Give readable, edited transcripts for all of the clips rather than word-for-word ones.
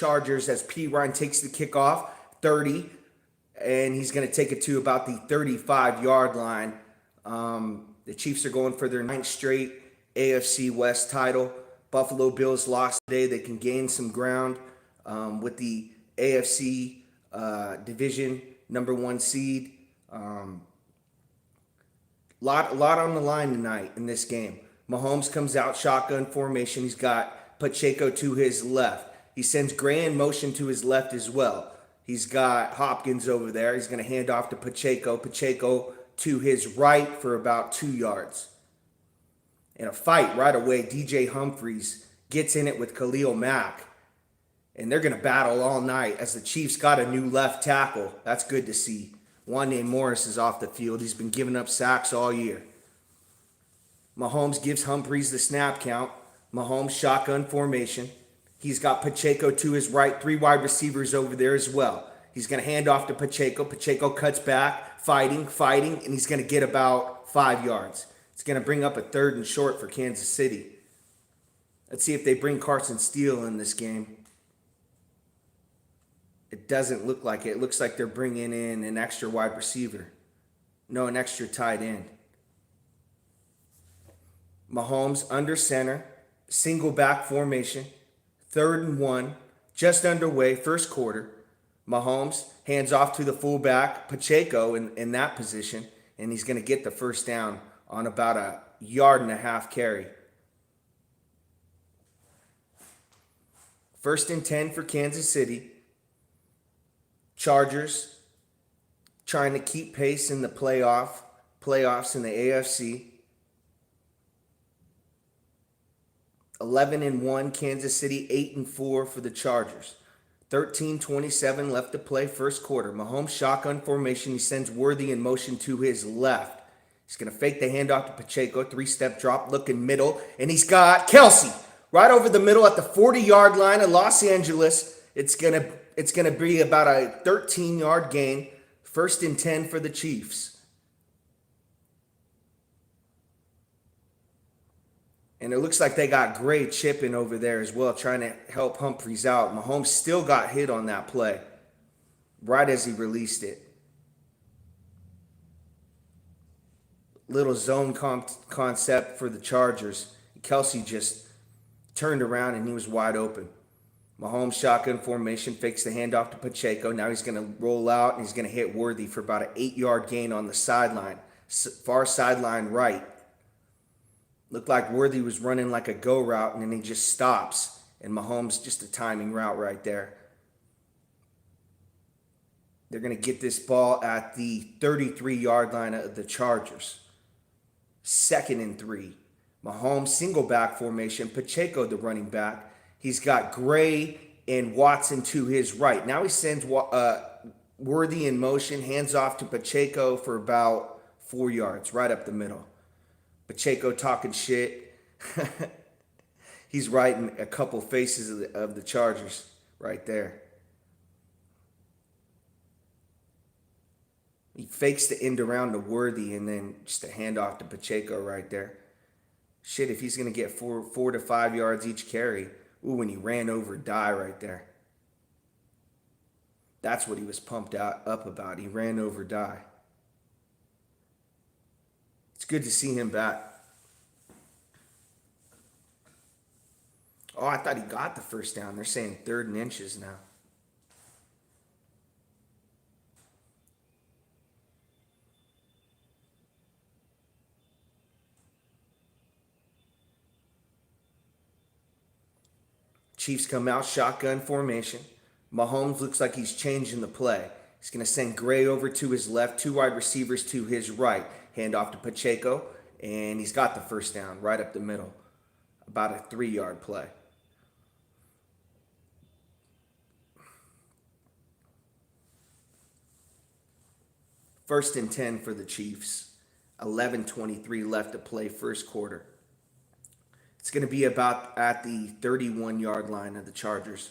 Chargers as P. Ryan takes the kickoff, 30, and he's going to take it to about the 35-yard line. The Chiefs are going for their ninth straight AFC West title. Buffalo Bills lost today. They can gain some ground with the AFC division number one seed. Lot on the line tonight in this game. Mahomes comes out shotgun formation. He's got Pacheco to his left. He sends Gray in motion to his left as well. He's got Hopkins over there. He's going to hand off to Pacheco. Pacheco to his right for about 2 yards. In a fight right away, DJ Humphries gets in it with Khalil Mack. And they're going to battle all night as the Chiefs got a new left tackle. That's good to see. One named Morris is off the field. He's been giving up sacks all year. Mahomes gives Humphries the snap count. Mahomes shotgun formation. He's got Pacheco to his right, 3 wide receivers over there as well. He's going to hand off to Pacheco. Pacheco cuts back, fighting, and he's going to get about 5 yards. It's going to bring up a 3rd and short for Kansas City. Let's see if they bring Carson Steele in this game. It doesn't look like it. It looks like they're bringing in an extra wide receiver. No, an extra tight end. Mahomes under center, single back formation, 3rd and 1, just underway, first quarter. Mahomes hands off to the fullback, Pacheco, in that position, and he's going to get the first down on about a 1.5-yard carry. 1st and 10 for Kansas City. Chargers trying to keep pace in the playoffs in the AFC. 11-1 Kansas City, 8-4 for the Chargers. 13:27 left to play, first quarter. Mahomes shotgun formation. He sends Worthy in motion to his left. He's going to fake the handoff to Pacheco, 3-step drop, looking middle, and he's got Kelsey right over the middle at the 40-yard line of Los Angeles. It's going to be about a 13-yard gain. 1st and 10 for the Chiefs. And it looks like they got Gray chipping over there as well, trying to help Humphries out. Mahomes still got hit on that play right as he released it. Little zone concept for the Chargers. Kelsey just turned around and he was wide open. Mahomes shotgun formation, fakes the handoff to Pacheco. Now he's going to roll out and he's going to hit Worthy for about an 8-yard gain on the sideline. Far sideline right. Looked like Worthy was running like a go route and then he just stops. And Mahomes, just a timing route right there. They're going to get this ball at the 33-yard line of the Chargers. 2nd and 3. Mahomes single back formation. Pacheco the running back. He's got Gray and Watson to his right. Now he sends Worthy in motion. Hands off to Pacheco for about 4 yards. Right up the middle. Pacheco talking shit. He's right in a couple faces of the Chargers right there. He fakes the end around to Worthy and then just a handoff to Pacheco right there. Shit, if he's going to get 4 to 5 yards each carry. Ooh, and he ran over Die right there. That's what he was pumped up about. He ran over Die. It's good to see him back. Oh, I thought he got the first down. They're saying 3rd and inches now. Chiefs come out, shotgun formation. Mahomes looks like he's changing the play. He's going to send Gray over to his left, 2 wide receivers to his right. Hand off to Pacheco, and he's got the first down right up the middle. About a 3-yard play. First and 10 for the Chiefs. 11:23 left to play, first quarter. It's going to be about at the 31-yard line of the Chargers.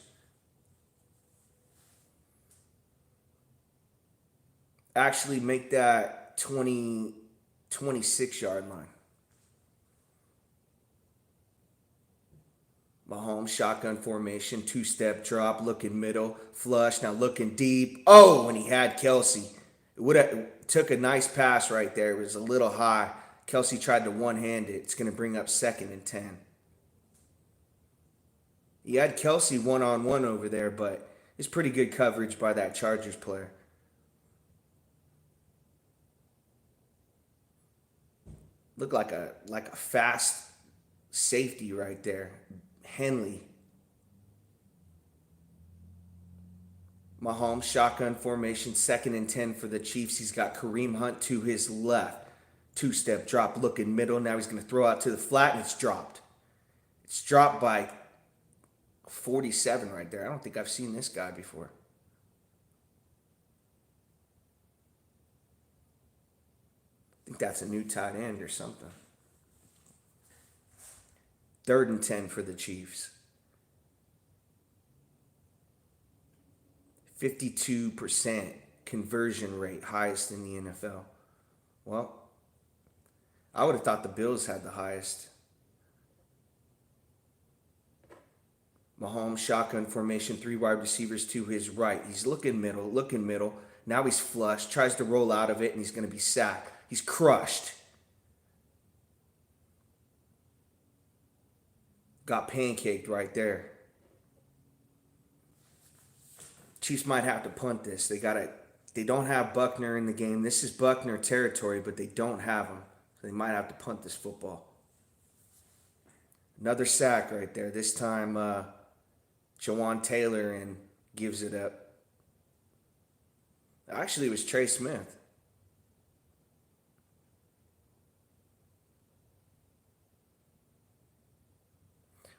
Actually make that 26-yard line. Mahomes shotgun formation, two-step drop, looking middle, flush, now looking deep. Oh, when he had Kelsey. It would have took a nice pass right there. It was a little high. Kelsey tried to one-hand it. It's going to bring up 2nd and 10. He had Kelsey one-on-one over there, but it's pretty good coverage by that Chargers player. Looked like a fast safety right there. Henley. Mahomes shotgun formation, 2nd and 10 for the Chiefs. He's got Kareem Hunt to his left. Two-step drop, looking middle. Now he's going to throw out to the flat, and it's dropped. It's dropped by 47 right there. I don't think I've seen this guy before. I think that's a new tight end or something. 3rd and 10 for the Chiefs. 52% conversion rate, highest in the NFL. Well, I would have thought the Bills had the highest. Mahomes shotgun formation, 3 wide receivers to his right. He's looking middle. Now he's flush, tries to roll out of it, and he's going to be sacked. He's crushed. Got pancaked right there. Chiefs might have to punt this. They don't have Buckner in the game. This is Buckner territory, but they don't have him. So they might have to punt this football. Another sack right there. This time, Jawan Taylor and gives it up. Actually, it was Trey Smith.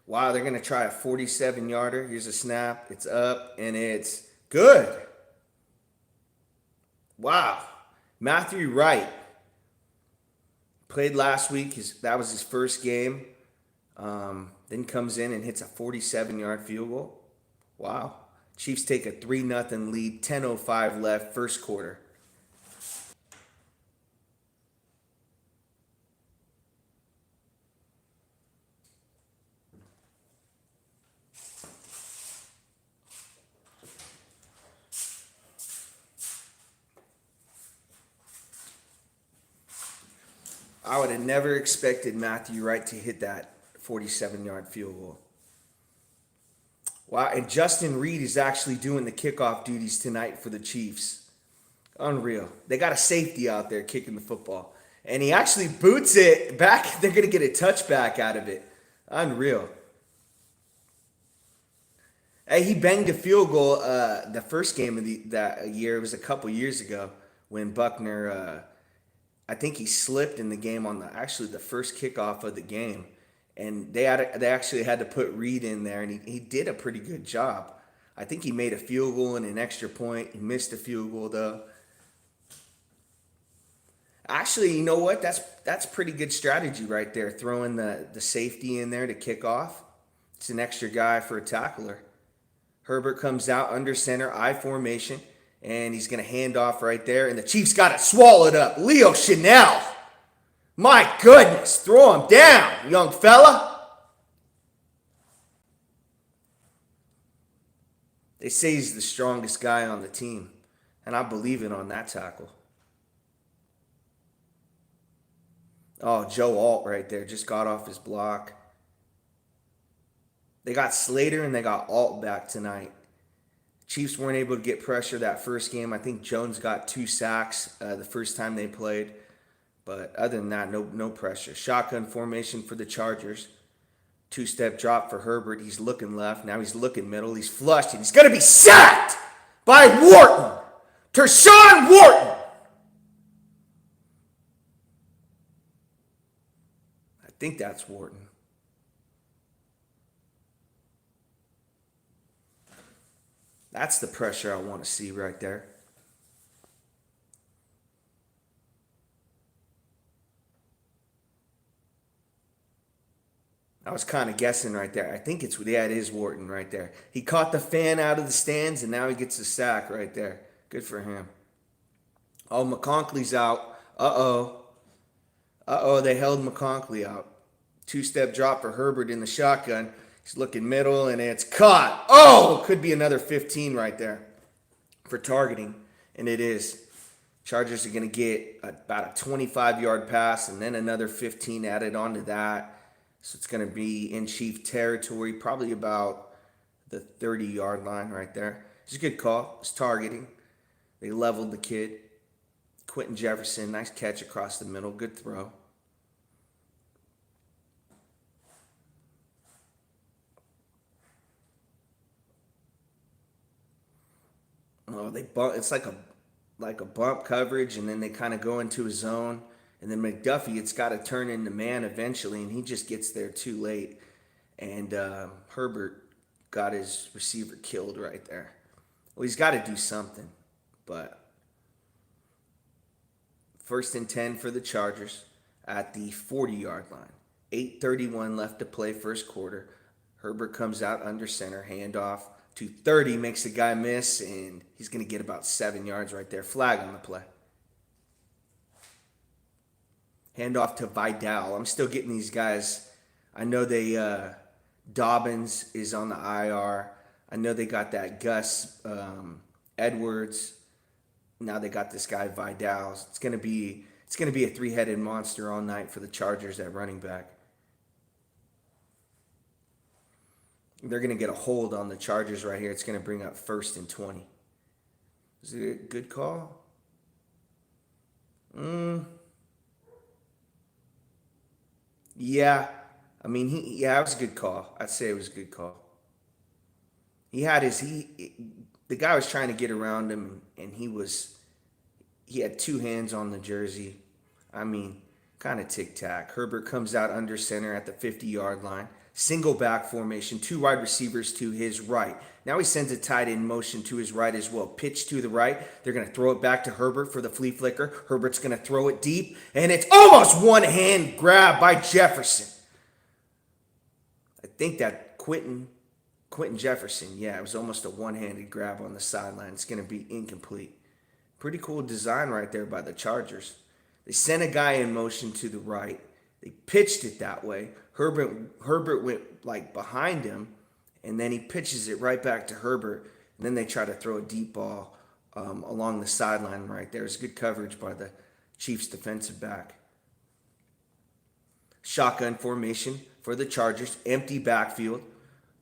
Wow, they're going to try a 47-yarder. Here's a snap. It's up, and it's good. Wow. Matthew Wright played last week. That was his first game. Then comes in and hits a 47-yard field goal. Wow. Chiefs take a 3-0 lead, 10:05 left, first quarter. I would have never expected Matthew Wright to hit that 47-yard field goal. Wow, and Justin Reed is actually doing the kickoff duties tonight for the Chiefs. Unreal. They got a safety out there kicking the football. And he actually boots it back. They're going to get a touchback out of it. Unreal. Hey, he banged a field goal the first game of that year. It was a couple years ago when Buckner, I think he slipped in the game on the first kickoff of the game. And they actually had to put Reed in there, and he did a pretty good job. I think he made a field goal and an extra point. He missed a field goal, though. Actually, you know what? That's pretty good strategy right there, throwing the safety in there to kick off. It's an extra guy for a tackler. Herbert comes out under center, I formation, and he's going to hand off right there, and the Chiefs got it swallowed up. Leo Chanel. My goodness, throw him down, young fella. They say he's the strongest guy on the team, and I believe it on that tackle. Oh, Joe Alt right there just got off his block. They got Slater and they got Alt back tonight. Chiefs weren't able to get pressure that first game. I think Jones got 2 sacks the first time they played. But other than that, no pressure. Shotgun formation for the Chargers. 2-step drop for Herbert. He's looking left. Now he's looking middle. He's flushed, and he's going to be sacked by Wharton. Tershawn Wharton. I think that's Wharton. That's the pressure I want to see right there. I was kind of guessing right there. I think it is Wharton right there. He caught the fan out of the stands, and now he gets a sack right there. Good for him. Oh, McConkley's out. Uh-oh, they held McConkley out. 2-step drop for Herbert in the shotgun. He's looking middle, and it's caught. Oh, could be another 15 right there for targeting, and it is. Chargers are going to get about a 25-yard pass and then another 15 added onto that. So it's going to be in Chief territory, probably about the 30-yard line right there. It's a good call. It's targeting. They leveled the kid. Quentin Jefferson, nice catch across the middle. Good throw. Oh, it's like a bump coverage, and then they kind of go into a zone. And then McDuffie, it's got to turn into man eventually, and he just gets there too late. And Herbert got his receiver killed right there. Well, he's got to do something. But 1st and 10 for the Chargers at the 40-yard line. 8:31 left to play first quarter. Herbert comes out under center, handoff to 30, makes the guy miss, and he's going to get about 7 yards right there. Flag on the play. Handoff to Vidal. I'm still getting these guys. I know Dobbins is on the IR. I know they got that Gus Edwards. Now they got this guy Vidal. It's gonna be a three-headed monster all night for the Chargers at running back. They're gonna get a hold on the Chargers right here. It's gonna bring up 1st and 20. Is it a good call? Yeah. I mean, it was a good call. I'd say it was a good call. He had the guy was trying to get around him, and he had two hands on the jersey. I mean, kind of tic-tac. Herbert comes out under center at the 50-yard line. Single back formation, 2 wide receivers to his right. Now he sends a tight end motion to his right as well. Pitch to the right. They're going to throw it back to Herbert for the flea flicker. Herbert's going to throw it deep, and it's almost one-hand grab by Jefferson. I think that Quentin Jefferson, yeah, it was almost a one-handed grab on the sideline. It's going to be incomplete. Pretty cool design right there by the Chargers. They sent a guy in motion to the right. They pitched it that way. Herbert went like behind him, and then he pitches it right back to Herbert. And then they try to throw a deep ball along the sideline right there. It's good coverage by the Chiefs defensive back. Shotgun formation for the Chargers. Empty backfield.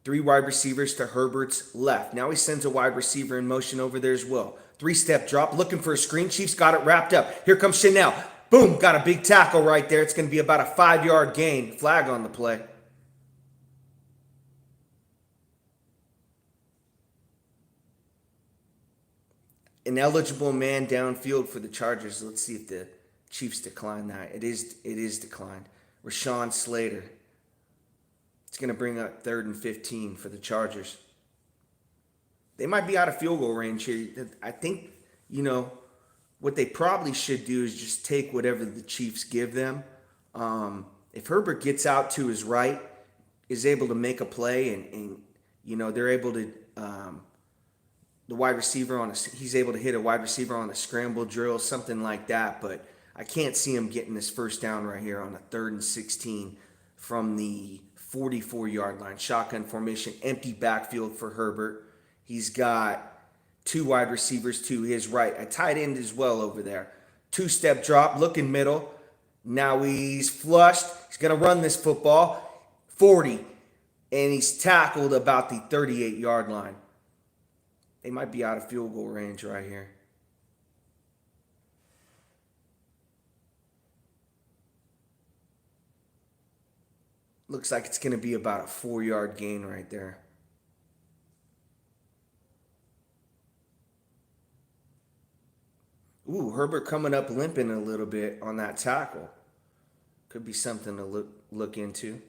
3 wide receivers to Herbert's left. Now he sends a wide receiver in motion over there as well. 3-step drop, looking for a screen. Chiefs got it wrapped up. Here comes Chanel. Boom, got a big tackle right there. It's going to be about a 5-yard gain. Flag on the play. An eligible man downfield for the Chargers. Let's see if the Chiefs decline that. It is declined. Rashawn Slater. It's going to bring up 3rd and 15 for the Chargers. They might be out of field goal range here. I think, what they probably should do is just take whatever the Chiefs give them. If Herbert gets out to his right, is able to make a play, and they're able to, the wide receiver he's able to hit a wide receiver on a scramble drill, something like that. But I can't see him getting this first down right here on a 3rd and 16 from the 44-yard line. Shotgun formation, empty backfield for Herbert. He's got 2 wide receivers to his right. A tight end as well over there. 2-step drop, looking middle. Now he's flushed. He's going to run this football. 40. And he's tackled about the 38-yard line. They might be out of field goal range right here. Looks like it's going to be about a 4-yard gain right there. Ooh, Herbert coming up limping a little bit on that tackle. Could be something to look into.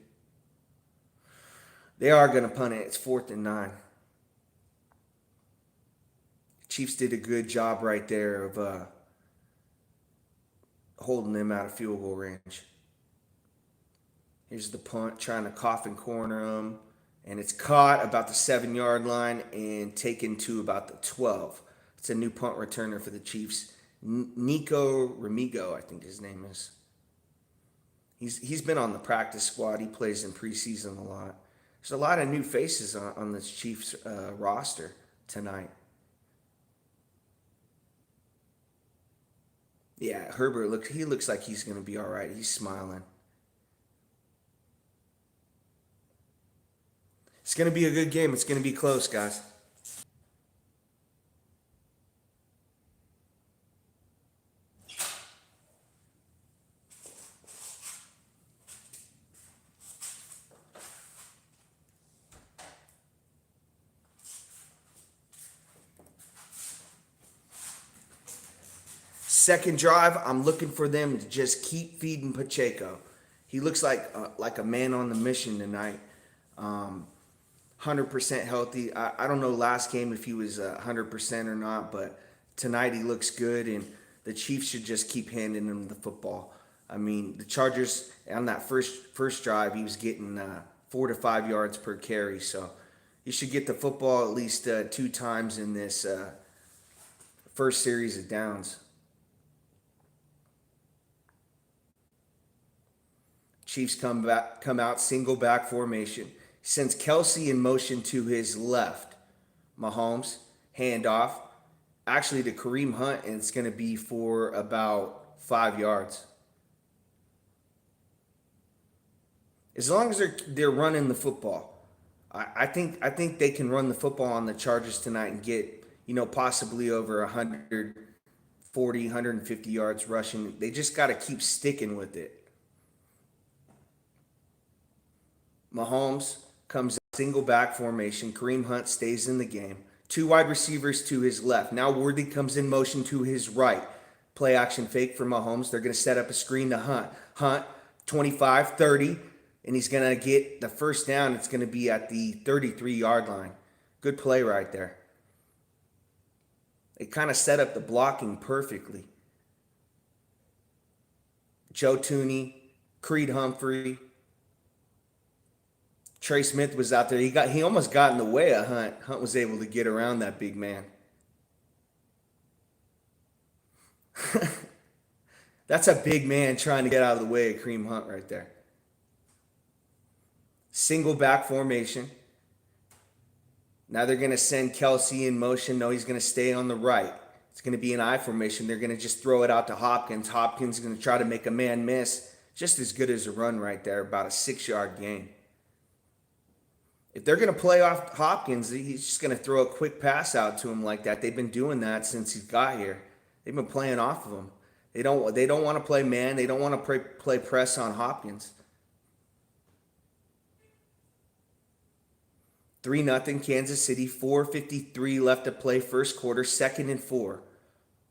They are going to punt it. It's 4th and 9. Chiefs did a good job right there of holding them out of field goal range. Here's the punt, trying to coffin corner them. And it's caught about the 7-yard line and taken to about the 12. It's a new punt returner for the Chiefs. Nico Remigo, I think his name is. He's been on the practice squad. He plays in preseason a lot. There's a lot of new faces on this Chiefs roster tonight. Yeah, Herbert he looks like he's gonna be all right. He's smiling. It's gonna be a good game. It's gonna be close, guys. Second drive, I'm looking for them to just keep feeding Pacheco. He looks like a man on the mission tonight. 100% healthy. I don't know last game if he was 100% or not, but tonight he looks good, and the Chiefs should just keep handing him the football. I mean, the Chargers on that first drive, he was getting 4 to 5 yards per carry, so he should get the football at least 2 times in this first series of downs. Chiefs come out single back formation. Sends Kelsey in motion to his left. Mahomes, handoff, actually to Kareem Hunt, and it's going to be for about 5 yards. As long as they're running the football, I think they can run the football on the Chargers tonight and get possibly over 140, 150 yards rushing. They just got to keep sticking with it. Mahomes comes single back formation. Kareem Hunt stays in the game. 2 wide receivers to his left. Now Worthy comes in motion to his right. Play action fake for Mahomes. They're going to set up a screen to Hunt. Hunt, 25, 30, and he's going to get the first down. It's going to be at the 33-yard line. Good play right there. It kind of set up the blocking perfectly. Joe Tooney, Creed Humphrey, Trey Smith was out there. He almost got in the way of Hunt. Hunt was able to get around that big man. That's a big man trying to get out of the way of Kareem Hunt right there. Single back formation. Now they're going to send Kelsey in motion. No, he's going to stay on the right. It's going to be an I formation. They're going to just throw it out to Hopkins. Hopkins is going to try to make a man miss. Just as good as a run right there, about a 6-yard gain. If they're going to play off Hopkins, he's just going to throw a quick pass out to him like that. They've been doing that since he got here. They've been playing off of him. They don't want to play man. They don't want to play press on Hopkins. 3-0 Kansas City. 4:53 left to play first quarter. 2nd and 4.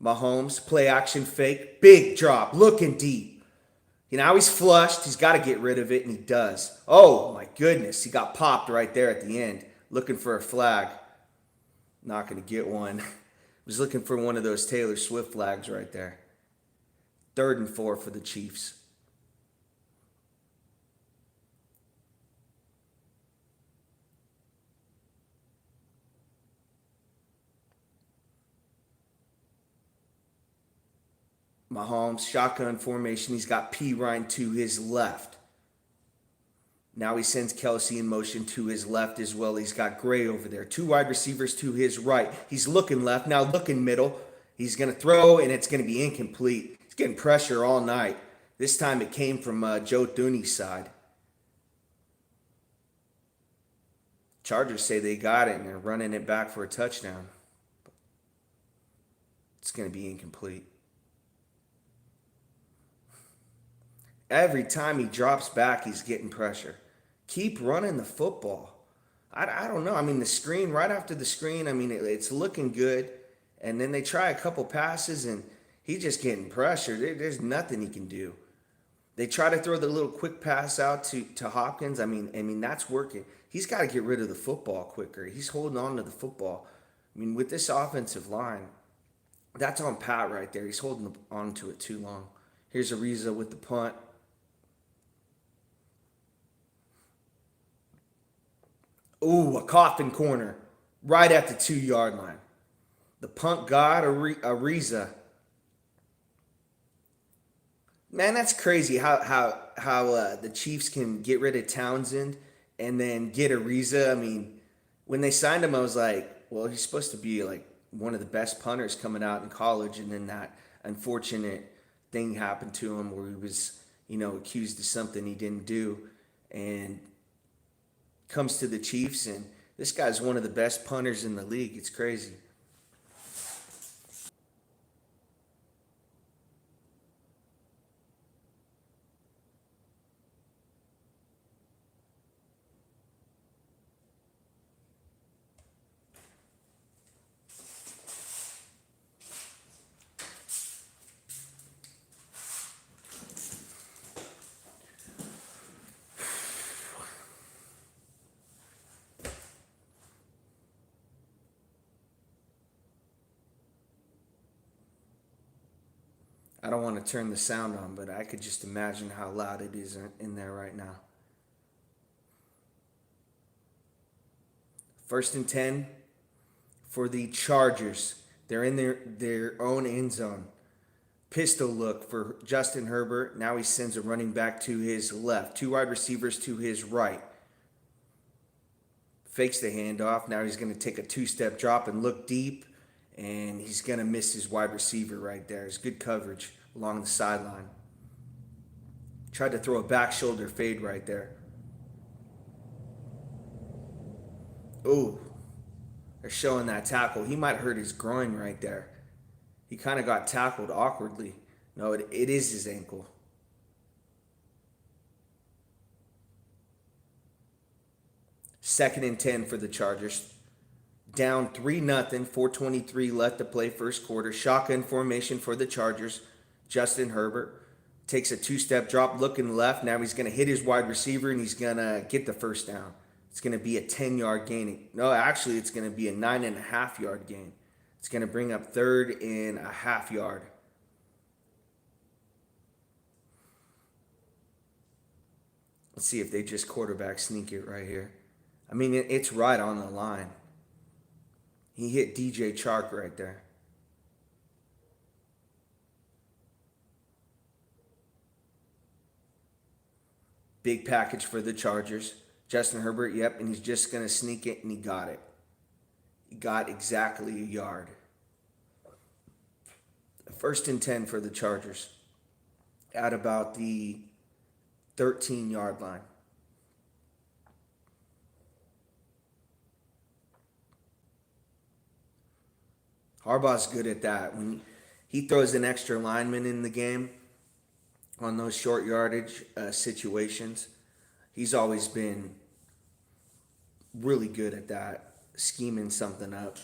Mahomes, play action fake. Big drop. Looking deep. Now he's flushed. He's got to get rid of it, and he does. Oh, my goodness. He got popped right there at the end. Looking for a flag. Not going to get one. Was looking for one of those Taylor Swift flags right there. 3rd and 4 for the Chiefs. Mahomes, shotgun formation. He's got P. Ryan to his left. Now he sends Kelsey in motion to his left as well. He's got Gray over there. 2 wide receivers to his right. He's looking left, now looking middle. He's going to throw, and it's going to be incomplete. He's getting pressure all night. This time it came from Joe Thuney's side. Chargers say they got it, and they're running it back for a touchdown. It's going to be incomplete. Every time he drops back, he's getting pressure. Keep running the football. I don't know. I mean, the screen, right after the screen, I mean, it's looking good. And then they try a couple passes, and he's just getting pressure. There's nothing he can do. They try to throw the little quick pass out to Hopkins. I mean that's working. He's got to get rid of the football quicker. He's holding on to the football. I mean, with this offensive line, that's on Pat right there. He's holding on to it too long. Here's Ariza with the punt. Ooh, a coffin corner right at the 2-yard line. The punt god, Ariza. Man, that's crazy how the Chiefs can get rid of Townsend And then get Ariza. I mean, when they signed him, I was like, well, he's supposed to be like one of the best punters coming out in college, and then that unfortunate thing happened to him where he was, accused of something he didn't do, and comes to the Chiefs, and this guy's one of the best punters in the league. It's crazy. I don't want to turn the sound on, but I could just imagine how loud it is in there right now. 1st and 10 for the Chargers. They're in their own end zone. Pistol look for Justin Herbert. Now he sends a running back to his left. Two wide receivers to his right. Fakes the handoff. Now he's going to take a two-step drop and look deep. And he's going to miss his wide receiver right there. It's good coverage along the sideline. Tried to throw a back shoulder fade right there. Ooh, they're showing that tackle. He might hurt his groin right there. He kind of got tackled awkwardly. No, it is his ankle. 2nd and 10 for the Chargers. Down 3-0, 4:23 left to play first quarter. Shotgun formation for the Chargers. Justin Herbert takes a two-step drop, looking left. Now he's going to hit his wide receiver, and he's going to get the first down. It's going to be a 10-yard gain. No, actually, it's going to be a 9.5-yard gain. It's going to bring up 3.5 yard. Let's see if they just quarterback sneak it right here. I mean, it's right on the line. He hit DJ Chark right there. Big package for the Chargers. Justin Herbert, yep, and he's just going to sneak it, and he got it. He got exactly a yard. 1st and 10 for the Chargers at about the 13-yard line. Harbaugh's good at that. When he throws an extra lineman in the game on those short yardage situations, he's always been really good at that, scheming something up.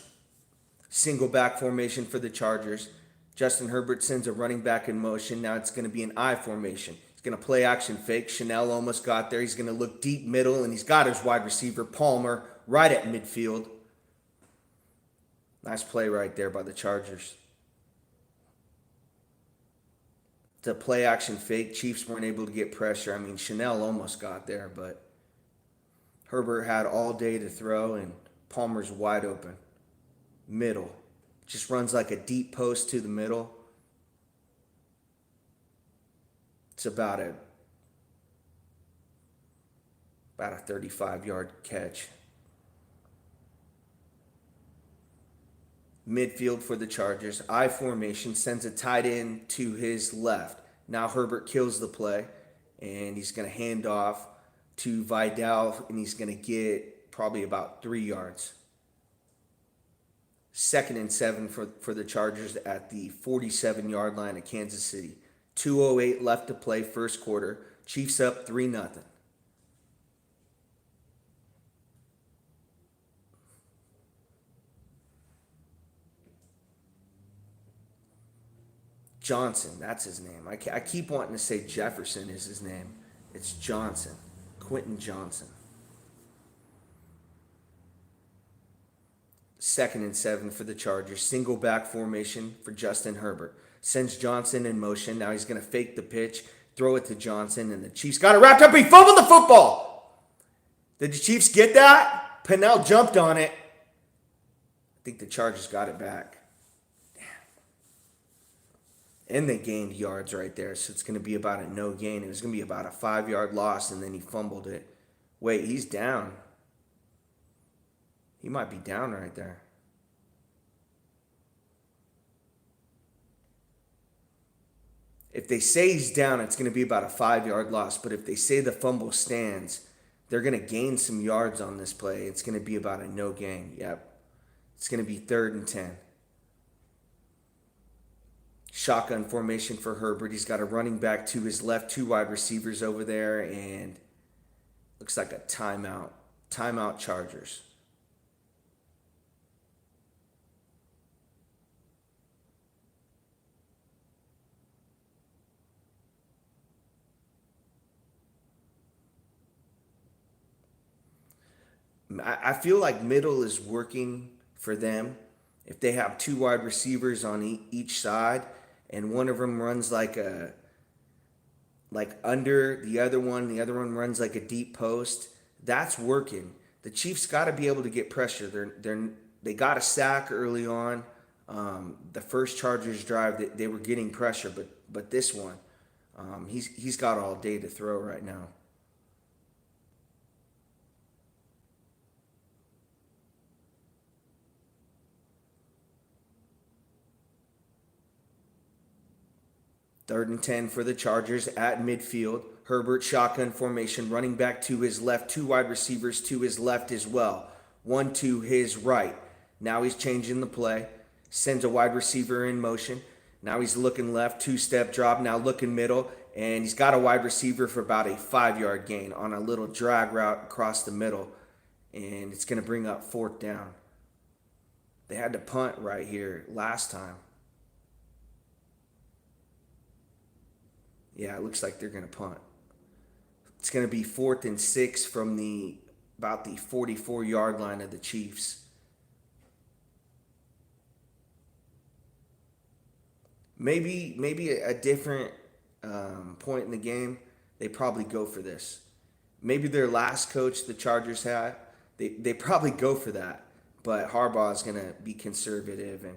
Single back formation for the Chargers. Justin Herbert sends a running back in motion. Now it's going to be an I formation. He's going to play action fake. Chanel almost got there. He's going to look deep middle, and he's got his wide receiver, Palmer, right at midfield. Nice play right there by the Chargers. The play action fake. Chiefs weren't able to get pressure. I mean, Chanel almost got there, but Herbert had all day to throw, and Palmer's wide open. Middle. Just runs like a deep post to the middle. It's about a 35-yard catch. Midfield for the Chargers. I formation, sends a tight end to his left. Now Herbert kills the play, and he's going to hand off to Vidal, and he's going to get probably about 3 yards. 2nd and 7 for the Chargers at the 47-yard line of Kansas City. 2:08 left to play first quarter. Chiefs up 3-0. Johnson, that's his name. I keep wanting to say Jefferson is his name. It's Johnson. Quentin Johnson. 2nd and 7 for the Chargers. Single back formation for Justin Herbert. Sends Johnson in motion. Now he's going to fake the pitch, throw it to Johnson, and the Chiefs got it wrapped up. He fumbled the football. Did the Chiefs get that? Pennell jumped on it. I think the Chargers got it back. And they gained yards right there, so it's going to be about a no gain. It was going to be about a 5-yard loss, and then he fumbled it. Wait, he's down. He might be down right there. If they say he's down, it's going to be about a 5 yard loss. But if they say the fumble stands, they're going to gain some yards on this play. It's going to be about a no gain. Yep. It's going to be 3rd and 10. Shotgun formation for Herbert. He's got a running back to his left, 2 wide receivers over there, and looks like a timeout. Timeout Chargers. I feel like middle is working for them. If they have 2 wide receivers on each side, and one of them runs like under the other one runs like a deep post, that's working. The Chiefs got to be able to get pressure. They got a sack early on. The first Chargers drive, they were getting pressure, but this one, he's got all day to throw right now. 3rd and 10 for the Chargers at midfield. Herbert shotgun formation, running back to his left, 2 wide receivers to his left as well. One to his right. Now he's changing the play. Sends a wide receiver in motion. Now he's looking left, 2-step drop. Now looking middle. And he's got a wide receiver for about a 5 yard gain on a little drag route across the middle. And it's going to bring up 4th down. They had to punt right here last time. Yeah, it looks like they're going to punt. It's going to be 4th and 6 from about the 44-yard line of the Chiefs. Maybe a different point in the game, they probably go for this. Maybe their last coach the Chargers had, they probably go for that. But Harbaugh is going to be conservative, and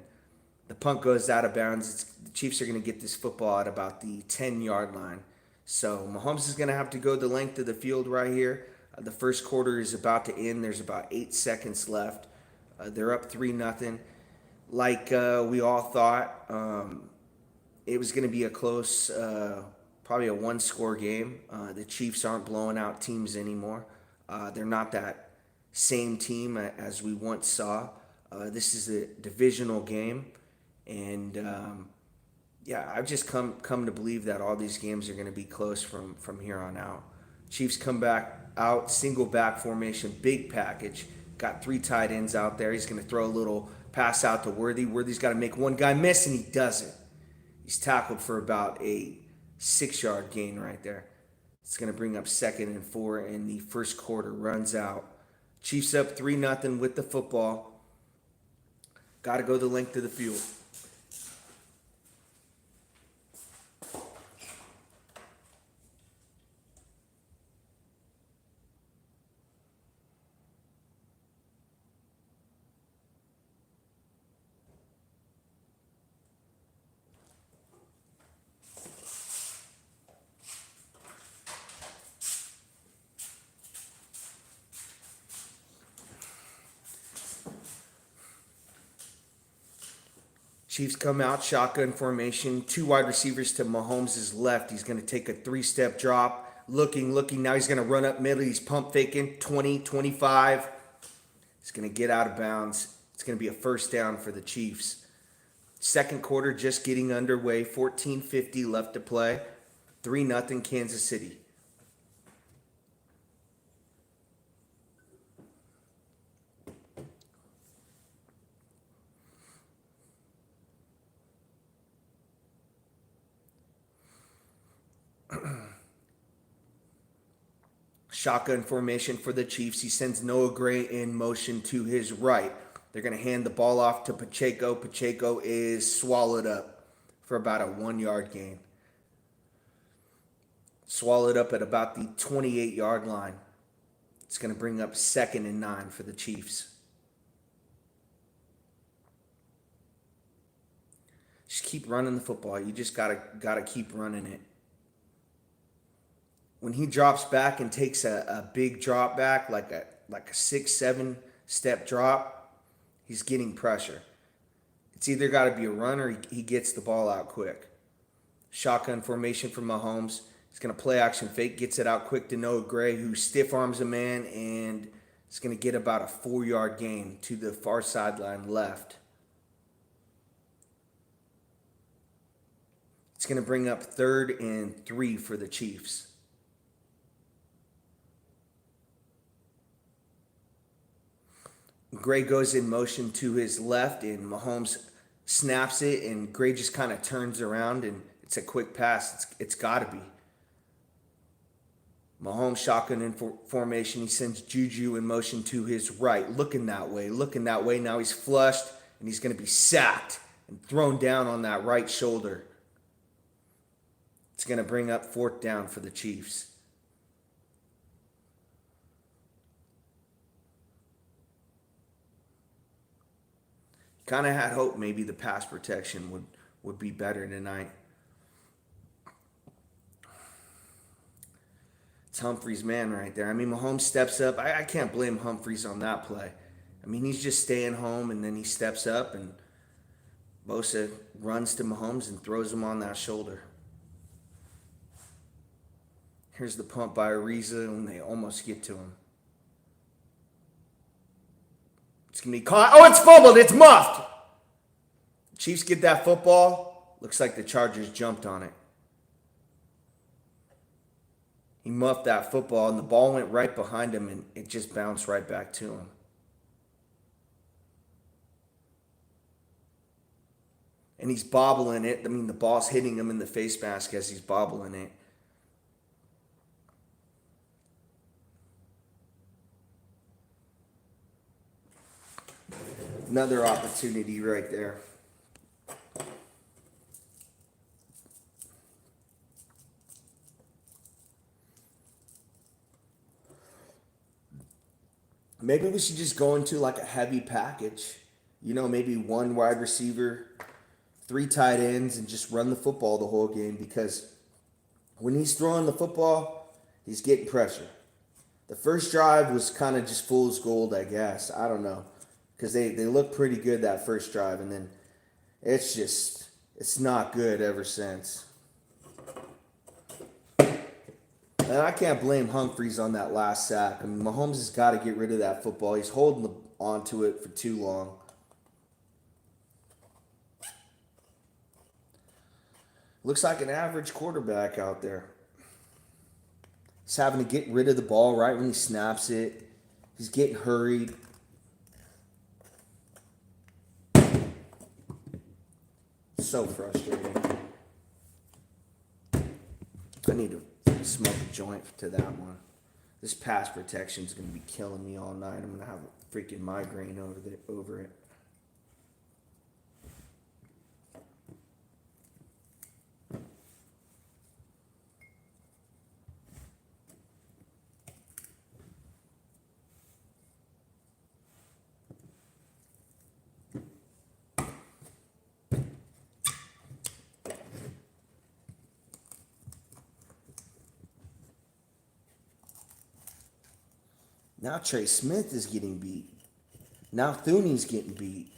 the punt goes out of bounds. The Chiefs are going to get this football at about the 10-yard line. So Mahomes is going to have to go the length of the field right here. The first quarter is about to end. There's about 8 seconds left. They're up 3-0. Like we all thought, it was going to be a close, probably a one-score game. The Chiefs aren't blowing out teams anymore. They're not that same team as we once saw. This is a divisional game, and yeah, I've just come to believe that all these games are going to be close from here on out. Chiefs come back out, single back formation, big package. Got 3 tight ends out there. He's going to throw a little pass out to Worthy. Worthy's got to make one guy miss, and he doesn't. He's tackled for about a 6-yard gain right there. It's going to bring up 2nd and 4, and the first quarter runs out. Chiefs up 3-0 with the football. Got to go the length of the field. Chiefs come out, shotgun formation, 2 wide receivers to Mahomes' left. He's going to take a 3-step drop, looking. Now he's going to run up middle. He's pump faking, 20, 25. He's going to get out of bounds. It's going to be a first down for the Chiefs. Second quarter just getting underway, 14:50 left to play, 3-0 Kansas City. Shotgun formation for the Chiefs. He sends Noah Gray in motion to his right. They're going to hand the ball off to Pacheco. Pacheco is swallowed up for about a 1-yard gain. Swallowed up at about the 28-yard line. It's going to bring up 2nd and 9 for the Chiefs. Just keep running the football. You just gotta keep running it. when he drops back and takes a big drop back, like a 6, 7 step drop, he's getting pressure. It's either got to be a run or he gets the ball out quick. Shotgun formation from Mahomes. He's going to play action fake, gets it out quick to Noah Gray, who stiff arms a man, and it's going to get about a 4-yard gain to the far sideline left. It's going to bring up 3rd and 3 for the Chiefs. Gray goes in motion to his left, and Mahomes snaps it, and Gray just kind of turns around, and it's a quick pass. It's got to be. Mahomes shotgun in formation. He sends Juju in motion to his right, looking that way. Now he's flushed, and he's going to be sacked and thrown down on that right shoulder. It's going to bring up 4th down for the Chiefs. Kind of had hope maybe the pass protection would be better tonight. It's Humphreys' man right there. I mean, Mahomes steps up. I can't blame Humphreys on that play. I mean, he's just staying home, and then he steps up, and Bosa runs to Mahomes and throws him on that shoulder. Here's the pump by Ariza, and they almost get to him. It's going to be caught. Oh, it's fumbled. It's muffed. Chiefs get that football. Looks like the Chargers jumped on it. He muffed that football, and the ball went right behind him, and it just bounced right back to him. And he's bobbling it. I mean, the ball's hitting him in the face mask as he's bobbling it. Another opportunity right there. Maybe we should just go into like a heavy package. You know, maybe 1 wide receiver, 3 tight ends, and just run the football the whole game, because when he's throwing the football, he's getting pressure. The first drive was kind of just fool's gold, I guess. I don't know. Because they looked pretty good that first drive, and then it's not good ever since. And I can't blame Humphreys on that last sack. I mean, Mahomes has got to get rid of that football. He's holding on to it for too long. Looks like an average quarterback out there. He's having to get rid of the ball right when he snaps it. He's getting hurried. So frustrating. I need to smoke a joint to that one. This pass protection is going to be killing me all night. I'm going to have a freaking migraine over it. Now Trey Smith is getting beat. Now Thuney's getting beat.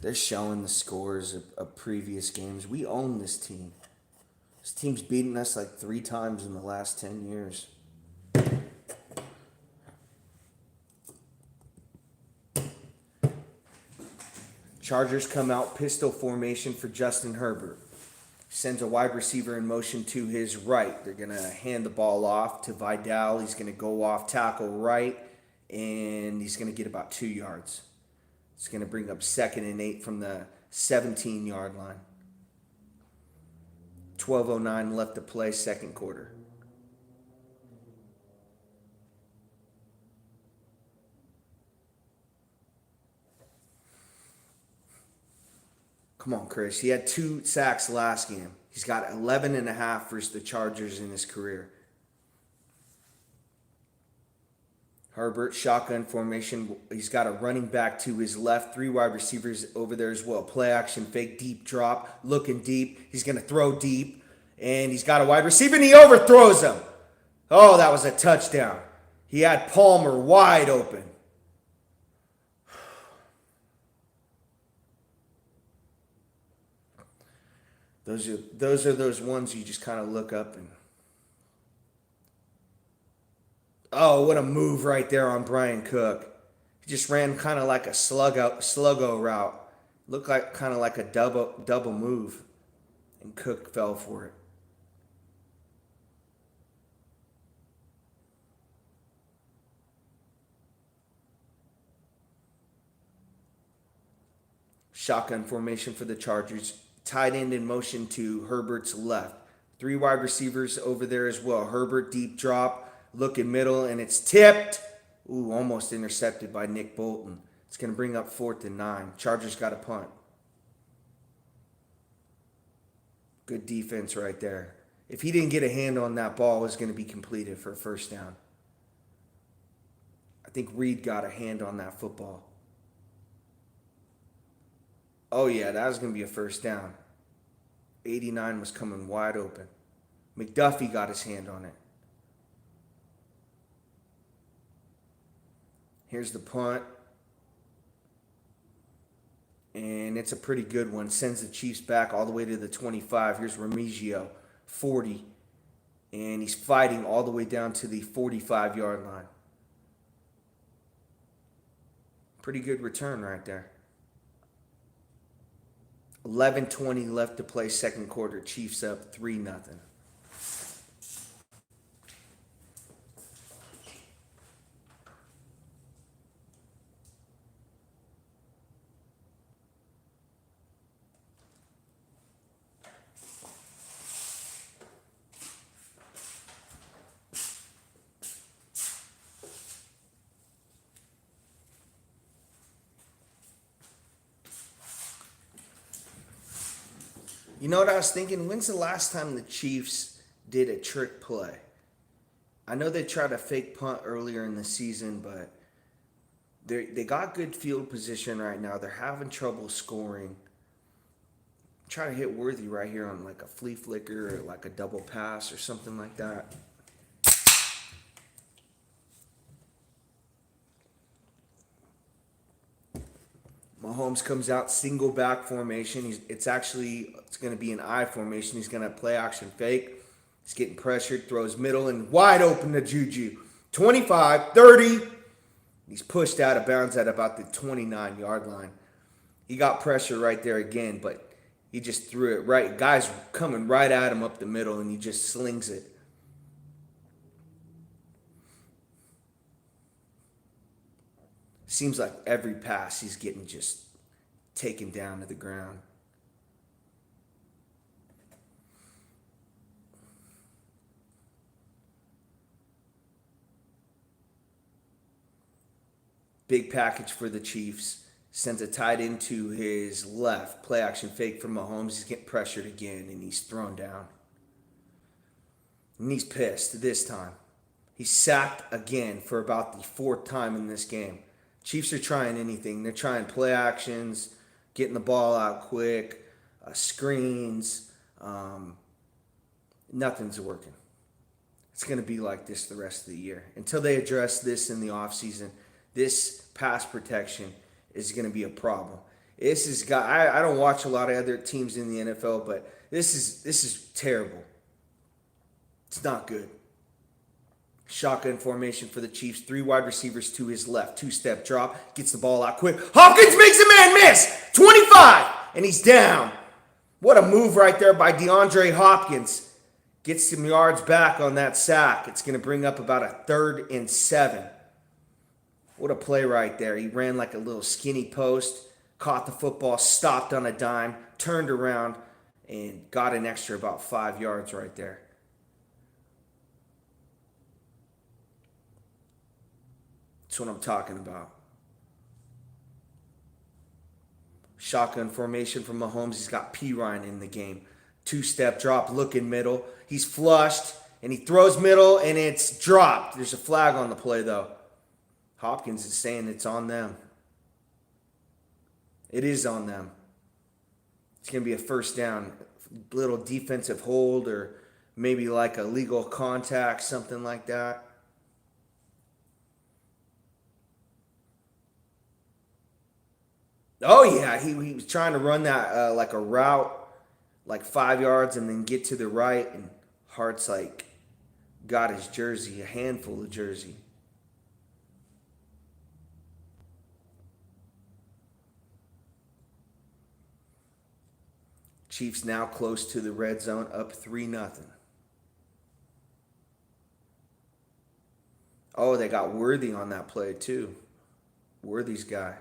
They're showing the scores of previous games. We own this team. This team's beaten us like 3 times in the last 10 years. Chargers come out pistol formation for Justin Herbert. Sends a wide receiver in motion to his right. They're going to hand the ball off to Vidal. He's going to go off tackle right, and he's going to get about 2 yards. It's going to bring up 2nd and 8 from the 17-yard line. 12:09 left to play, second quarter. Come on, Chris. He had 2 sacks last game. He's got 11 and a half versus the Chargers in his career. Herbert, shotgun formation. He's got a running back to his left, 3 wide receivers over there as well. Play action, fake deep drop, looking deep. He's going to throw deep, and he's got a wide receiver, and he overthrows him. Oh, that was a touchdown. He had Palmer wide open. Those are those ones you just kind of look up and, oh, what a move right there on Brian Cook. He just ran kind of like a sluggo route. Looked like kind of like a double move, and Cook fell for it. Shotgun formation for the Chargers. Tight end in motion to Herbert's left. 3 wide receivers over there as well. Herbert deep drop, looking middle, and it's tipped. Ooh, almost intercepted by Nick Bolton. It's going to bring up 4th and 9. Chargers got a punt. Good defense right there. If he didn't get a hand on that ball, it was going to be completed for a first down. I think Reed got a hand on that football. Oh, yeah, that was going to be a first down. 89 was coming wide open. McDuffie got his hand on it. Here's the punt. And it's a pretty good one. Sends the Chiefs back all the way to the 25. Here's Remigio, 40. And he's fighting all the way down to the 45-yard line. Pretty good return right there. 11:20 left to play, second quarter. Chiefs up 3-0. You know what I was thinking? When's the last time the Chiefs did a trick play? I know they tried a fake punt earlier in the season, but they got good field position right now. They're having trouble scoring. Try to hit Worthy right here on like a flea flicker or like a double pass or something like that. Mahomes comes out single back formation. It's going to be an I formation. He's going to play action fake. He's getting pressured, throws middle and wide open to Juju. 25, 30. He's pushed out of bounds at about the 29-yard line. He got pressure right there again, but he just threw it right. Guys coming right at him up the middle, and he just slings it. Seems like every pass he's getting just taken down to the ground. Big package for the Chiefs. Sends a tight end to his left. Play action fake for Mahomes. He's getting pressured again, and he's thrown down. And he's pissed this time. He's sacked again for about the 4th time in this game. Chiefs are trying anything. They're trying play actions, getting the ball out quick, screens. Nothing's working. It's going to be like this the rest of the year. Until they address this in the offseason, this pass protection is going to be a problem. I don't watch a lot of other teams in the NFL, but this is terrible. It's not good. Shotgun formation for the Chiefs. 3 wide receivers to his left. 2-step drop. Gets the ball out quick. Hopkins makes a man miss. 25. And he's down. What a move right there by DeAndre Hopkins. Gets some yards back on that sack. It's going to bring up about a 3rd and 7. What a play right there. He ran like a little skinny post. Caught the football. Stopped on a dime. Turned around. And got an extra about 5 yards right there. That's what I'm talking about. Shotgun formation from Mahomes. He's got P. Ryan in the game. Two-step drop, looking middle. He's flushed, and he throws middle, and it's dropped. There's a flag on the play, though. Hopkins is saying it's on them. It is on them. It's going to be a first down. Little defensive hold or maybe like a legal contact, something like that. Oh, yeah. He was trying to run that like a route, like 5 yards, and then get to the right. And Hart's like got his jersey, a handful of jersey. Chiefs now close to the red zone, up 3-0. Oh, they got Worthy on that play too. Worthy's guy.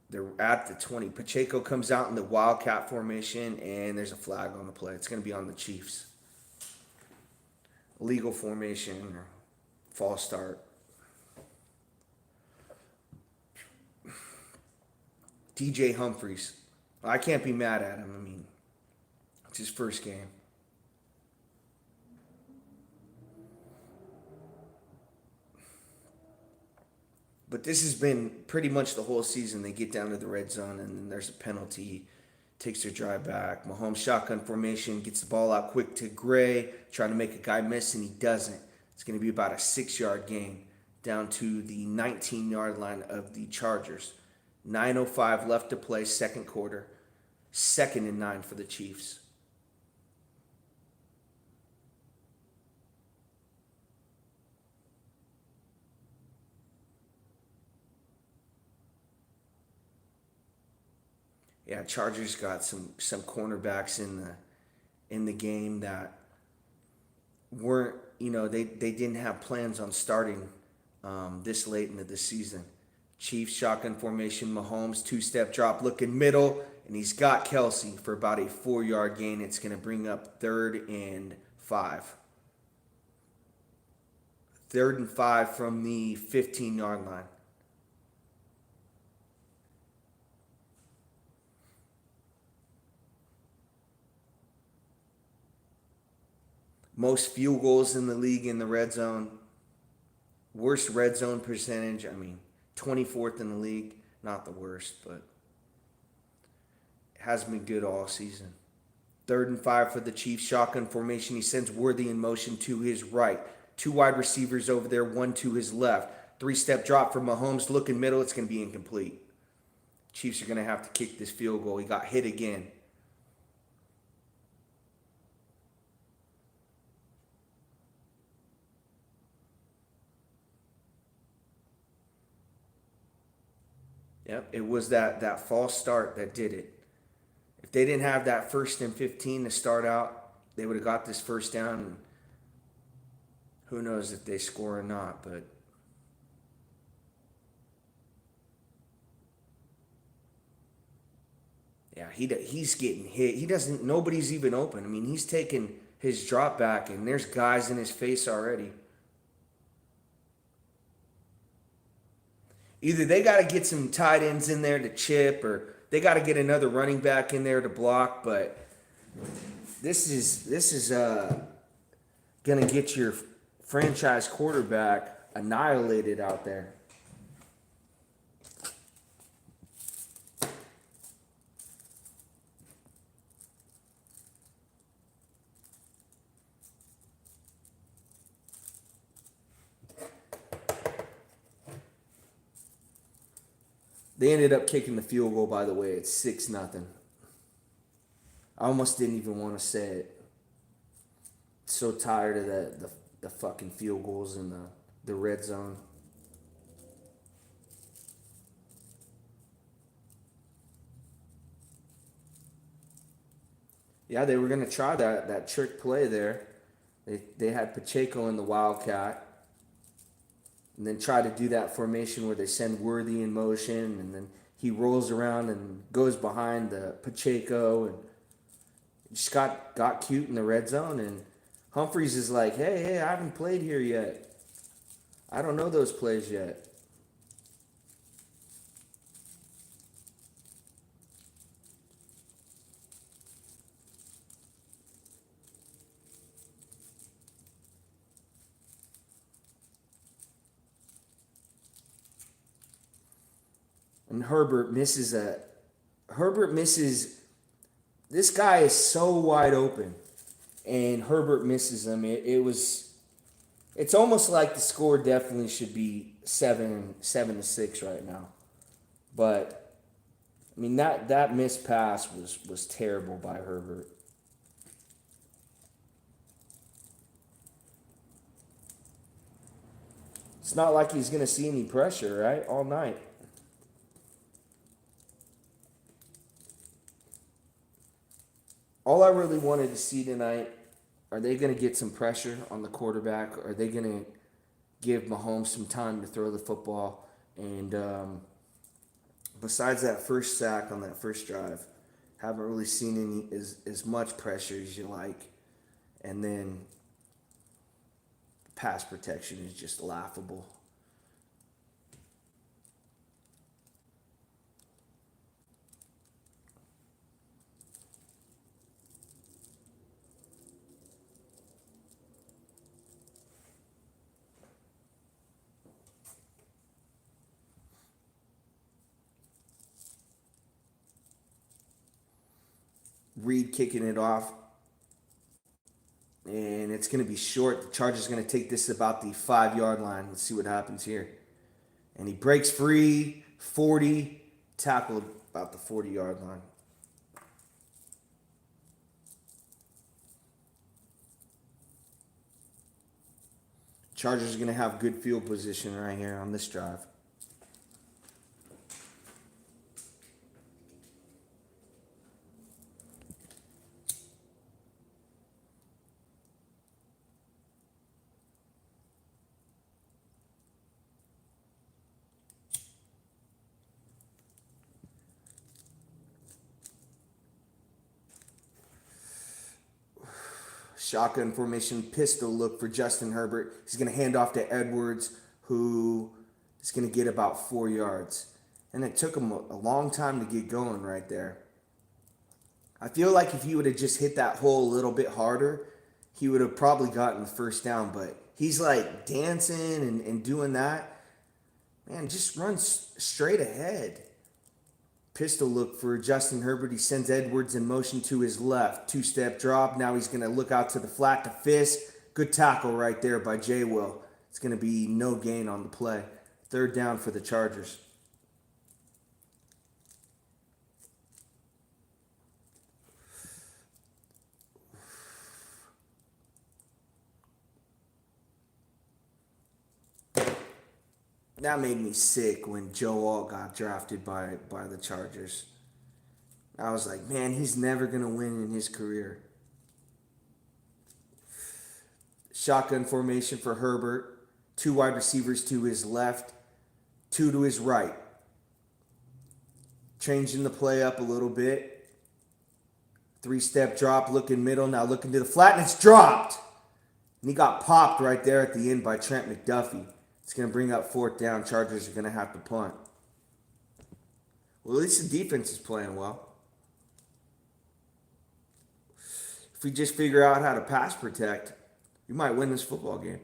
They're at the 20. Pacheco comes out in the Wildcat formation, and there's a flag on the play. It's going to be on the Chiefs. Legal formation or false start. DJ Humphries. I can't be mad at him. I mean, it's his first game. But this has been pretty much the whole season. They get down to the red zone, and then there's a penalty. Takes their drive back. Mahomes shotgun formation, gets the ball out quick to Gray, trying to make a guy miss, and he doesn't. It's going to be about a 6-yard gain down to the 19-yard line of the Chargers. 9:05 left to play, second quarter. 2nd and 9 for the Chiefs. Yeah, Chargers got some cornerbacks in the game that weren't, they didn't have plans on starting this late into the season. Chiefs shotgun formation, Mahomes two-step drop, looking middle, and he's got Kelsey for about a 4-yard gain. It's going to bring up 3rd and 5. 3rd and 5 from the 15-yard line. Most field goals in the league in the red zone. Worst red zone percentage. 24th in the league. Not the worst, but it hasn't been good all season. 3rd and 5 for the Chiefs. Shotgun formation. He sends Worthy in motion to his right. 2 wide receivers over there, 1 to his left. 3-step drop for Mahomes. Looking middle. It's going to be incomplete. Chiefs are going to have to kick this field goal. He got hit again. Yep, it was that false start that did it. If they didn't have that 1st and 15 to start out, they would have got this first down. And who knows if they score or not, but yeah, he's getting hit. Nobody's even open. He's taking his drop back, and there's guys in his face already. Either they got to get some tight ends in there to chip, or they got to get another running back in there to block. But this is gonna get your franchise quarterback annihilated out there. They ended up kicking the field goal, by the way. It's 6-0. I almost didn't even want to say it. So tired of the fucking field goals in the red zone. Yeah, they were going to try that trick play there. They had Pacheco in the Wildcat. And then try to do that formation where they send Worthy in motion, and then he rolls around and goes behind the Pacheco, and just got cute in the red zone. And Humphries is like, hey, I haven't played here yet. I don't know those plays yet. and Herbert misses. This guy is so wide open, and Herbert misses him. It's almost like the score definitely should be 7-6 right now. But I mean that missed pass was terrible by Herbert. It's not like he's gonna see any pressure, right? All night. All I really wanted to see tonight, are they gonna get some pressure on the quarterback? Are they gonna give Mahomes some time to throw the football? And besides that first sack on that first drive, haven't really seen as much pressure as you like. And then pass protection is just laughable. Reed kicking it off, and it's going to be short. The Chargers are going to take this about the 5 yard line. Let's see what happens here. And he breaks free, 40, tackled about the 40 yard line. Chargers are going to have good field position right here on this drive. Shotgun formation, pistol look for Justin Herbert. He's going to hand off to Edwards, who is going to get about 4 yards. And it took him a long time to get going right there. I feel like if he would have just hit that hole a little bit harder, he would have probably gotten the first down. But he's like dancing and doing that. Man, just run straight ahead. Pistol look for Justin Herbert. He sends Edwards in motion to his left. 2-step drop. Now he's going to look out to the flat to Fisk. Good tackle right there by J. Will. It's going to be no gain on the play. 3rd down for the Chargers. That made me sick when Joe Alt got drafted by the Chargers. I was like, man, he's never going to win in his career. Shotgun formation for Herbert. 2 wide receivers to his left, 2 to his right. Changing the play up a little bit. 3-step drop, looking middle, now looking to the flat, and it's dropped. And he got popped right there at the end by Trent McDuffie. It's going to bring up 4th down. Chargers are going to have to punt. Well, at least the defense is playing well. If we just figure out how to pass protect, you might win this football game.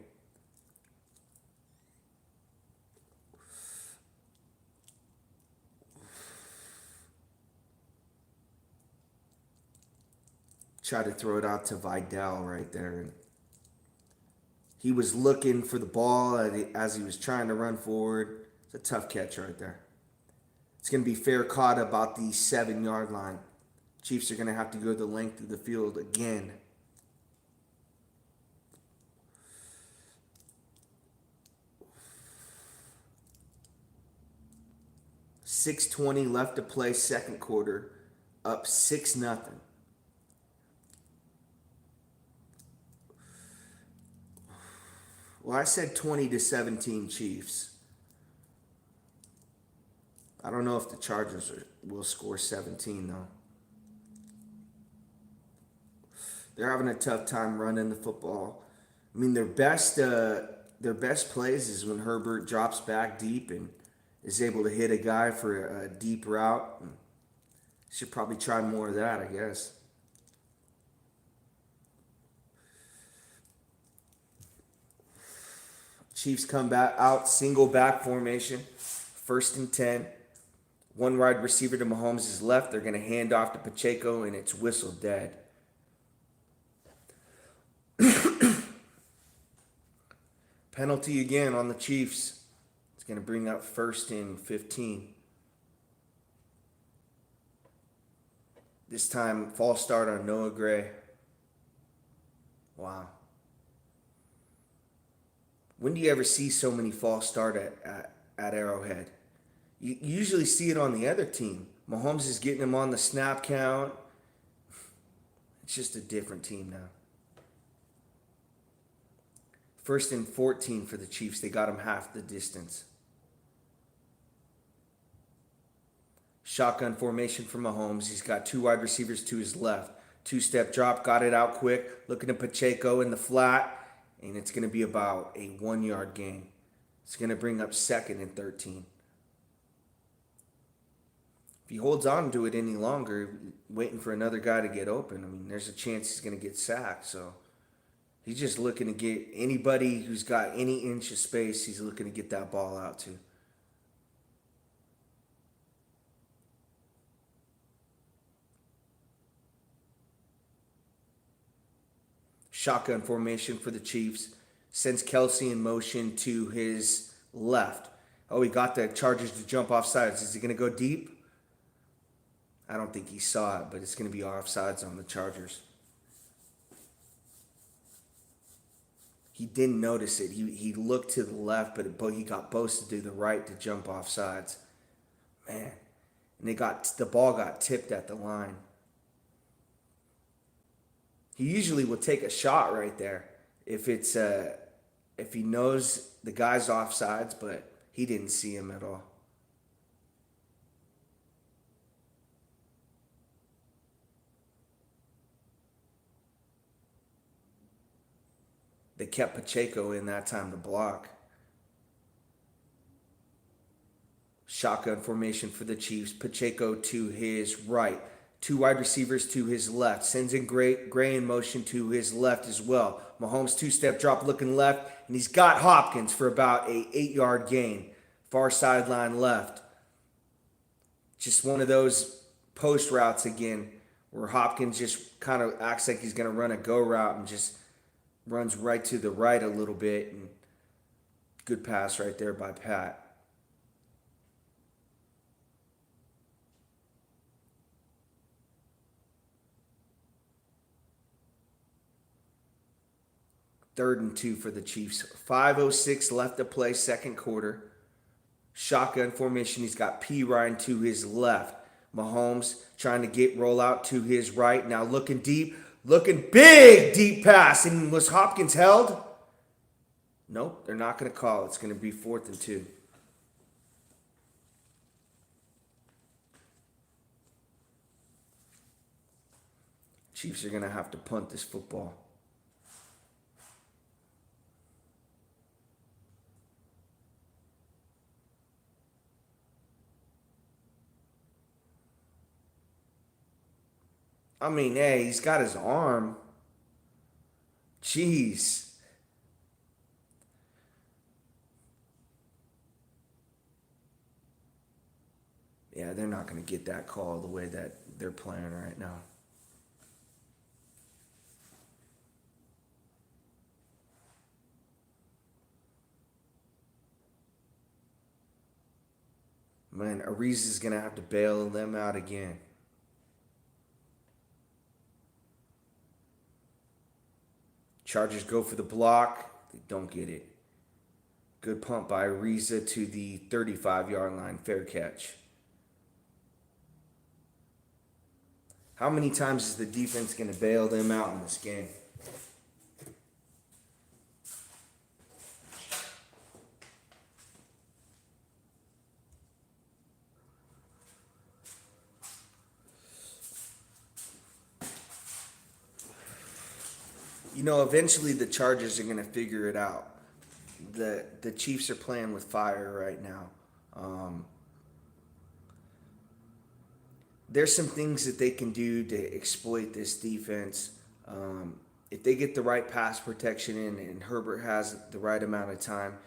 Try to throw it out to Vidal right there. He was looking for the ball as he was trying to run forward. It's a tough catch right there. It's going to be fair caught about the 7-yard line. Chiefs are going to have to go the length of the field again. .620 left to play, 2nd quarter. Up 6-0. Well, I said 20-17 Chiefs. I don't know if the Chargers will score 17, though. They're having a tough time running the football. I mean, their best plays is when Herbert drops back deep and is able to hit a guy for a deep route. Should probably try more of that, I guess. Chiefs come back out, single back formation, 1st and 10. One wide receiver to Mahomes' left. They're going to hand off to Pacheco, and it's whistle dead. Penalty again on the Chiefs. It's going to bring up 1st and 15. This time, false start on Noah Gray. Wow. When do you ever see so many false start at Arrowhead? You usually see it on the other team. Mahomes is getting him on the snap count. It's just a different team now. 1st and 14 for the Chiefs. They got him half the distance. Shotgun formation for Mahomes. He's got 2 wide receivers to his left. 2-step drop, got it out quick. Looking at Pacheco in the flat. And it's going to be about a 1-yard gain. It's going to bring up 2nd and 13. If he holds on to it any longer, waiting for another guy to get open, I mean, there's a chance he's going to get sacked. So he's just looking to get anybody who's got any inch of space, he's looking to get that ball out to. Shotgun formation for the Chiefs. Sends Kelsey in motion to his left. Oh, he got the Chargers to jump off sides. Is he going to go deep? I don't think he saw it, but it's going to be offsides on the Chargers. He didn't notice it. He looked to the left, but he got boasted to the right to jump off sides. Man. And the ball got tipped at the line. He usually will take a shot right there if he knows the guy's offsides, but he didn't see him at all. They kept Pacheco in that time to block. Shotgun formation for the Chiefs. Pacheco to his right. 2 wide receivers to his left. Sends in Gray in motion to his left as well. Mahomes 2-step drop looking left. And he's got Hopkins for about a 8-yard gain. Far sideline left. Just one of those post routes again where Hopkins just kind of acts like he's going to run a go route and just runs right to the right a little bit. And good pass right there by Pat. Third and 2 for the Chiefs. 5:06 left to play, second quarter. Shotgun formation. He's got P. Ryan to his left. Mahomes trying to roll out to his right. Now looking deep. Looking big deep pass. And was Hopkins held? Nope, they're not going to call. It's going to be 4th and 2. Chiefs are going to have to punt this football. I mean, hey, he's got his arm. Jeez. Yeah, they're not going to get that call the way that they're playing right now. Man, Ariza's going to have to bail them out again. Chargers go for the block. They don't get it. Good pump by Ariza to the 35-yard line. Fair catch. How many times is the defense going to bail them out in this game? You know, eventually the Chargers are going to figure it out. The Chiefs are playing with fire right now. There's some things that they can do to exploit this defense. If they get the right pass protection in and Herbert has the right amount of time,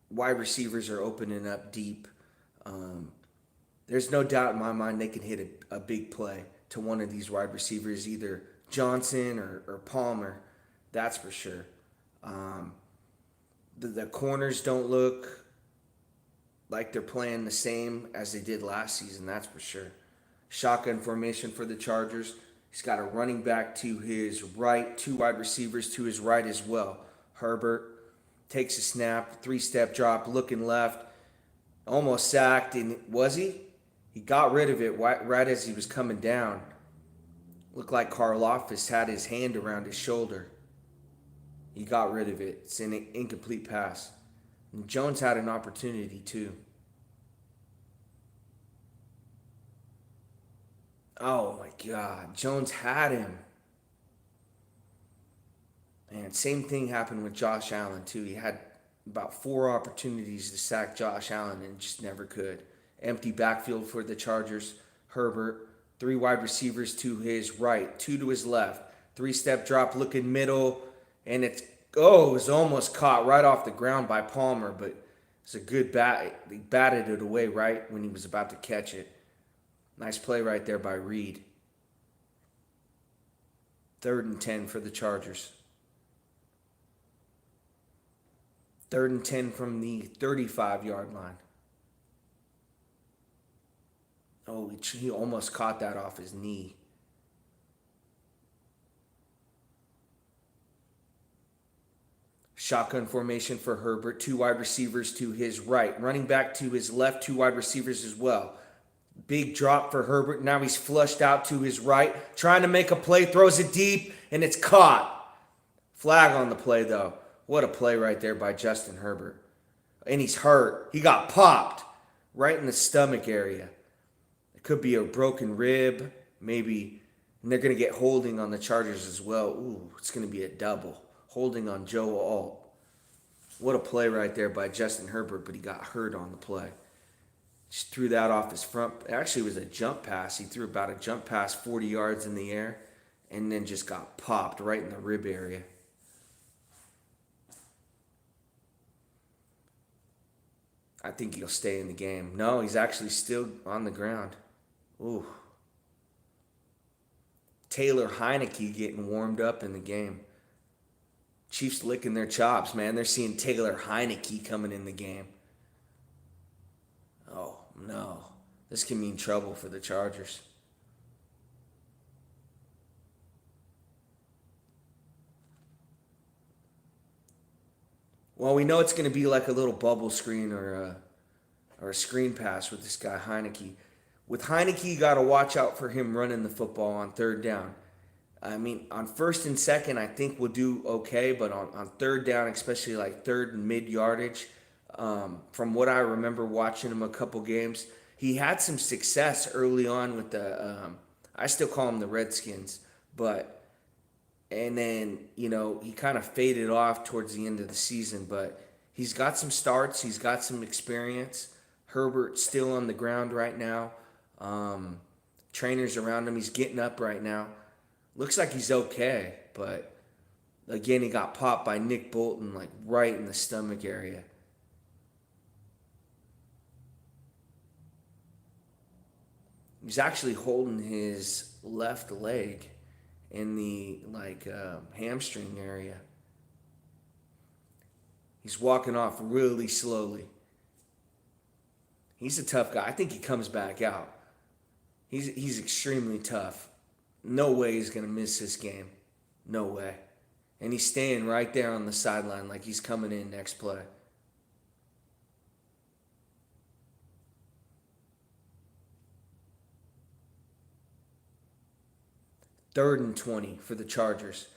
wide receivers are opening up deep. there's no doubt in my mind they can hit a big play to one of these wide receivers, either Johnson or Palmer. That's for sure. Um, the corners don't look like they're playing the same as they did last season. That's for sure. Shotgun formation for the Chargers. He's got a running back to his right, two wide receivers to his right as well. Herbert takes a snap, three-step drop, looking left, almost sacked, and was he? He got rid of it right as he was coming down. Looked like Karlaftis had his hand around his shoulder. He got rid of it. It's an incomplete pass. And Jones had an opportunity too. Oh my God. Jones had him. And same thing happened with Josh Allen too. He had about 4 opportunities to sack Josh Allen and just never could. Empty backfield for the Chargers. Herbert, 3 wide receivers to his right, 2 to his left. 3-step drop, looking middle, and it was almost caught right off the ground by Palmer, but it's a good bat. He batted it away right when he was about to catch it. Nice play right there by Reed. 3rd and 10 for the Chargers. 3rd and 10 from the 35-yard line. Oh, he almost caught that off his knee. Shotgun formation for Herbert. 2 wide receivers to his right. Running back to his left. 2 wide receivers as well. Big drop for Herbert. Now he's flushed out to his right. Trying to make a play. Throws it deep. And it's caught. Flag on the play, though. What a play right there by Justin Herbert. And he's hurt. He got popped right in the stomach area. It could be a broken rib. Maybe. And they're going to get holding on the Chargers as well. Ooh, it's going to be a double. Holding on Joe Alt. What a play right there by Justin Herbert, but he got hurt on the play. Just threw that off his front. Actually, it was a jump pass. He threw about a jump pass 40 yards in the air and then just got popped right in the rib area. I think he'll stay in the game. No, he's actually still on the ground. Ooh. Taylor Heineke getting warmed up in the game. Chiefs licking their chops, man. They're seeing Taylor Heineke coming in the game. Oh, no. This can mean trouble for the Chargers. Well, we know it's going to be like a little bubble screen or a screen pass with this guy Heineke. With Heineke, you got to watch out for him running the football on 3rd down. I mean, on 1st and 2nd, I think we'll do okay, but on 3rd down, especially like 3rd and mid yardage, from what I remember watching him a couple games, he had some success early on with I still call them the Redskins, and then, he kind of faded off towards the end of the season, but he's got some starts, he's got some experience. Herbert's still on the ground right now. Trainers around him, he's getting up right now. Looks like he's okay, but again, he got popped by Nick Bolton, like right in the stomach area. He's actually holding his left leg in the hamstring area. He's walking off really slowly. He's a tough guy. I think he comes back out. He's extremely tough. No way he's going to miss this game. No way. And he's staying right there on the sideline like he's coming in next play. Third and 20 for the Chargers.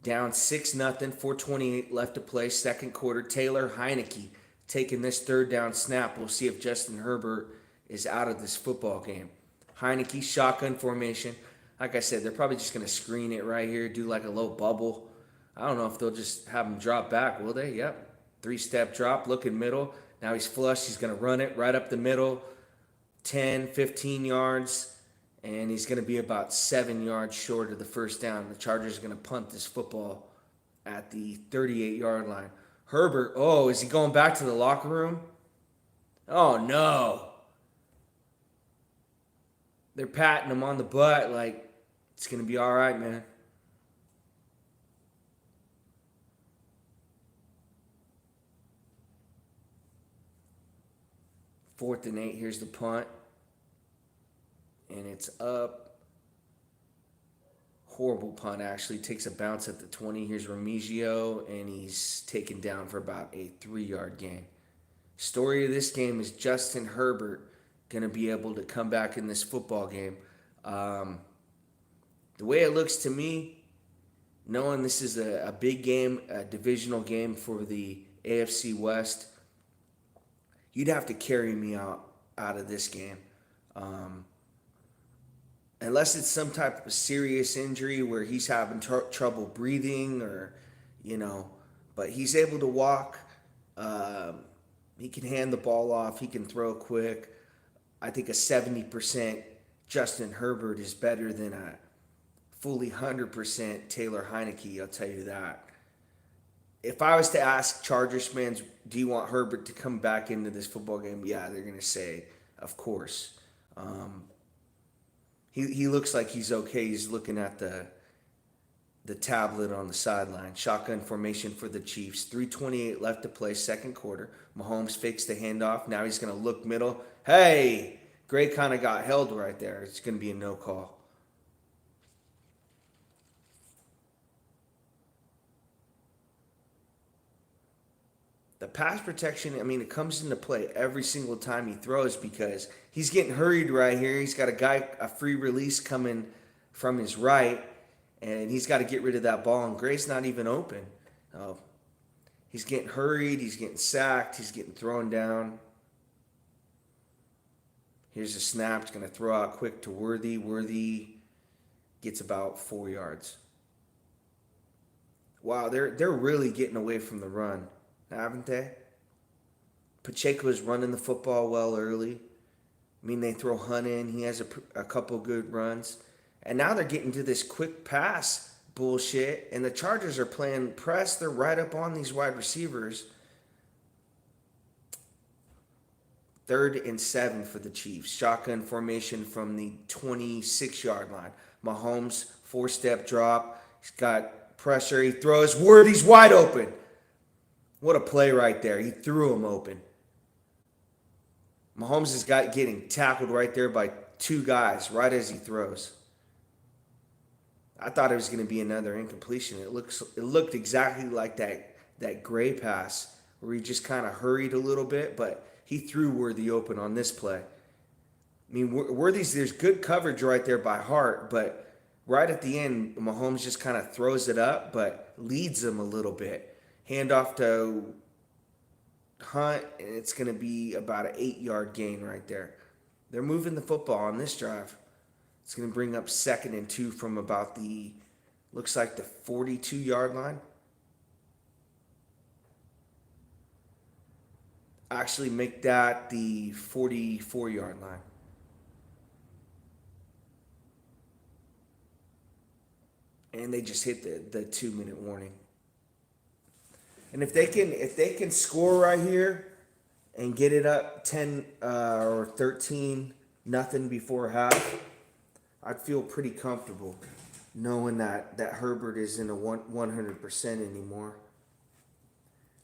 Down 6-0, 4:28 left to play, 2nd quarter. Taylor Heineke taking this 3rd down snap. We'll see if Justin Herbert is out of this football game. Heineke, shotgun formation. Like I said, they're probably just going to screen it right here, do like a low bubble. I don't know if they'll just have him drop back, will they? Yep. 3-step drop, looking middle. Now he's flush. He's going to run it right up the middle, 10, 15 yards, and he's going to be about 7 yards short of the 1st down. The Chargers are going to punt this football at the 38-yard line. Herbert, is he going back to the locker room? Oh, no. They're patting him on the butt like it's gonna be all right, man. 4th and 8. Here's the punt, and it's up. Horrible punt, actually. Takes a bounce at the 20. Here's Remigio, and he's taken down for about a 3-yard gain. Story of this game is Justin Herbert going to be able to come back in this football game. Um, the way it looks to me, knowing this is a big game, a divisional game for the AFC West, you'd have to carry me out of this game. Um, Unless it's some type of serious injury where he's having trouble breathing or, you know, but he's able to walk. He can hand the ball off. He can throw quick. I think a 70% Justin Herbert is better than a fully 100% Taylor Heineke, I'll tell you that. If I was to ask Chargers fans, do you want Herbert to come back into this football game? Yeah, they're going to say, of course. He looks like he's okay. He's looking at the tablet on the sideline. Shotgun formation for the Chiefs. 3:28 left to play, second quarter. Mahomes fakes the handoff. Now he's going to look middle. Hey, Gray kind of got held right there. It's going to be a no call. The pass protection, I mean, it comes into play every single time he throws because he's getting hurried right here. He's got a free release coming from his right, and he's got to get rid of that ball, and Gray's not even open. Oh, he's getting hurried. He's getting sacked. He's getting thrown down. Here's a snap. He's going to throw out quick to Worthy. Worthy gets about 4 yards. Wow, they're really getting away from the run, haven't they? Pacheco is running the football well early. I mean, they throw Hunt in. He has a couple good runs. And now they're getting to this quick pass bullshit. And the Chargers are playing press. They're right up on these wide receivers. 3rd and 7 for the Chiefs. Shotgun formation from the 26-yard line. Mahomes, 4-step drop. He's got pressure. He throws. Worthy's wide open. What a play right there. He threw him open. Mahomes is getting tackled right there by 2 guys right as he throws. I thought it was going to be another incompletion. It looked exactly like that Gray pass where he just kind of hurried a little bit, but he threw Worthy open on this play. I mean, there's good coverage right there by Hart, but right at the end, Mahomes just kind of throws it up, but leads him a little bit. Handoff to Hunt, and it's going to be about an 8-yard gain right there. They're moving the football on this drive. It's going to bring up 2nd and 2 from about looks like the 42-yard line. Actually, make that the 44-yard line. And they just hit the 2-minute warning. And if they can score right here and get it up 10 or 13 nothing before half, I'd feel pretty comfortable knowing that Herbert isn't a 100% anymore.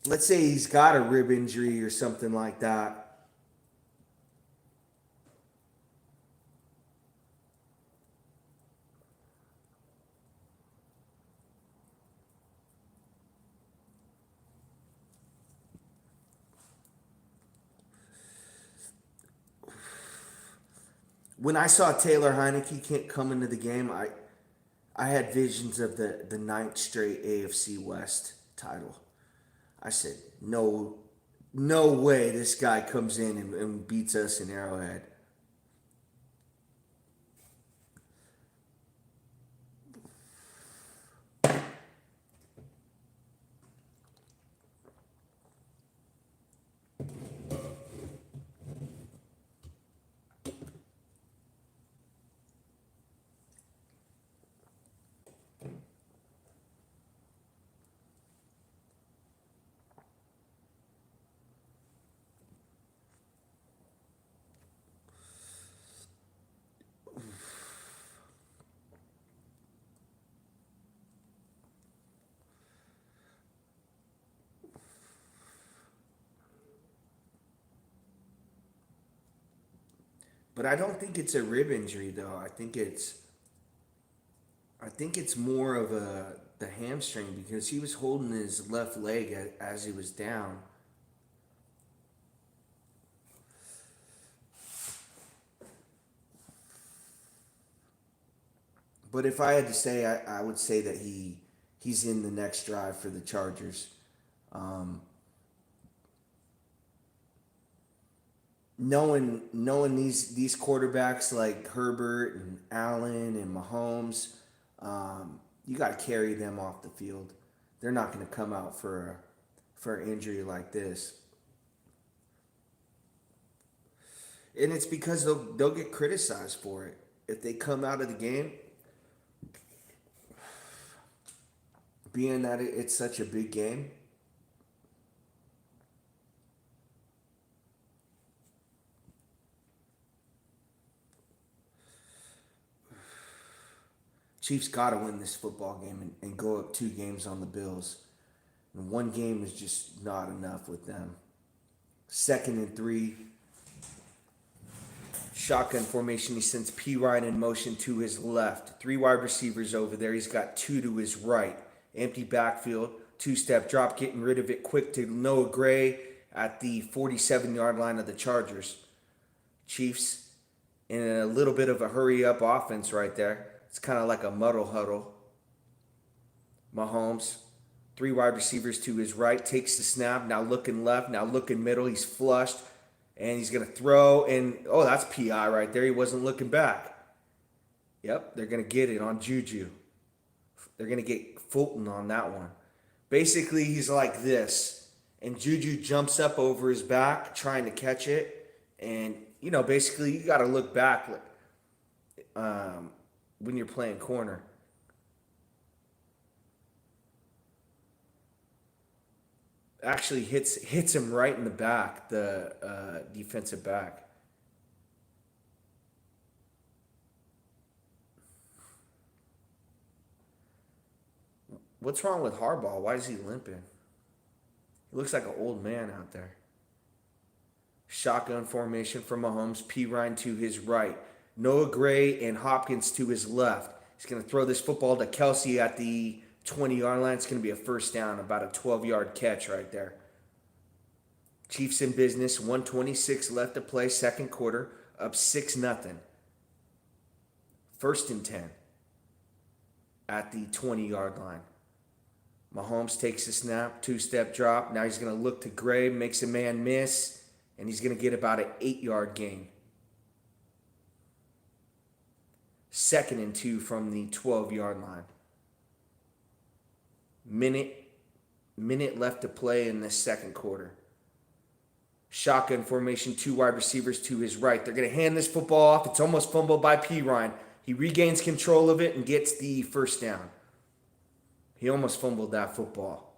Let's say he's got a rib injury or something like that. When I saw Taylor Heineke can't come into the game, I had visions of the ninth straight AFC West title. I said, no way this guy comes in and beats us in Arrowhead. But I don't think it's a rib injury though. I think it's more of the hamstring because he was holding his left leg as he was down. But if I had to say, I would say that he's in the next drive for the Chargers. Um, knowing these quarterbacks like Herbert and Allen and Mahomes, you got to carry them off the field. They're not going to come out for an injury like this, and it's because they'll get criticized for it if they come out of the game, being that it's such a big game. Chiefs got to win this football game and go up 2 games on the Bills. And 1 game is just not enough with them. 2nd and 3, shotgun formation. He sends P. Ryan in motion to his left. 3 wide receivers over there. He's got 2 to his right. Empty backfield. 2-step drop, getting rid of it quick to Noah Gray at the 47-yard line of the Chargers. Chiefs in a little bit of a hurry-up offense right there. It's kind of like a muddle huddle. Mahomes, 3 wide receivers to his right, takes the snap, now looking left, now looking middle. He's flushed, and he's going to throw, and oh, that's PI right there. He wasn't looking back. Yep, they're going to get it on Juju. They're going to get Fulton on that one. Basically, he's like this, and Juju jumps up over his back trying to catch it, and, basically you got to look back when you're playing corner. Actually hits him right in the back, the defensive back. What's wrong with Harbaugh? Why is he limping? He looks like an old man out there. Shotgun formation for Mahomes. P. Ryan to his right. Noah Gray and Hopkins to his left. He's going to throw this football to Kelsey at the 20-yard line. It's going to be a first down, about a 12-yard catch right there. Chiefs in business. 1:26 left to play, second quarter. Up 6-0. 1st and 10 at the 20-yard line. Mahomes takes a snap, 2-step drop. Now he's going to look to Gray, makes a man miss, and he's going to get about an 8-yard gain. 2nd and 2 from the 12-yard line. Minute left to play in this second quarter. Shotgun formation, 2 wide receivers to his right. They're going to hand this football off. It's almost fumbled by P. Ryan. He regains control of it and gets the first down. He almost fumbled that football.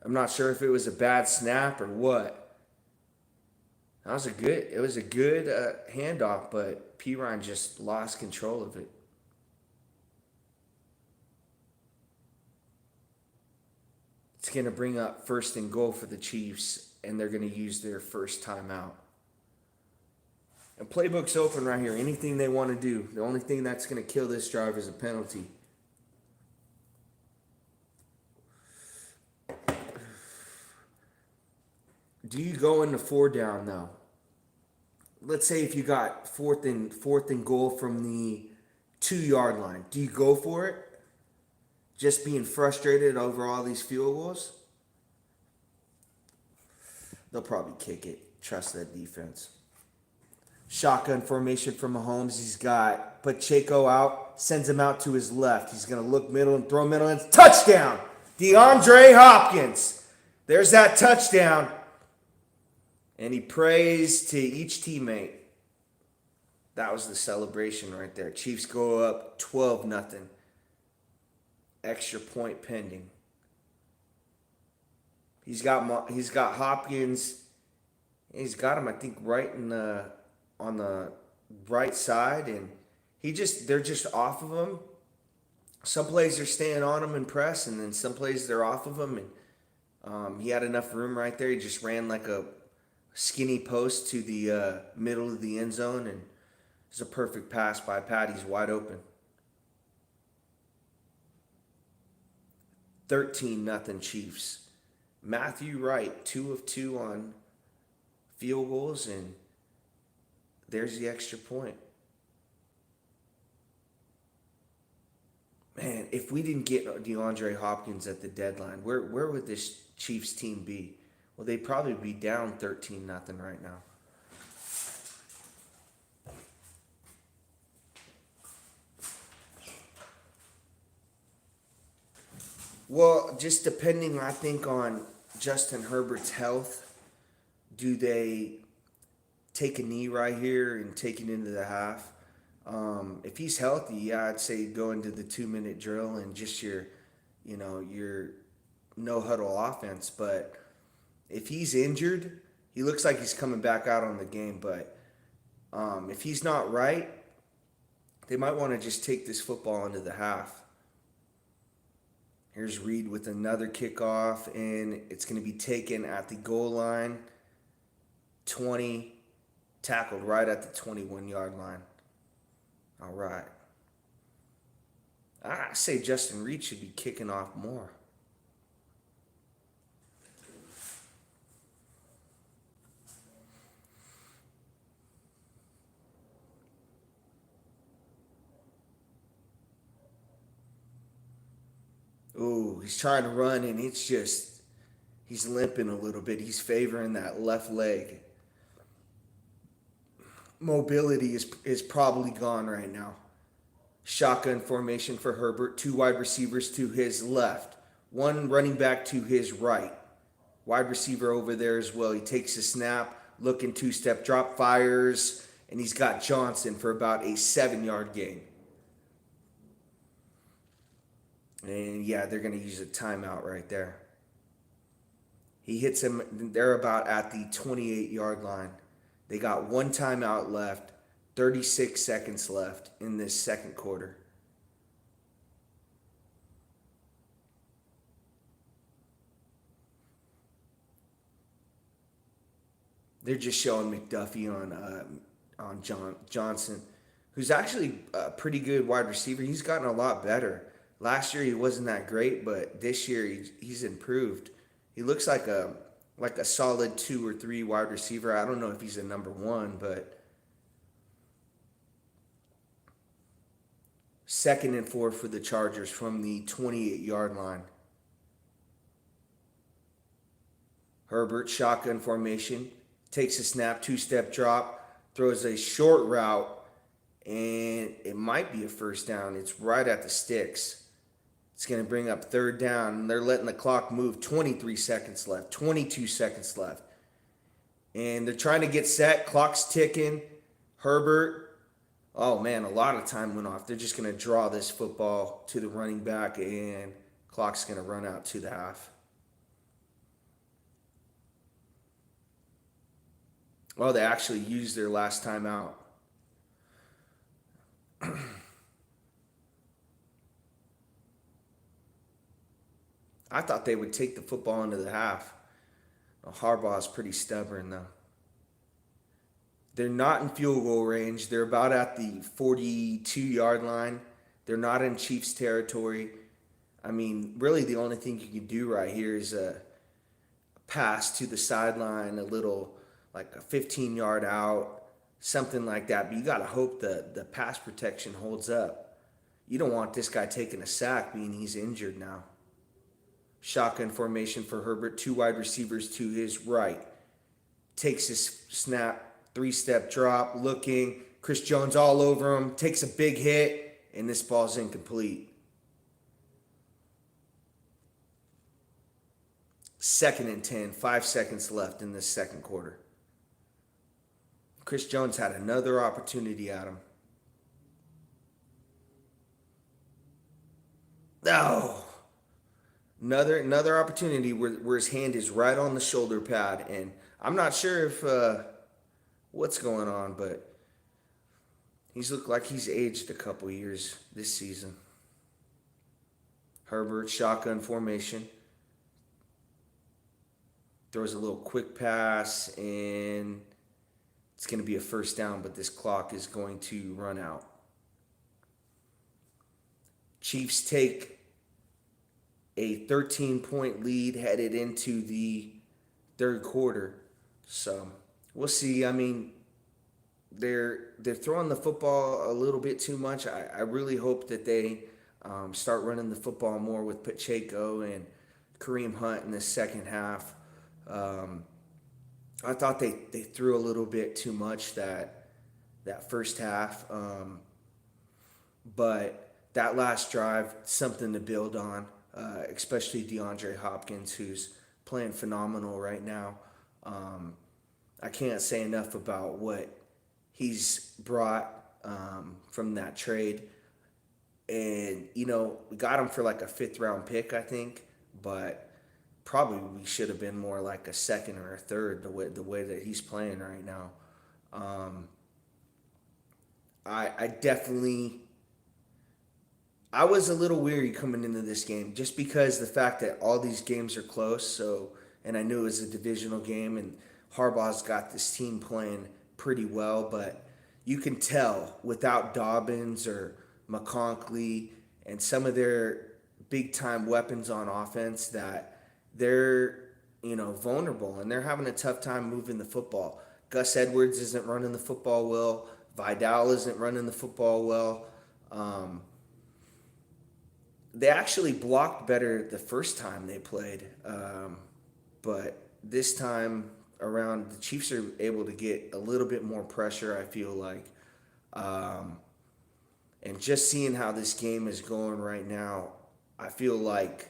I'm not sure if it was a bad snap or what. It was a good handoff, but P. Ryan just lost control of it. It's going to bring up 1st and goal for the Chiefs, and they're going to use their first timeout. And playbook's open right here. Anything they want to do. The only thing that's going to kill this drive is a penalty. Do you go into 4 down though? Let's say if you got fourth and goal from the 2-yard line. Do you go for it? Just being frustrated over all these field goals? They'll probably kick it. Trust that defense. Shotgun formation for Mahomes. He's got Pacheco out, sends him out to his left. He's going to look middle and throw middle and touchdown! DeAndre Hopkins. There's that touchdown. And he prays to each teammate. That was the celebration right there. Chiefs go up 12-0. Extra point pending. He's got Hopkins. He's got him, I think, right on the right side, and they're just off of him. Some plays they're staying on him and press, and then some plays they're off of him. And he had enough room right there. He just ran like a Skinny post to the middle of the end zone, and it's a perfect pass by Pat. He's wide open. 13-0 Chiefs. Matthew Wright, 2 of 2 on field goals, and there's the extra point. Man, if we didn't get DeAndre Hopkins at the deadline, where would this Chiefs team be? Well, they'd probably be down 13-0 right now. Well, just depending, I think, on Justin Herbert's health. Do they take a knee right here and take it into the half? If he's healthy, yeah, I'd say go into the 2-minute drill and just your no huddle offense. But if he's injured, he looks like he's coming back out on the game. But if he's not right, they might want to just take this football into the half. Here's Reed with another kickoff, and it's going to be taken at the goal line. 20, tackled right at the 21-yard line. All right. I say Justin Reed should be kicking off more. Ooh, he's trying to run, and he's limping a little bit. He's favoring that left leg. Mobility is probably gone right now. Shotgun formation for Herbert. 2 wide receivers to his left. 1 running back to his right. Wide receiver over there as well. He takes a snap, looking 2-step drop, fires, and he's got Johnson for about a 7-yard gain. And yeah, they're going to use a timeout right there. He hits him. They're about at the 28-yard line. They got 1 timeout left, 36 seconds left in this second quarter. They're just showing McDuffie on Johnson, who's actually a pretty good wide receiver. He's gotten a lot better. Last year he wasn't that great, but this year he's improved. He looks like a solid 2 or 3 wide receiver. I don't know if he's a number 1, but 2nd and 4 for the Chargers from the 28-yard line. Herbert, shotgun formation, takes a snap, 2-step drop, throws a short route, and it might be a first down. It's right at the sticks. It's going to bring up 3rd down. They're letting the clock move. 23 seconds left. 22 seconds left. And they're trying to get set. Clock's ticking. Herbert. Oh, man, a lot of time went off. They're just going to draw this football to the running back, and clock's going to run out to the half. Oh, they actually used their last timeout. I thought they would take the football into the half. Harbaugh is pretty stubborn, though. They're not in field goal range. They're about at the 42-yard line. They're not in Chiefs territory. I mean, really the only thing you can do right here is a pass to the sideline, a little, like a 15-yard out, something like that. But you got to hope the pass protection holds up. You don't want this guy taking a sack, being he's injured now. Shotgun formation for Herbert. 2 wide receivers to his right. Takes his snap, 3-step drop, looking. Chris Jones all over him. Takes a big hit, and this ball's incomplete. 2nd and 10. 5 seconds left in this second quarter. Chris Jones had another opportunity at him. No. Another opportunity where his hand is right on the shoulder pad, and I'm not sure if what's going on, but he's looked like he's aged a couple years this season. Herbert, shotgun formation, throws a little quick pass, and it's going to be a first down, but this clock is going to run out. Chiefs take a 13-point lead headed into the third quarter. So we'll see. I mean, they're throwing the football a little bit too much. I really hope that they start running the football more with Pacheco and Kareem Hunt in the second half. I thought they threw a little bit too much that first half, but that last drive, something to build on, especially DeAndre Hopkins, who's playing phenomenal right now. I can't say enough about what he's brought from that trade. And, we got him for like a fifth round pick, I think, but probably we should have been more like a second or a third the way that he's playing right now. I definitely I was a little weary coming into this game just because the fact that all these games are close. So, and I knew it was a divisional game, and Harbaugh's got this team playing pretty well, but you can tell without Dobbins or McConkey and some of their big time weapons on offense that they're vulnerable, and they're having a tough time moving the football. Gus Edwards isn't running the football well. Vidal isn't running the football well. They actually blocked better the first time they played, but this time around, the Chiefs are able to get a little bit more pressure, I feel like. And just seeing how this game is going right now, I feel like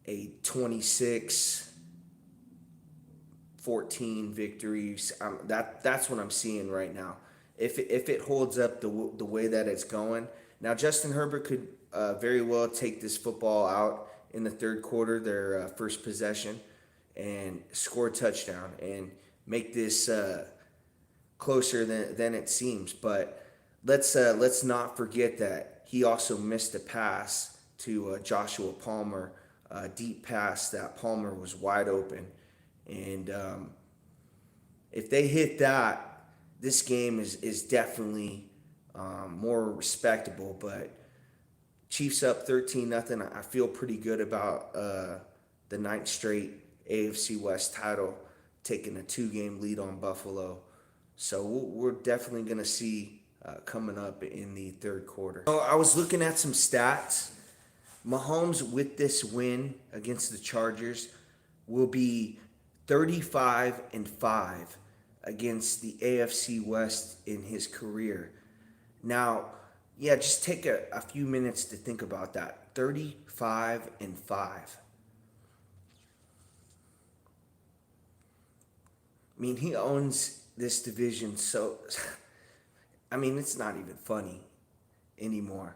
a 26-14 victory. That's what I'm seeing right now. If it holds up the way that it's going. Now, Justin Herbert could very well take this football out in the third quarter, their first possession, and score a touchdown and make this closer than it seems. But let's not forget that he also missed a pass to Joshua Palmer, a deep pass that Palmer was wide open. And if they hit that, this game is definitely more respectable. But Chiefs up 13-0. I feel pretty good about the ninth straight AFC West title, taking a 2-game lead on Buffalo. So we're definitely going to see coming up in the third quarter. So I was looking at some stats. Mahomes, with this win against the Chargers, will be 35-5 against the AFC West in his career. Now, yeah, just take a few minutes to think about that. 35-5. I mean, he owns this division, so I mean, it's not even funny anymore.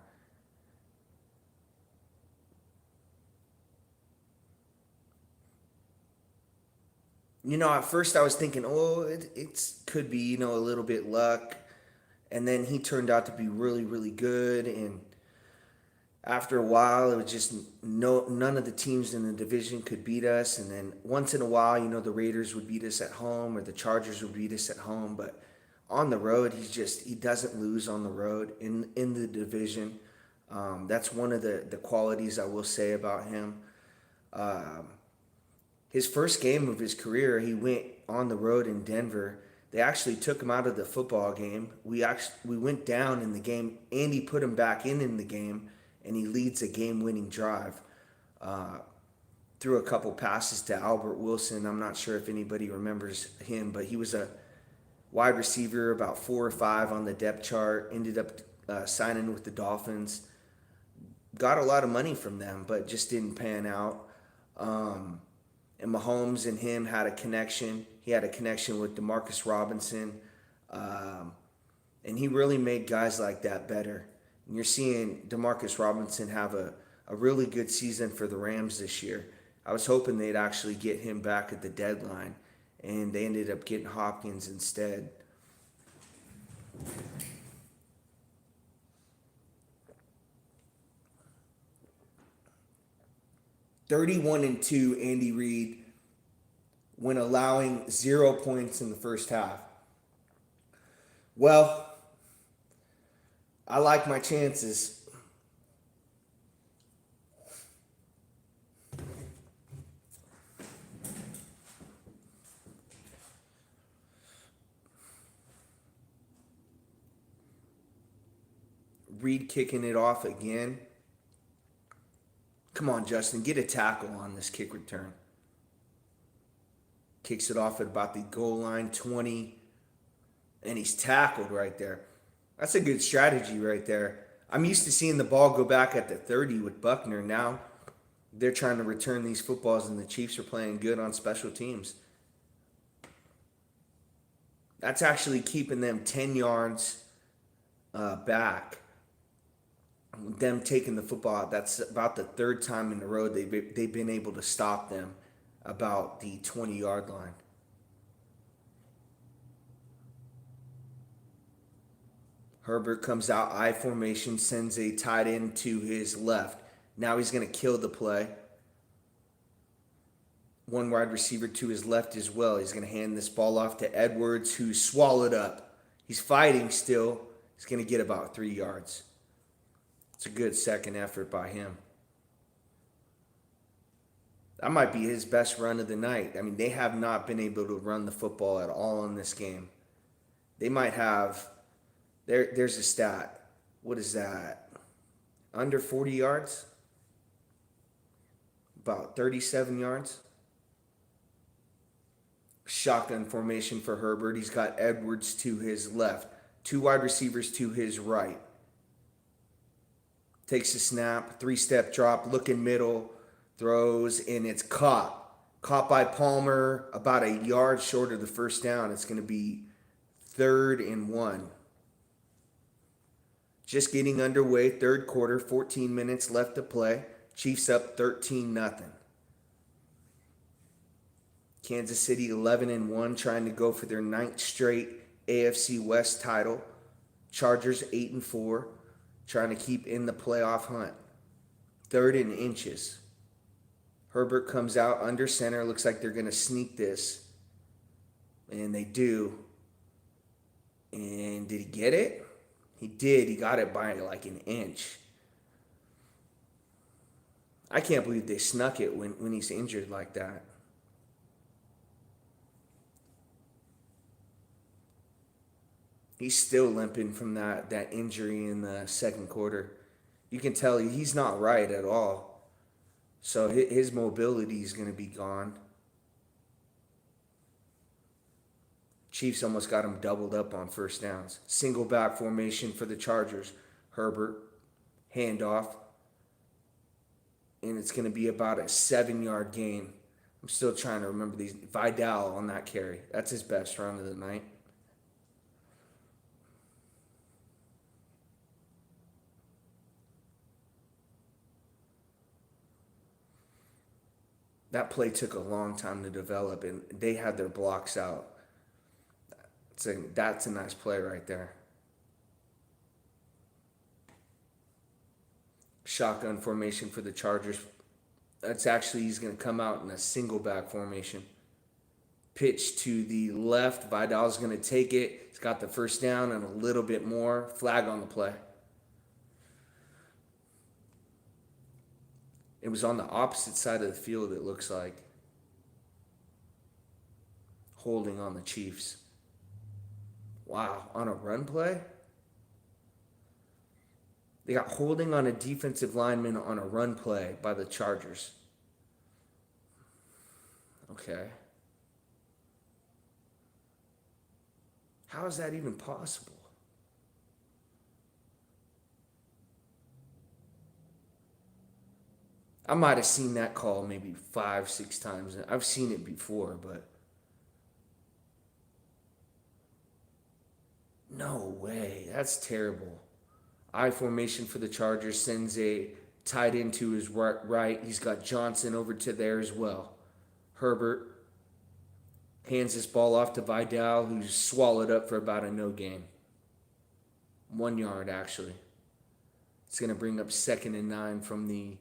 At first I was thinking, oh, it could be, a little bit luck. And then he turned out to be really, really good. And after a while, it was just none of the teams in the division could beat us. And then once in a while, the Raiders would beat us at home or the Chargers would beat us at home. But on the road, he doesn't lose on the road in the division. That's one of the qualities I will say about him. His first game of his career, he went on the road in Denver. They actually took him out of the football game. We went down in the game, and he put him back in the game, and he leads a game-winning drive. Threw a couple passes to Albert Wilson. I'm not sure if anybody remembers him, but he was a wide receiver, about 4 or 5 on the depth chart. Ended up signing with the Dolphins. Got a lot of money from them, but just didn't pan out. And Mahomes and him had a connection. He had a connection with Demarcus Robinson. And he really made guys like that better. And you're seeing Demarcus Robinson have a really good season for the Rams this year. I was hoping they'd actually get him back at the deadline, and they ended up getting Hopkins instead. "31-2, Andy Reid when allowing 0 points in the first half. Well, I like my chances. Reed kicking it off again. Come on, Justin, get a tackle on this kick return. Kicks it off at about the goal line, 20, and he's tackled right there. That's a good strategy right there. I'm used to seeing the ball go back at the 30 with Buckner. Now they're trying to return these footballs, and the Chiefs are playing good on special teams. That's actually keeping them 10 yards back. Them taking the football out, that's about the third time in a row they've been able to stop them about the 20-yard line. Herbert comes out, I formation, sends a tight end to his left. Now he's going to kill the play. One wide receiver to his left as well. He's going to hand this ball off to Edwards, who's swallowed up. He's fighting still. He's going to get about 3 yards. It's a good second effort by him. That might be his best run of the night. I mean, they have not been able to run the football at all in this game. They might have, there's a stat. What is that? Under 40 yards? About 37 yards. Shotgun formation for Herbert. He's got Edwards to his left. 2 wide receivers to his right. Takes a snap, 3-step drop, looking middle, throws, and it's caught. Caught by Palmer, about a yard short of the first down. It's going to be 3rd and 1. Just getting underway, third quarter, 14 minutes left to play. Chiefs up 13-0. Kansas City 11-1, trying to go for their 9th straight AFC West title. Chargers 8-4. Trying to keep in the playoff hunt. 3rd and inches. Herbert comes out under center. Looks like they're going to sneak this. And they do. And did he get it? He did. He got it by like an inch. I can't believe they snuck it when he's injured like that. He's still limping from that injury in the second quarter. You can tell he's not right at all. So his mobility is going to be gone. Chiefs almost got him doubled up on first downs. Single back formation for the Chargers. Herbert, handoff. And it's going to be about a 7-yard gain. I'm still trying to remember these. Vidal on that carry. That's his best run of the night. That play took a long time to develop, and they had their blocks out. That's a nice play right there. Shotgun formation for the Chargers. He's going to come out in a single back formation. Pitch to the left. Vidal's going to take it. He's got the first down and a little bit more. Flag on the play. It was on the opposite side of the field, it looks like. Holding on the Chiefs. Wow, on a run play? They got holding on a defensive lineman on a run play by the Chargers. Okay. How is that even possible? I might have seen that call maybe 5-6 times. I've seen it before, but no way. That's terrible. I formation for the Chargers, sends a tight end to his right. He's got Johnson over to there as well. Herbert hands this ball off to Vidal, who's swallowed up for about a no gain. 1 yard, actually. It's going to bring up 2nd and 9 from the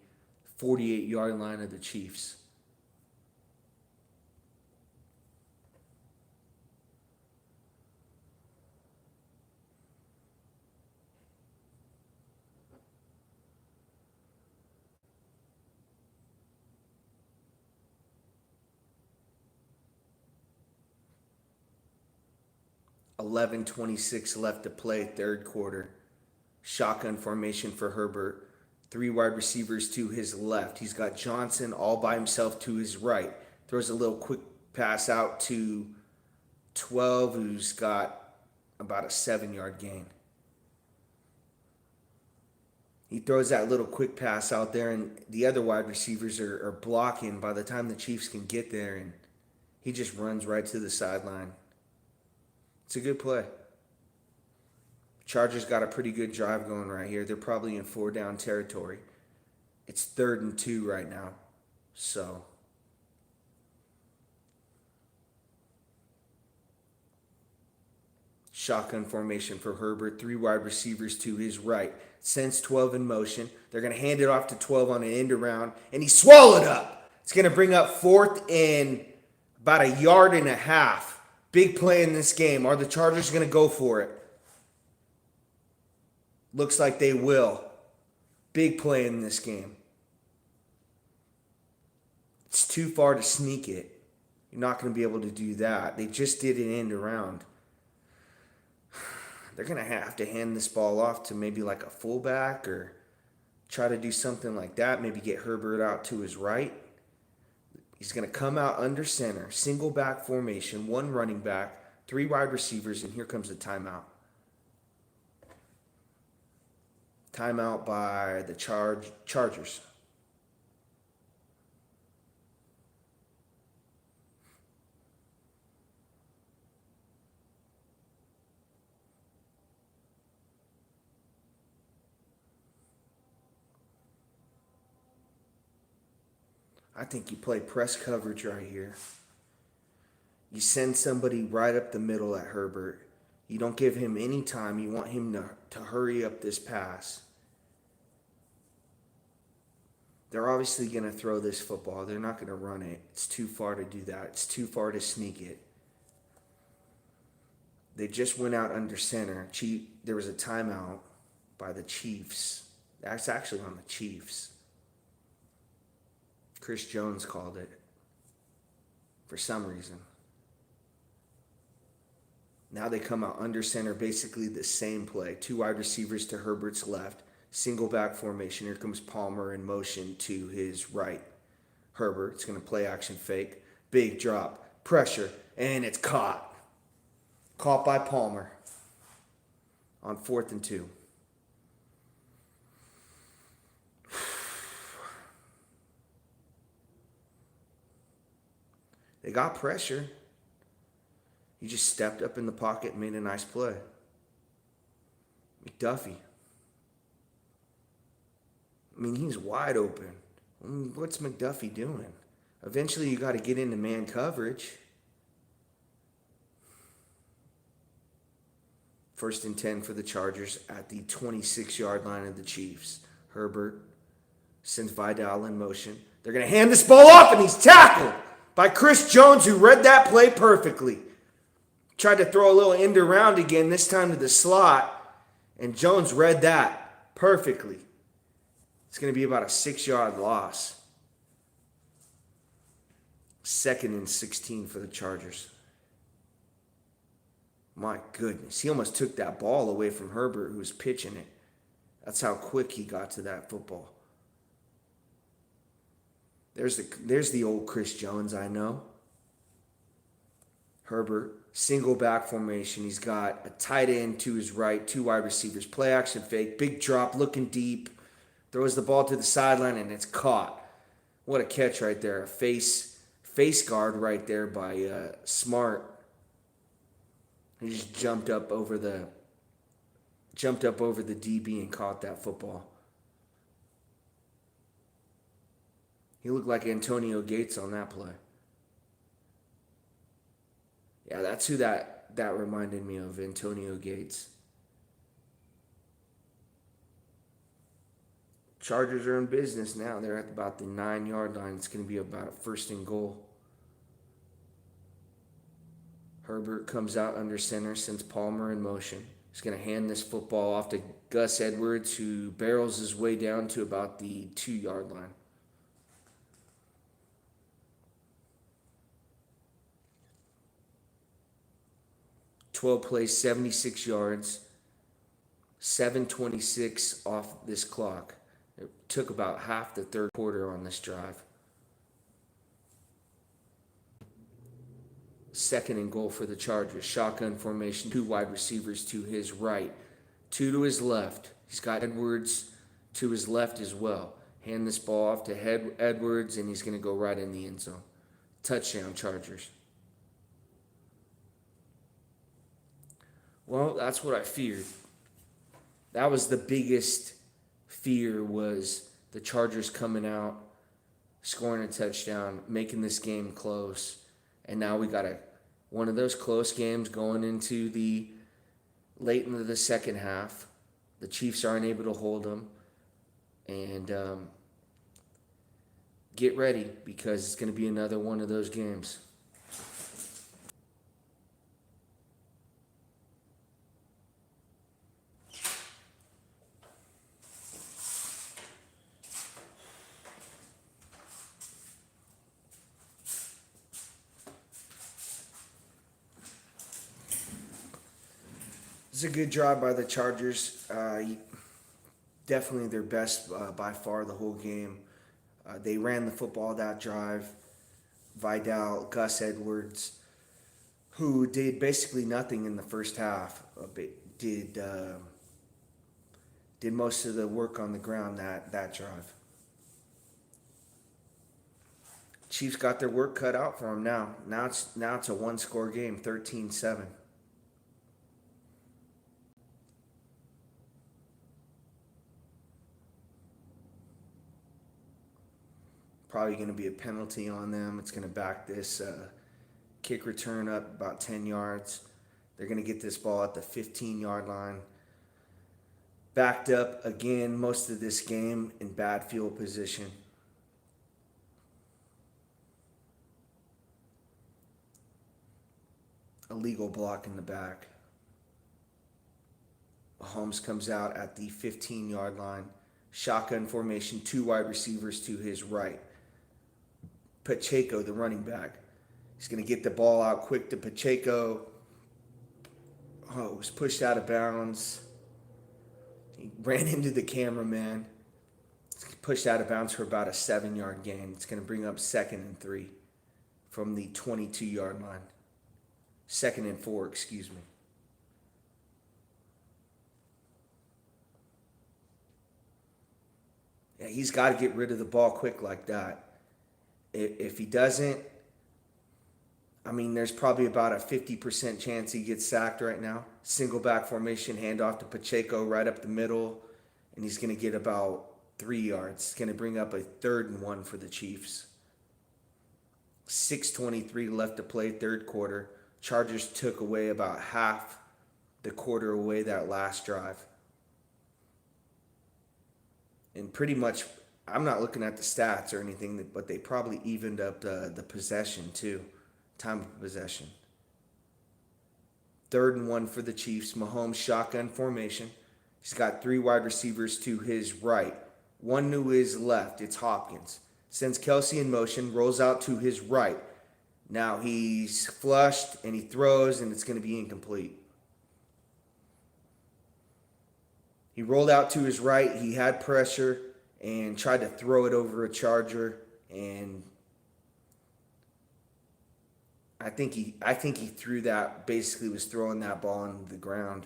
48-yard line of the Chiefs. 11:26 left to play, third quarter. Shotgun formation for Herbert. 3 wide receivers to his left. He's got Johnson all by himself to his right. Throws a little quick pass out to 12, who's got about a 7-yard gain. He throws that little quick pass out there, and the other wide receivers are blocking by the time the Chiefs can get there, and he just runs right to the sideline. It's a good play. Chargers got a pretty good drive going right here. They're probably in 4-down territory. It's 3rd and 2 right now. So shotgun formation for Herbert. 3 wide receivers to his right. Sends 12 in motion. They're going to hand it off to 12 on an end around, and he swallowed up. It's going to bring up 4th and about 1.5 yards. Big play in this game. Are the Chargers going to go for it? Looks like they will. Big play in this game. It's too far to sneak it. You're not going to be able to do that. They just did an end around. They're going to have to hand this ball off to maybe like a fullback or try to do something like that. Maybe get Herbert out to his right. He's going to come out under center. Single back formation. 1 running back. 3 wide receivers. And here comes the timeout. Timeout by the Chargers. I think you play press coverage right here. You send somebody right up the middle at Herbert. You don't give him any time. You want him to hurry up this pass. They're obviously going to throw this football. They're not going to run it. It's too far to do that. It's too far to sneak it. They just went out under center. There was a timeout by the Chiefs. That's actually on the Chiefs. Chris Jones called it for some reason. Now they come out under center, basically the same play. 2 wide receivers to Herbert's left. Single back formation. Here comes Palmer in motion to his right. Herbert's going to play action fake. Big drop. Pressure. And it's caught. Caught by Palmer on 4th and 2. They got pressure. He just stepped up in the pocket and made a nice play. McDuffie. I mean, he's wide open. What's McDuffie doing? Eventually, you got to get into man coverage. 1st and 10 for the Chargers at the 26-yard line of the Chiefs. Herbert sends Vidal in motion. They're going to hand this ball off, and he's tackled by Chris Jones, who read that play perfectly. Tried to throw a little end around again, this time to the slot, and Jones read that perfectly. It's going to be about a 6-yard loss. 2nd and 16 for the Chargers. My goodness, he almost took that ball away from Herbert, who was pitching it. That's how quick he got to that football. There's the old Chris Jones I know. Herbert, single back formation. He's got a tight end to his right, 2 wide receivers. Play action fake, big drop, looking deep. Throws the ball to the sideline, and it's caught. What a catch right there. A face guard right there by Smart. He just jumped up over the DB and caught that football. He looked like Antonio Gates on that play. Yeah, that's who that reminded me of, Antonio Gates. Chargers are in business now. They're at about the 9-yard line. It's going to be about a 1st and goal. Herbert comes out under center, sends Palmer in motion. He's going to hand this football off to Gus Edwards, who barrels his way down to about the 2-yard line. 12 plays, 76 yards, 7:26 off this clock. It took about half the third quarter on this drive. Second and goal for the Chargers. Shotgun formation, 2 wide receivers to his right, 2 to his left. He's got Edwards to his left as well. Hand this ball off to Edwards, and he's going to go right in the end zone. Touchdown, Chargers. Well, that's what I feared. That was the biggest fear, was the Chargers coming out, scoring a touchdown, making this game close. And now we got one of those close games going into the late into the second half. The Chiefs aren't able to hold them. And get ready, because it's going to be another one of those games. It's a good drive by the Chargers. Definitely their best by far the whole game. They ran the football that drive. Vidal, Gus Edwards, who did basically nothing in the first half, did most of the work on the ground that drive. Chiefs got their work cut out for them now. Now it's a one-score game, 13-7. Probably going to be a penalty on them. It's going to back this kick return up about 10 yards. They're going to get this ball at the 15-yard line. Backed up again most of this game in bad field position. Illegal block in the back. Mahomes comes out at the 15-yard line. Shotgun formation, 2 wide receivers to his right. Pacheco, the running back. He's going to get the ball out quick to Pacheco. Oh, it was pushed out of bounds. He ran into the cameraman. It's pushed out of bounds for about a 7-yard gain. It's going to bring up 2nd and 3 from the 22-yard line. 2nd and 4, excuse me. Yeah, he's got to get rid of the ball quick like that. If he doesn't, I mean, there's probably about a 50% chance he gets sacked right now. Single back formation, handoff to Pacheco right up the middle, and he's going to get about 3 yards. It's going to bring up a 3rd and 1 for the Chiefs. 6:23 left to play, third quarter. Chargers took away about half the quarter away that last drive. And pretty much, I'm not looking at the stats or anything, but they probably evened up the possession too. Time of possession. 3rd and 1 for the Chiefs. Mahomes shotgun formation. He's got 3 wide receivers to his right. 1 to his left. It's Hopkins. Sends Kelsey in motion. Rolls out to his right. Now he's flushed and he throws, and it's going to be incomplete. He rolled out to his right. He had pressure and tried to throw it over a Charger, and I think he threw that, basically was throwing that ball on the ground.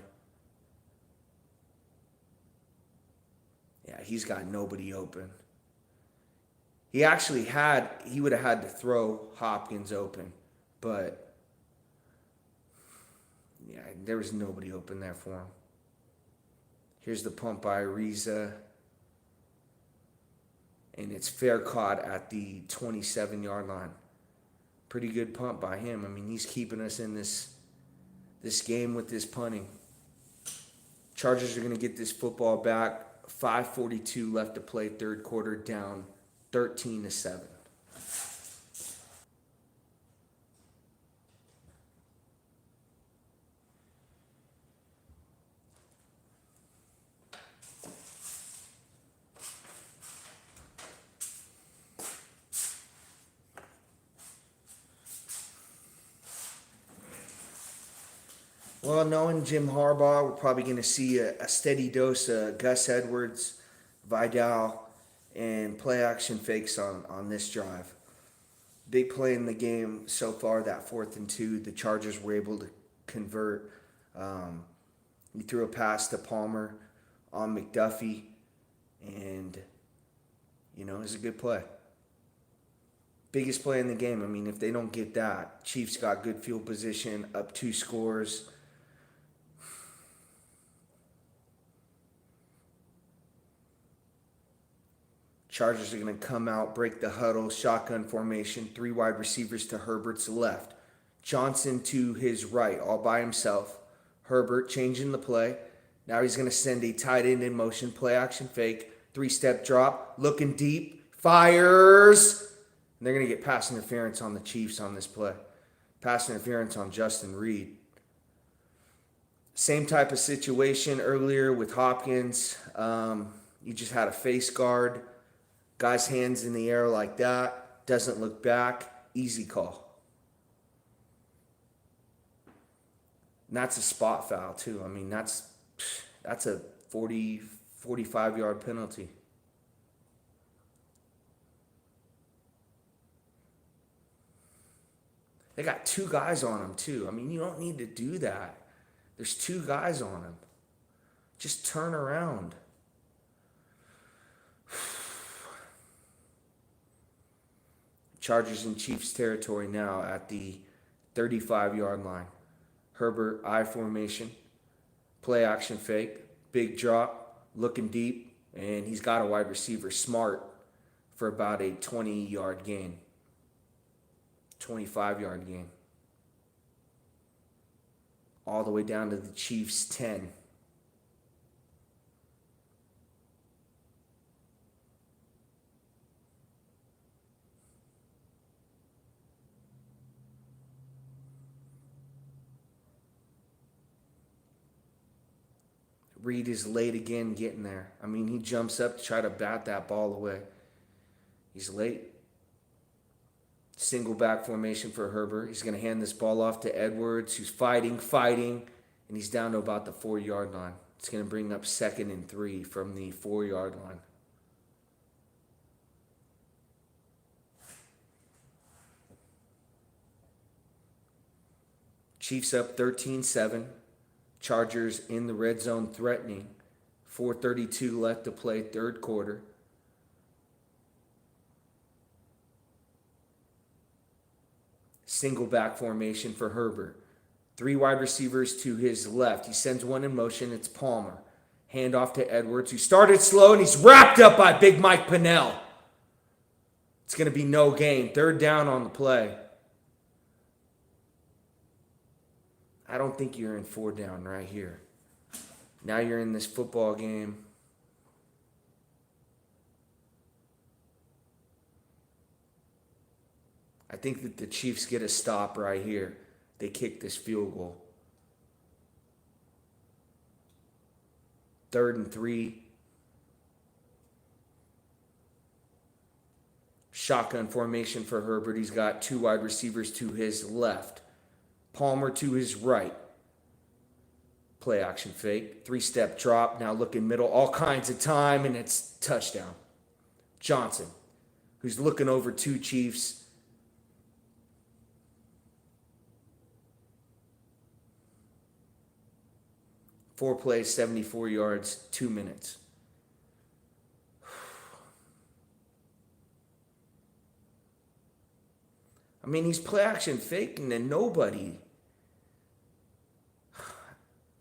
Yeah, he's got nobody open. He would have had to throw Hopkins open, but yeah, there was nobody open there for him. Here's the pump by Ariza. And it's fair caught at the 27-yard line. Pretty good punt by him. I mean, he's keeping us in this game with this punting. Chargers are going to get this football back. 5:42 left to play, third quarter, down 13-7. Well, knowing Jim Harbaugh, we're probably going to see a steady dose of Gus Edwards, Vidal, and play action fakes on this drive. Big play in the game so far, that 4th and 2. The Chargers were able to convert. He threw a pass to Palmer on McDuffie, and, it was a good play. Biggest play in the game. I mean, if they don't get that, Chiefs got good field position, up 2 scores. Chargers are going to come out, break the huddle, shotgun formation, 3 wide receivers to Herbert's left. Johnson to his right, all by himself. Herbert changing the play. Now he's going to send a tight end in motion, play action fake, 3-step drop, looking deep, fires. And they're going to get pass interference on the Chiefs on this play. Pass interference on Justin Reed. Same type of situation earlier with Hopkins. You just had a face guard. Guy's hands in the air like that. Doesn't look back. Easy call. And that's a spot foul too. I mean, that's a 45-yard penalty. They got 2 guys on him too. I mean, you don't need to do that. There's 2 guys on him. Just turn around. Chargers in Chiefs territory now at the 35-yard line. Herbert, I formation, play action fake, big drop, looking deep, and he's got a wide receiver Smart for about a 20-yard gain, 25-yard gain. All the way down to the Chiefs' 10. Reed is late again getting there. I mean, he jumps up to try to bat that ball away. He's late. Single back formation for Herbert. He's going to hand this ball off to Edwards, who's fighting, and he's down to about the 4-yard line. It's going to bring up 2nd and 3 from the 4-yard line. Chiefs up 13-7. Chargers in the red zone threatening. 4:32 left to play, 3rd quarter. Single back formation for Herbert. 3 wide receivers to his left. He sends one in motion. It's Palmer. Handoff to Edwards, who started slow, and he's wrapped up by Big Mike Pennell. It's going to be no gain. 3rd down on the play. I don't think you're in 4 down right here. Now you're in this football game. I think that the Chiefs get a stop right here. They kick this field goal. 3rd and 3. Shotgun formation for Herbert. He's got 2 wide receivers to his left. Palmer to his right. Play action fake. 3-step drop. Now looking middle. All kinds of time, and it's touchdown. Johnson, who's looking over 2 Chiefs. Four plays, 74 yards, 2 minutes. I mean, he's play action faking and nobody.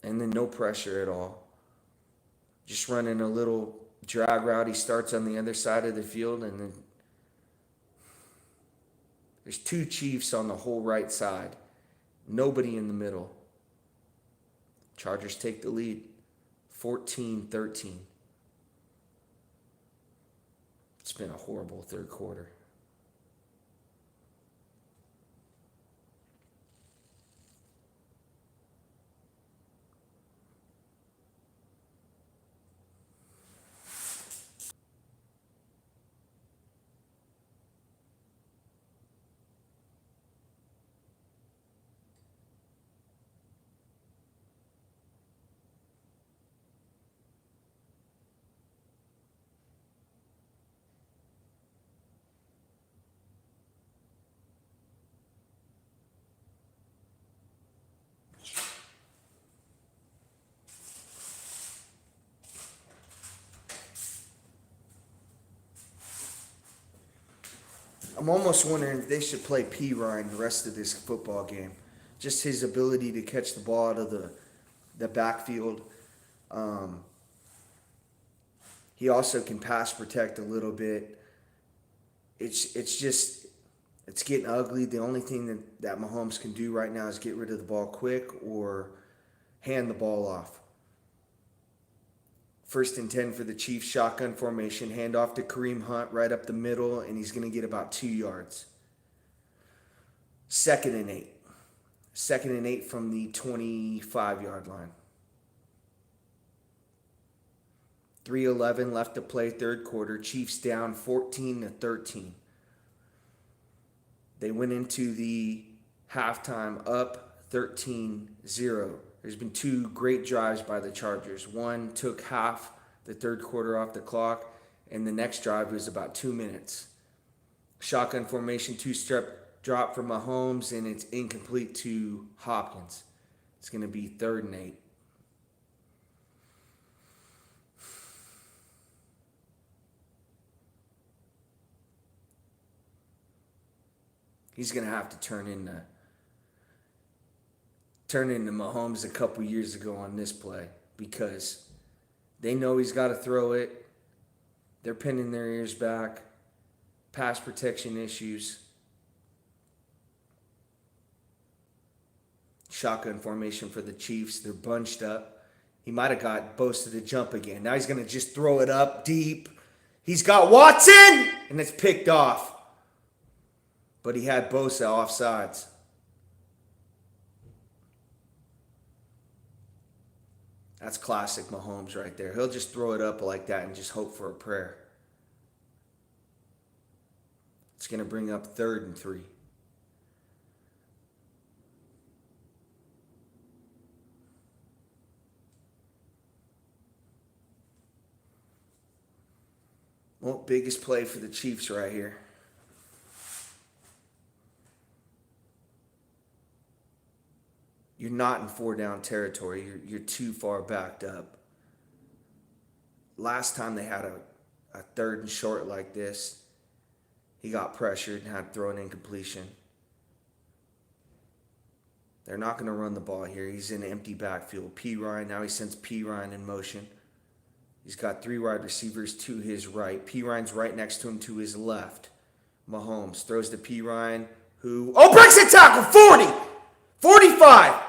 And then no pressure at all. Just running a little drag route. He starts on the other side of the field, and then there's 2 Chiefs on the whole right side. Nobody in the middle. Chargers take the lead, 14-13. It's been a horrible 3rd quarter. I'm almost wondering if they should play P. Ryan the rest of this football game. Just his ability to catch the ball out of the backfield. Um, he also can pass protect a little bit. It's getting ugly. The only thing that Mahomes can do right now is get rid of the ball quick or hand the ball off. 1st and 10 for the Chiefs, shotgun formation, hand off to Kareem Hunt right up the middle, and he's going to get about 2 yards. 2nd and 8. 2nd and 8 from the 25-yard line. 3:11 left to play, third quarter. Chiefs down 14-13. They went into the halftime up 13-0. There's been 2 great drives by the Chargers. One took half the third quarter off the clock, and the next drive was about 2 minutes. Shotgun formation, 2-step drop from Mahomes, and it's incomplete to Hopkins. It's going to be 3rd and 8. He's going to have to turn into Mahomes a couple years ago on this play because they know he's got to throw it. They're pinning their ears back. Pass protection issues. Shotgun formation for the Chiefs. They're bunched up. He might have got Bosa to jump again. Now he's going to just throw it up deep. He's got Watson, and it's picked off. But he had Bosa offsides. That's classic Mahomes right there. He'll just throw it up like that and just hope for a prayer. It's going to bring up 3rd and 3. Well, biggest play for the Chiefs right here. You're not in 4-down territory. You're too far backed up. Last time they had a 3rd and short like this, he got pressured and had to throw an incompletion. They're not going to run the ball here. He's in an empty backfield. P. Ryan, now he sends P. Ryan in motion. He's got 3 wide receivers to his right. P. Ryan's right next to him to his left. Mahomes throws to P. Ryan, who, breaks a tackle, 40, 45.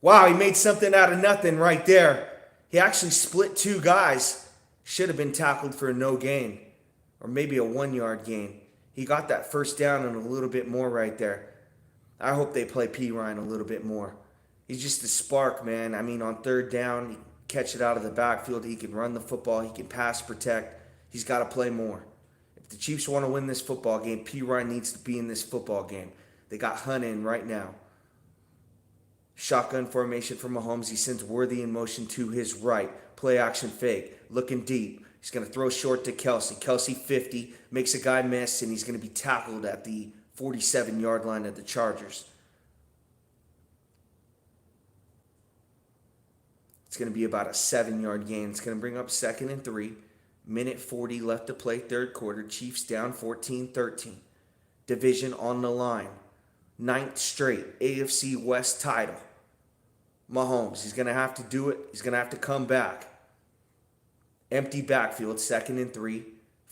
Wow, he made something out of nothing right there. He actually split 2 guys. Should have been tackled for a no gain or maybe a 1-yard gain. He got that first down and a little bit more right there. I hope they play P. Ryan a little bit more. He's just a spark, man. I mean, on 3rd down, he can catch it out of the backfield. He can run the football. He can pass protect. He's got to play more. If the Chiefs want to win this football game, P. Ryan needs to be in this football game. They got Hunt in right now. Shotgun formation for Mahomes. He sends Worthy in motion to his right. Play action fake. Looking deep. He's going to throw short to Kelsey. Kelsey 50. Makes a guy miss, and he's going to be tackled at the 47-yard line of the Chargers. It's going to be about a 7-yard gain. It's going to bring up 2nd and 3. Minute 40 left to play, third quarter. Chiefs down 14-13. Division on the line. 9th straight AFC West title. Mahomes, he's going to have to do it. He's going to have to come back. Empty backfield, 2nd and 3,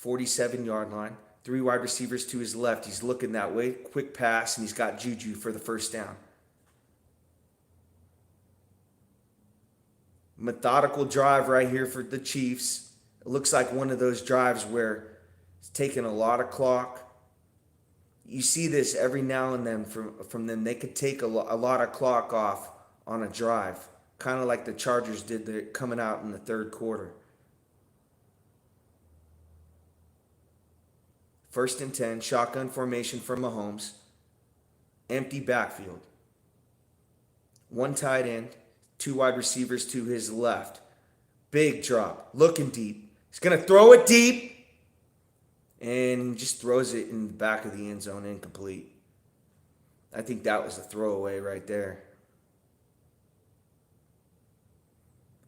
47-yard line. 3 wide receivers to his left. He's looking that way. Quick pass, and he's got Juju for the first down. Methodical drive right here for the Chiefs. It looks like one of those drives where it's taking a lot of clock. You see this every now and then from them. They could take a lot of clock off on a drive, kind of like the Chargers did coming out in the third quarter. 1st and 10, shotgun formation for Mahomes. Empty backfield. 1 tight end, 2 wide receivers to his left. Big drop, looking deep. He's going to throw it deep. And just throws it in the back of the end zone, incomplete. I think that was a throwaway right there.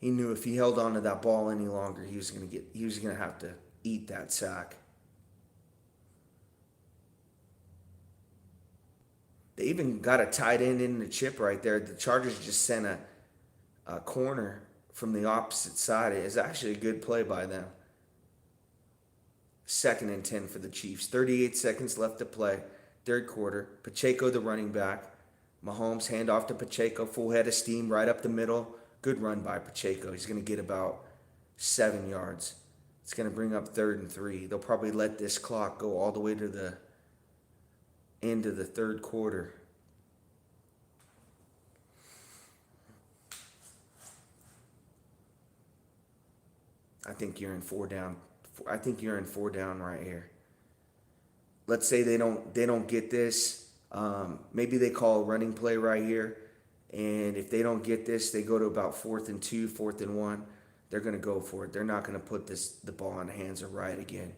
He knew if he held on to that ball any longer, he was going to have to eat that sack. They even got a tight end in the chip right there. The Chargers just sent a corner from the opposite side. It is actually a good play by them. 2nd and 10 for the Chiefs. 38 seconds left to play. Third quarter. Pacheco, the running back. Mahomes, hand off to Pacheco. Full head of steam right up the middle. Good run by Pacheco. He's going to get about 7 yards. It's going to bring up 3rd and 3. They'll probably let this clock go all the way to the end of the third quarter. I think you're in 4 down. I think you're in 4 down right here. Let's say they don't get this. Maybe they call a running play right here, and if they don't get this, they go to about 4th and 2, 4th and 1. They're going to go for it. They're not going to put the ball in the hands of Wright again.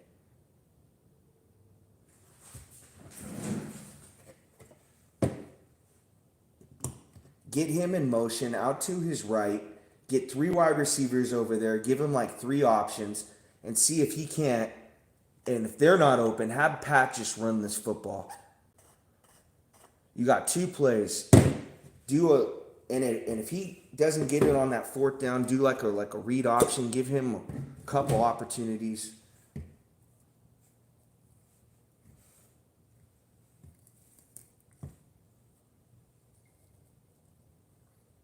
Get him in motion out to his right. Get 3 wide receivers over there. Give him like 3 options and see if he can't. And if they're not open, have Pat just run this football. You got 2 plays. And if he doesn't get it on that 4th down, do like a read option. Give him a couple opportunities.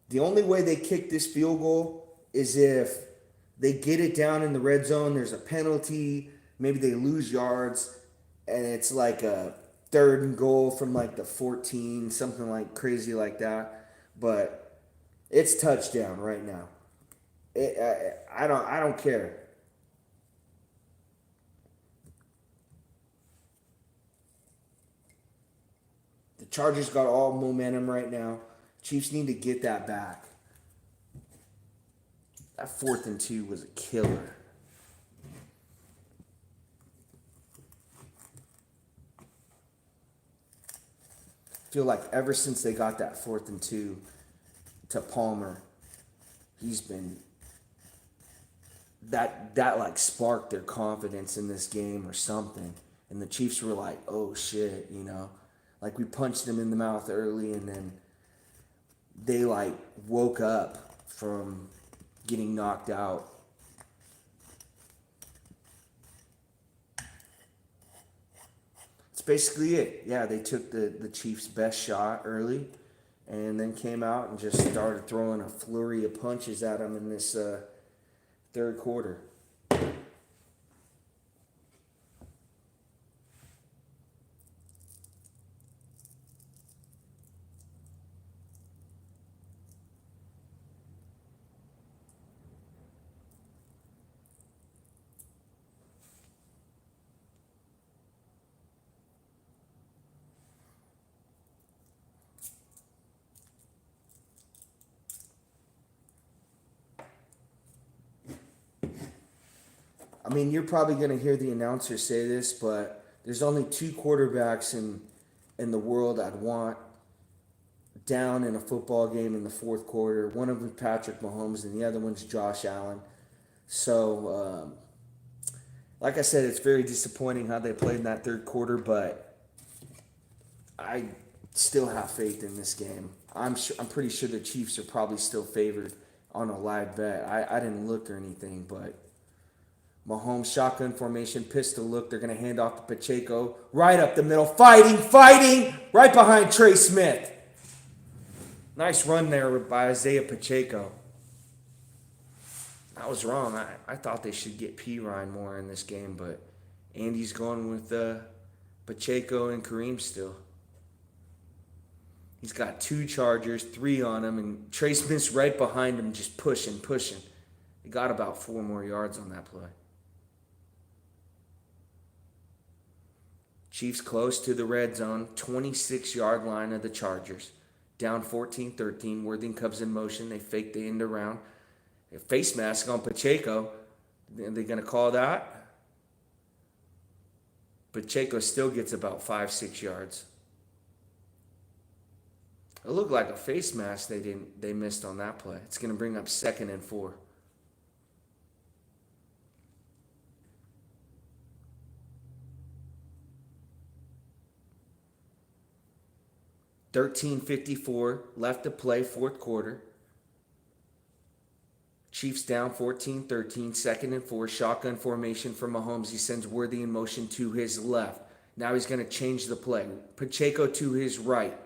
The only way they kick this field goal is if they get it down in the red zone. There's a penalty. Maybe they lose yards, and it's like a 3rd and goal from like the 14, something like crazy like that. But it's touchdown right now. I don't care. The Chargers got all momentum right now. Chiefs need to get that back. That 4th and 2 was a killer. I feel like ever since they got that 4th and 2 to Palmer, he's been that like sparked their confidence in this game or something. And the Chiefs were like, oh shit, like we punched them in the mouth early, and then they like woke up from getting knocked out. That's basically it. Yeah, they took the Chiefs' best shot early and then came out and just started throwing a flurry of punches at them in this third quarter. I mean, you're probably going to hear the announcer say this, but there's only 2 quarterbacks in the world I'd want down in a football game in the fourth quarter. One of them is Patrick Mahomes, and the other one's Josh Allen. So, like I said, it's very disappointing how they played in that third quarter, but I still have faith in this game. I'm pretty sure the Chiefs are probably still favored on a live bet. I didn't look or anything, but Mahomes shotgun formation, pistol look. They're going to hand off to Pacheco. Right up the middle. Fighting. Right behind Trey Smith. Nice run there by Isaiah Pacheco. I was wrong. I thought they should get P. Ryan more in this game, but Andy's going with Pacheco and Kareem still. He's got 2 Chargers, 3 on him, and Trey Smith's right behind him just pushing. He got about 4 more yards on that play. Chiefs close to the red zone, 26-yard line of the Chargers. Down 14-13, Worthing comes in motion. They fake the end around. A face mask on Pacheco. Are they going to call that? Pacheco still gets about 5-6 yards. It looked like a face mask they missed on that play. It's going to bring up 2nd and 4. 13:54 left to play, fourth quarter. Chiefs down 14-13, second and 4, shotgun formation for Mahomes. He sends Worthy in motion to his left. Now he's going to change the play. Pacheco to his right.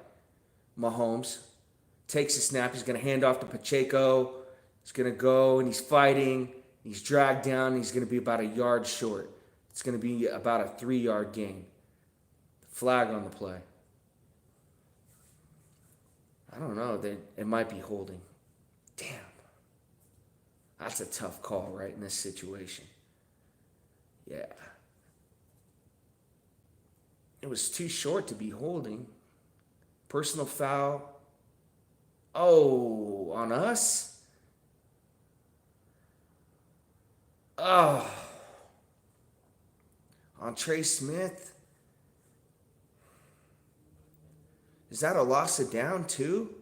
Mahomes takes a snap. He's going to hand off to Pacheco. He's going to go, and he's fighting. He's dragged down. He's going to be about a yard short. It's going to be about a 3-yard gain. Flag on the play. I don't know. It might be holding. Damn. That's a tough call, right, in this situation. Yeah. It was too short to be holding. Personal foul. Oh, on us? Oh. On Trey Smith? Is that a loss of down, too?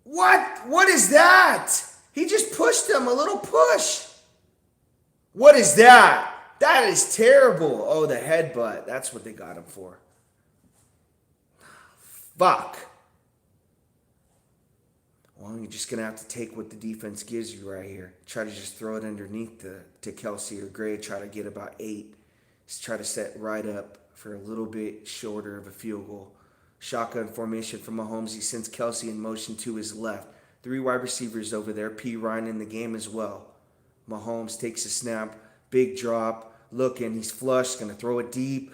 What? What is that? He just pushed him, a little push. What is that? That is terrible. Oh, the headbutt. That's what they got him for. Fuck. Well, you're just going to have to take what the defense gives you right here. Try to just throw it underneath to Kelsey or Gray. Try to get about 8. Just try to set right up for a little bit shorter of a field goal. Shotgun formation from Mahomes. He sends Kelsey in motion to his left. 3 wide receivers over there. P. Ryan in the game as well. Mahomes takes a snap. Big drop. Looking. He's flushed. Going to throw it deep.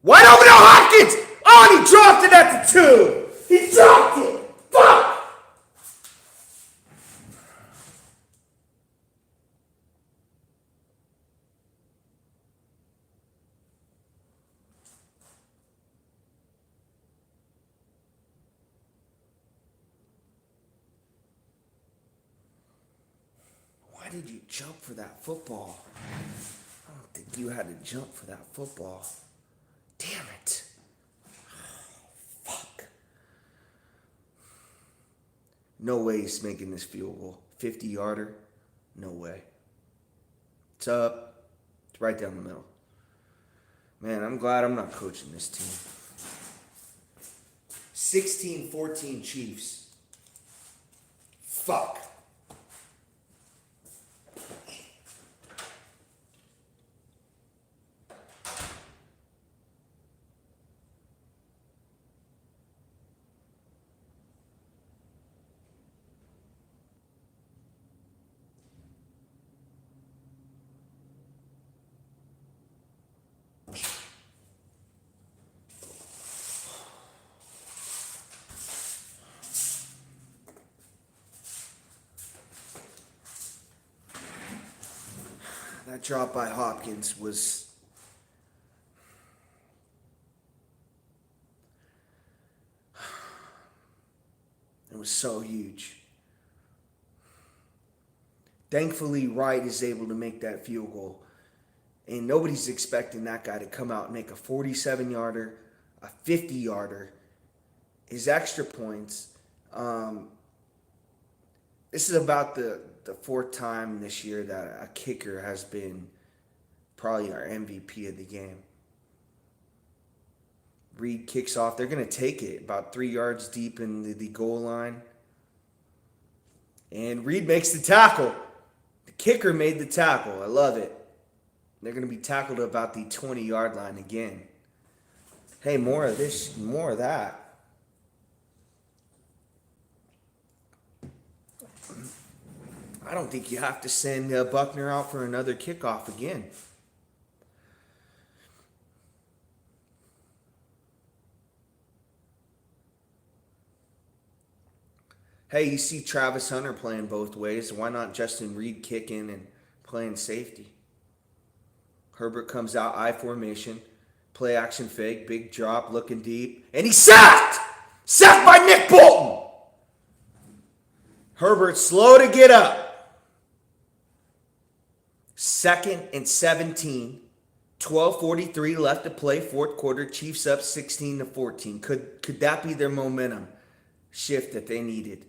Wide open to Hopkins! Oh, and he dropped it at the 2. He dropped it. Fuck! Why did you jump for that football? I don't think you had to jump for that football. Damn it. Fuck. No way he's making this field goal. 50-yarder? No way. It's up. It's right down the middle. Man, I'm glad I'm not coaching this team. 16-14 Chiefs. Fuck. That drop by Hopkins was... It was so huge. Thankfully, Wright is able to make that field goal. And nobody's expecting that guy to come out and make a 47-yarder, a 50-yarder. His extra points. This is about the 4th time this year that a kicker has been probably our MVP of the game. Reed kicks off. They're going to take it about 3 yards deep in the goal line. And Reed makes the tackle. The kicker made the tackle. I love it. They're going to be tackled about the 20-yard line again. Hey, more of this, more of that. I don't think you have to send Buckner out for another kickoff again. Hey, you see Travis Hunter playing both ways. Why not Justin Reed kicking and playing safety? Herbert comes out, I formation. Play action fake, big drop, looking deep. And he's sacked! Sacked by Nick Bolton! Herbert slow to get up. 2nd and 17. 12:43 left to play, fourth quarter. Chiefs up 16-14. Could that be their momentum shift that they needed?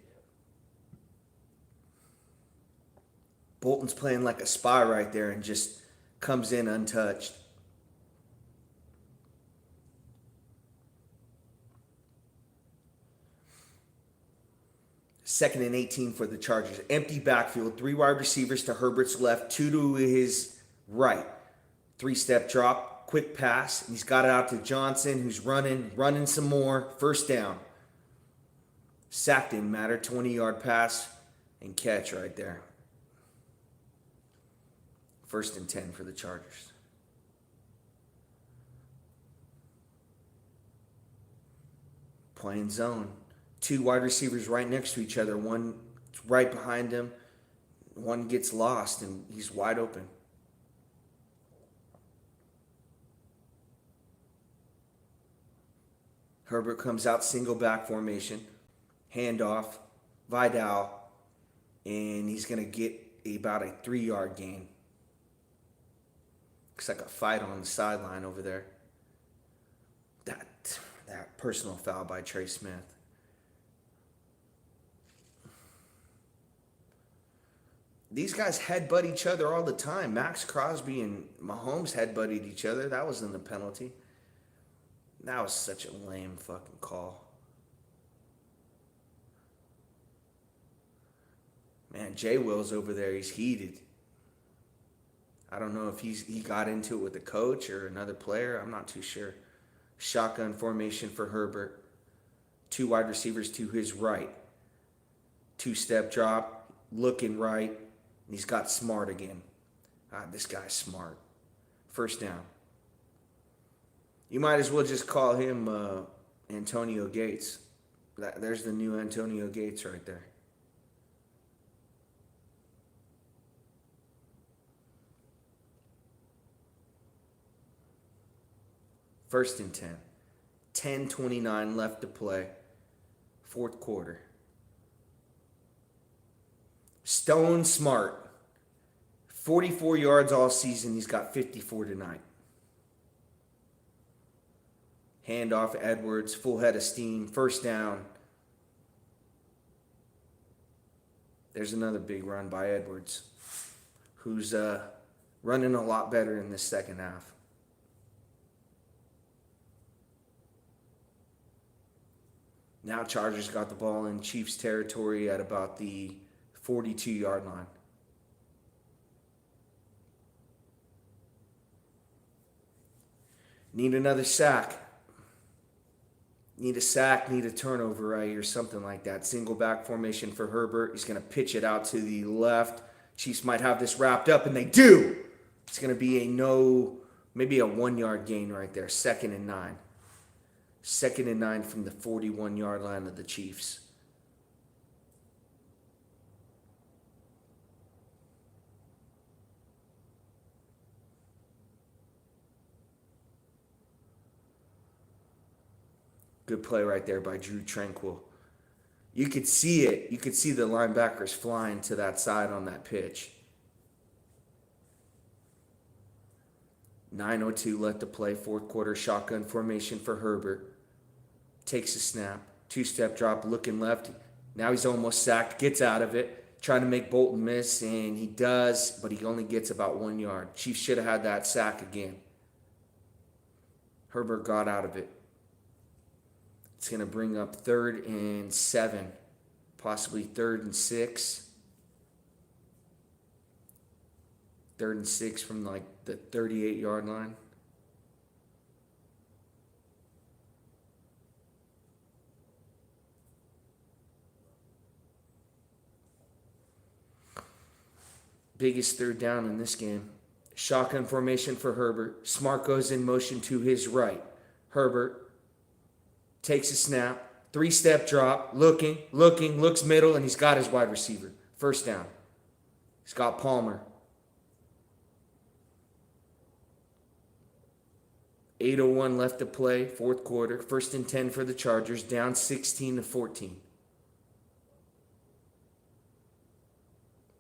Bolton's playing like a spy right there and just comes in untouched. Second and 18 for the Chargers. Empty backfield. 3 wide receivers to Herbert's left, 2 to his right. 3-step drop, quick pass. He's got it out to Johnson, who's running some more. First down. Sack didn't matter. 20-yard pass and catch right there. First and 10 for the Chargers. Playing zone. 2 wide receivers right next to each other. One right behind him. One gets lost, and he's wide open. Herbert comes out single back formation. Handoff. Vidal. And he's going to get about a 3-yard gain. Looks like a fight on the sideline over there. That personal foul by Trey Smith. These guys headbutt each other all the time. Max Crosby and Mahomes headbutted each other. That wasn't a penalty. That was such a lame fucking call. Man, Jay Will's over there. He's heated. I don't know if he got into it with the coach or another player. I'm not too sure. Shotgun formation for Herbert. 2 wide receivers to his right. 2-step drop. Looking right. And he's got smart again. This guy's smart. First down. You might as well just call him Antonio Gates. There's the new Antonio Gates right there. First and 10. 10:29 left to play. Fourth quarter. Stone Smart. 44 yards all season. He's got 54 tonight. Handoff Edwards. Full head of steam. First down. There's another big run by Edwards, who's running a lot better in this second half. Now Chargers got the ball in Chiefs territory at about the 42-yard line. Need another sack. Need a sack, need a turnover right here, something like that. Single back formation for Herbert. He's going to pitch it out to the left. Chiefs might have this wrapped up, and they do. It's going to be maybe a 1-yard gain right there. 2nd and 9. 2nd and 9 from the 41-yard line of the Chiefs. Good play right there by Drew Tranquil. You could see it. You could see the linebackers flying to that side on that pitch. 9:02 left to play. Fourth quarter shotgun formation for Herbert. Takes a snap. 2-step drop, looking left. Now he's almost sacked. Gets out of it. Trying to make Bolton miss, and he does, but he only gets about 1 yard. Chiefs should have had that sack again. Herbert got out of it. It's going to bring up 3rd and 7, possibly 3rd and 6. 3rd and 6 from like the 38-yard line. Biggest third down in this game. Shotgun formation for Herbert. Smart goes in motion to his right. Herbert takes a snap, 3-step drop, looks middle, and he's got his wide receiver. First down. He's got Palmer. 8:01 left to play, fourth quarter. 1st and 10 for the Chargers, down 16-14.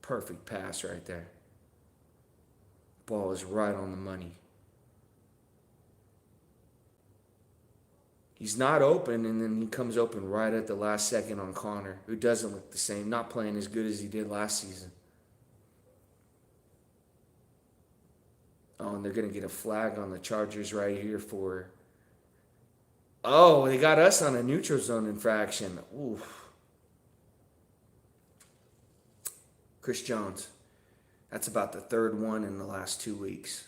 Perfect pass right there. Ball is right on the money. He's not open, and then he comes open right at the last second on Connor, who doesn't look the same, not playing as good as he did last season. Oh, and they're going to get a flag on the Chargers right here for... Oh, they got us on a neutral zone infraction. Oof. Chris Jones. That's about the third one in the last 2 weeks.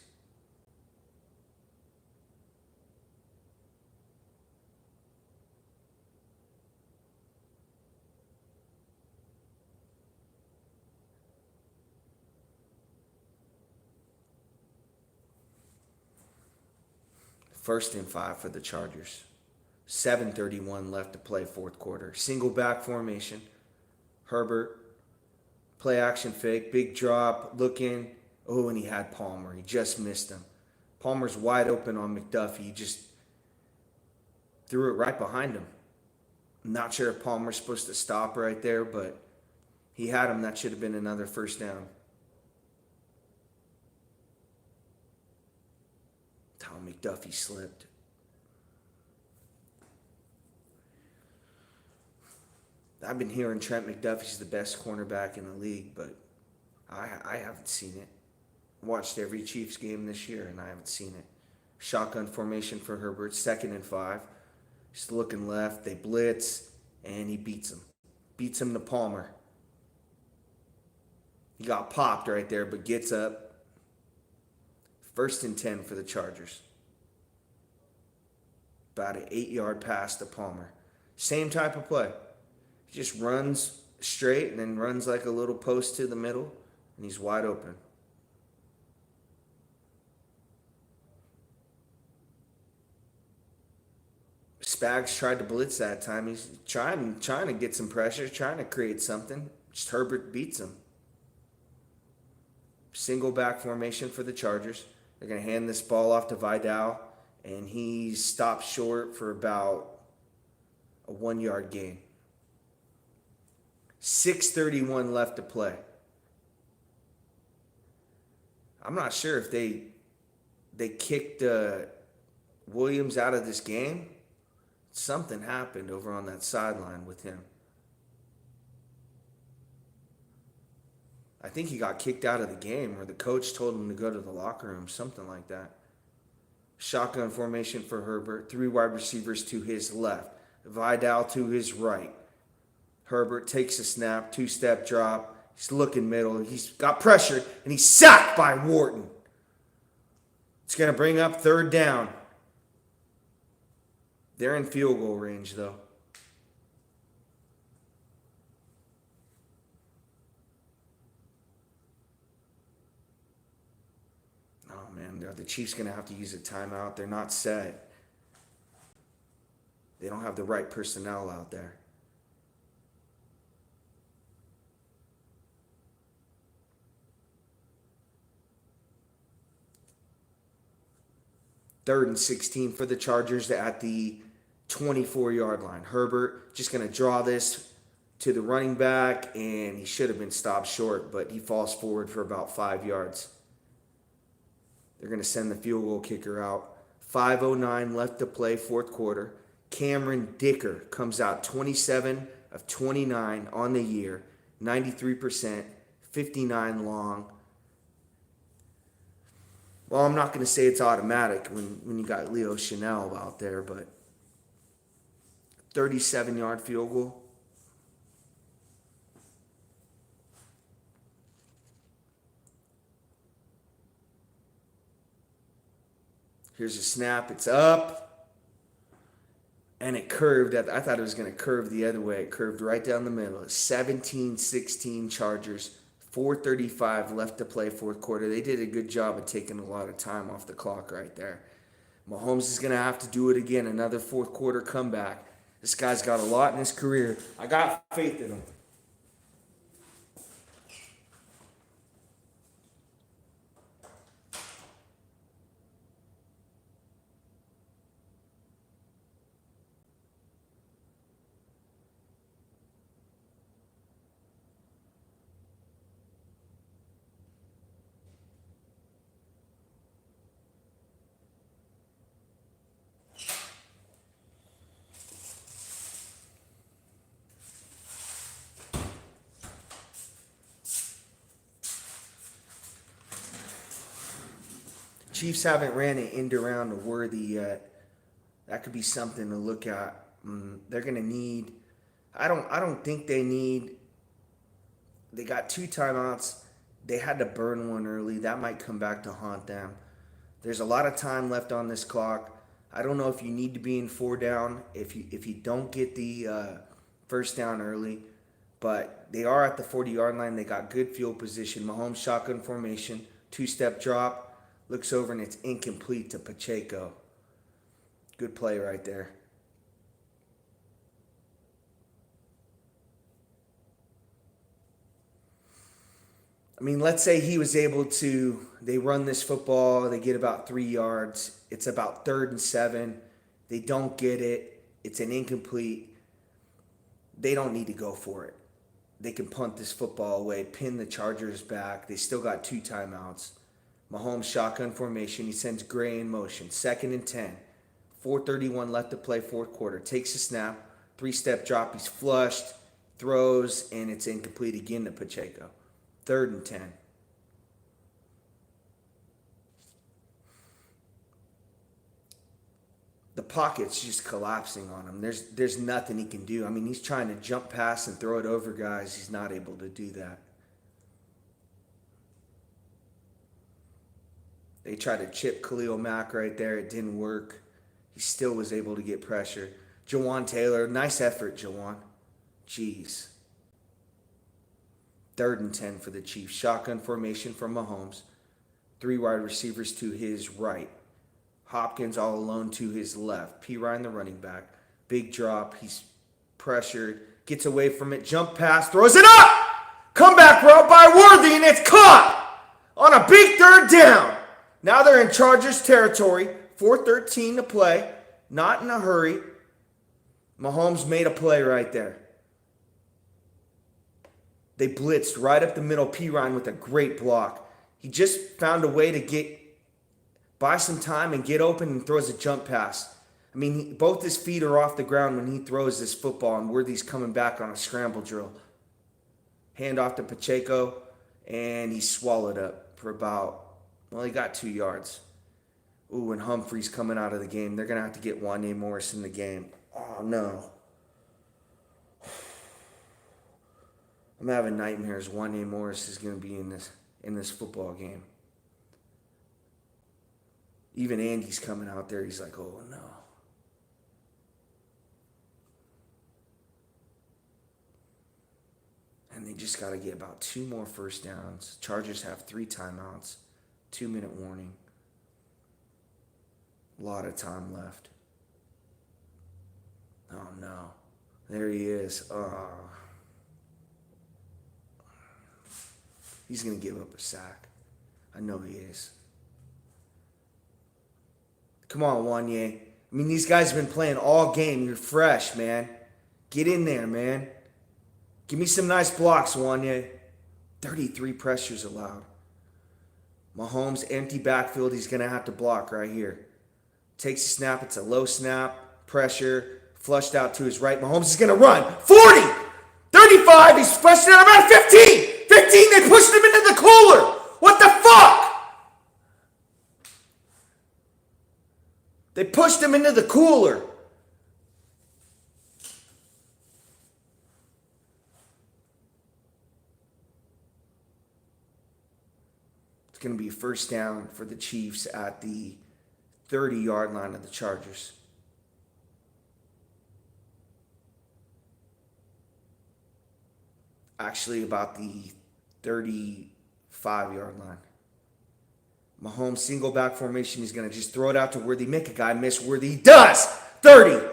First and 5 for the Chargers. 7:31 left to play fourth quarter. Single back formation. Herbert, play action fake, big drop, looking. Oh, and he had Palmer. He just missed him. Palmer's wide open on McDuffie. He just threw it right behind him. I'm not sure if Palmer's supposed to stop right there, but he had him. That should have been another first down. Tom McDuffie slipped. I've been hearing Trent McDuffie's the best cornerback in the league, but I haven't seen it. Watched every Chiefs game this year, and I haven't seen it. Shotgun formation for Herbert, 2nd and 5. He's looking left. They blitz, and he beats him. Beats him to Palmer. He got popped right there, but gets up. 1st and 10 for the Chargers. About an 8-yard pass to Palmer. Same type of play. He just runs straight and then runs like a little post to the middle, and he's wide open. Spags tried to blitz that time. He's trying to get some pressure, trying to create something. Just Herbert beats him. Single back formation for the Chargers. They're going to hand this ball off to Vidal, and he stopped short for about a 1-yard gain. 6:31 left to play. I'm not sure if they kicked Williams out of this game. Something happened over on that sideline with him. I think he got kicked out of the game, or the coach told him to go to the locker room, something like that. Shotgun formation for Herbert. 3 wide receivers to his left. Vidal to his right. Herbert takes a snap, 2-step drop. He's looking middle. He's got pressure, and he's sacked by Wharton. It's going to bring up 3rd down. They're in field goal range, though. Oh, man, the Chiefs going to have to use a timeout. They're not set. They don't have the right personnel out there. Third and 16 for the Chargers at the 24-yard line. Herbert just going to draw this to the running back, and he should have been stopped short, but he falls forward for about 5 yards. They're going to send the field goal kicker out. 5:09 left to play, fourth quarter. Cameron Dicker comes out 27 of 29 on the year, 93%, 59 long. Well, I'm not going to say it's automatic when you got Leo Chanel out there, but 37-yard field goal. Here's a snap. It's up. And it curved. I thought it was going to curve the other way. It curved right down the middle. 17-16 Chargers. 4:35 left to play fourth quarter. They did a good job of taking a lot of time off the clock right there. Mahomes is going to have to do it again. Another fourth quarter comeback. This guy's got a lot in his career. I got faith in him. Chiefs haven't ran an end around to Worthy yet. That could be something to look at. They're going to need. I don't think they need They got 2 timeouts. They had to burn one early. That might come back to haunt them. There's a lot of time left on this clock. I don't know if you need to be in 4 down if you don't get the first down early, but they are at the 40-yard line. They got good field position. Mahomes shotgun formation, 2-step drop, looks over and it's incomplete to Pacheco. Good play right there. I mean, let's say he was able to, they run this football, they get about 3 yards. It's about 3rd and 7. They don't get it. It's an incomplete. They don't need to go for it. They can punt this football away, pin the Chargers back. They still got 2 timeouts. Mahomes shotgun formation. He sends Gray in motion. 2nd and 10. 4:31 left to play, 4th quarter. Takes a snap. 3-step drop. He's flushed. Throws, and it's incomplete again to Pacheco. 3rd and 10. The pocket's just collapsing on him. There's nothing he can do. I mean, he's trying to jump past and throw it over guys. He's not able to do that. They tried to chip Khalil Mack right there. It didn't work. He still was able to get pressure. Jawan Taylor, nice effort, Jawan. Jeez. 3rd and 10 for the Chiefs. Shotgun formation from Mahomes. 3 wide receivers to his right. Hopkins all alone to his left. P. Ryan, the running back. Big drop. He's pressured. Gets away from it. Jump pass. Throws it up! Comeback route by Worthy, and it's caught on a big 3rd down. Now they're in Chargers territory. 4:13 to play. Not in a hurry. Mahomes made a play right there. They blitzed right up the middle. P. Ryan with a great block. He just found a way to buy some time and get open and throws a jump pass. I mean, both his feet are off the ground when he throws this football, and Worthy's coming back on a scramble drill. Hand off to Pacheco, and he swallowed up for about, he got 2 yards. Ooh, and Humphrey's coming out of the game. They're going to have to get Wanye Morris in the game. Oh, no. I'm having nightmares. Wanye Morris is going to be in this football game. Even Andy's coming out there. He's like, oh, no. And they just got to get about 2 more first downs. Chargers have 3 timeouts. 2-minute warning. A lot of time left. Oh, no. There he is. He's going to give up a sack. I know he is. Come on, Wanye. I mean, these guys have been playing all game. You're fresh, man. Get in there, man. Give me some nice blocks, Wanye. 33 pressures allowed. Mahomes, empty backfield. He's going to have to block right here. Takes a snap. It's a low snap. Pressure. Flushed out to his right. Mahomes is going to run. 40! 35! He's flushed out about 15! 15! They pushed him into the cooler! What the fuck? They pushed him into the cooler. It's going to be first down for the Chiefs at the 30-yard line of the Chargers. Actually, about the 35-yard line. Mahomes single back formation. He's going to just throw it out to Worthy. Make a guy miss. Worthy. He does. 30.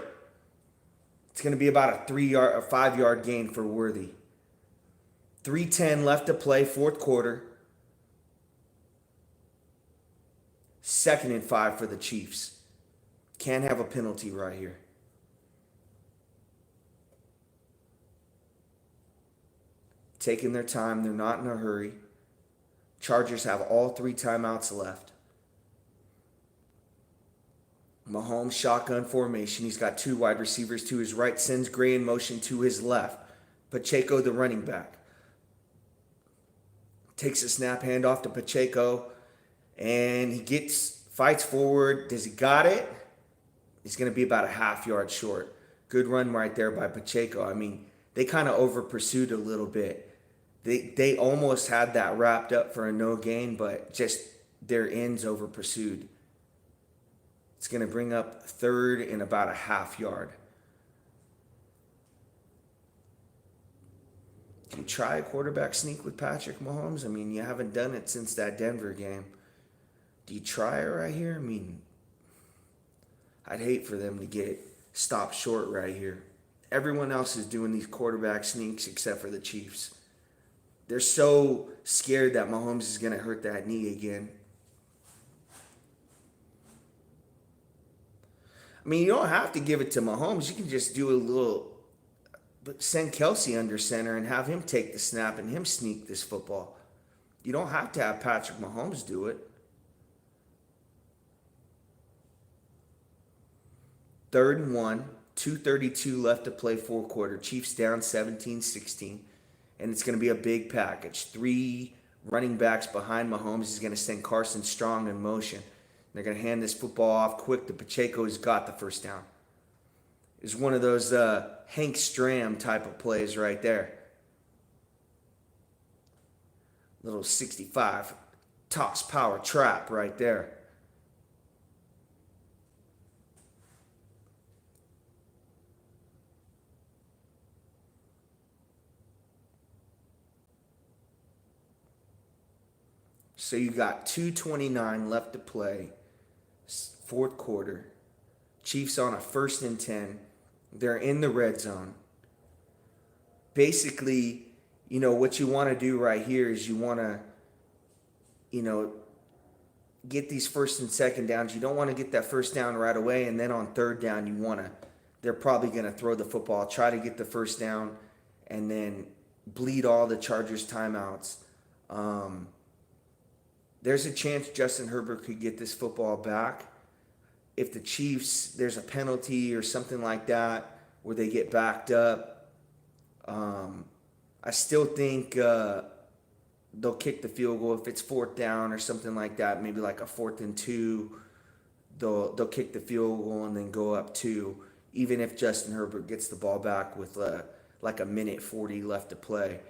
It's going to be about a 5-yard gain for Worthy. 3:10 left to play, 4th quarter. 2nd and 5 for the Chiefs. Can't have a penalty right here. Taking their time. They're not in a hurry. Chargers have all 3 timeouts left. Mahomes shotgun formation. He's got 2 wide receivers to his right. Sends Gray in motion to his left. Pacheco, the running back. Takes a snap, handoff to Pacheco. And he fights forward. Does he got it? He's going to be about a half-yard short. Good run right there by Pacheco. I mean, they kind of over-pursued a little bit. They almost had that wrapped up for a no gain, but just their ends over pursued. It's going to bring up third and about a half yard. Do you try a quarterback sneak with Patrick Mahomes? I mean, you haven't done it since that Denver game. Do you try it right here? I mean, I'd hate for them to get stopped short right here. Everyone else is doing these quarterback sneaks except for the Chiefs. They're so scared that Mahomes is going to hurt that knee again. I mean, you don't have to give it to Mahomes. You can just do a little, but send Kelsey under center and have him take the snap and him sneak this football. You don't have to have Patrick Mahomes do it. 3rd and 1, 2:32 left to play, fourth quarter. Chiefs down 17-16, and it's going to be a big package. 3 running backs behind Mahomes. He's going to send Carson Strong in motion. They're going to hand this football off quick to Pacheco, who's got the first down. It's one of those Hank Stram type of plays right there. Little 65 toss power trap right there. So you got 2:29 left to play, fourth quarter. Chiefs on a 1st and 10. They're in the red zone. Basically, what you want to do right here is you want to, get these 1st and 2nd downs. You don't want to get that 1st down right away, and then on 3rd down, they're probably going to throw the football, try to get the 1st down, and then bleed all the Chargers timeouts. There's a chance Justin Herbert could get this football back. If the Chiefs, there's a penalty or something like that where they get backed up, I still think they'll kick the field goal. If it's 4th down or something like that, maybe like a 4th and 2, they'll kick the field goal and then go up 2, even if Justin Herbert gets the ball back with like a minute 40 left to play.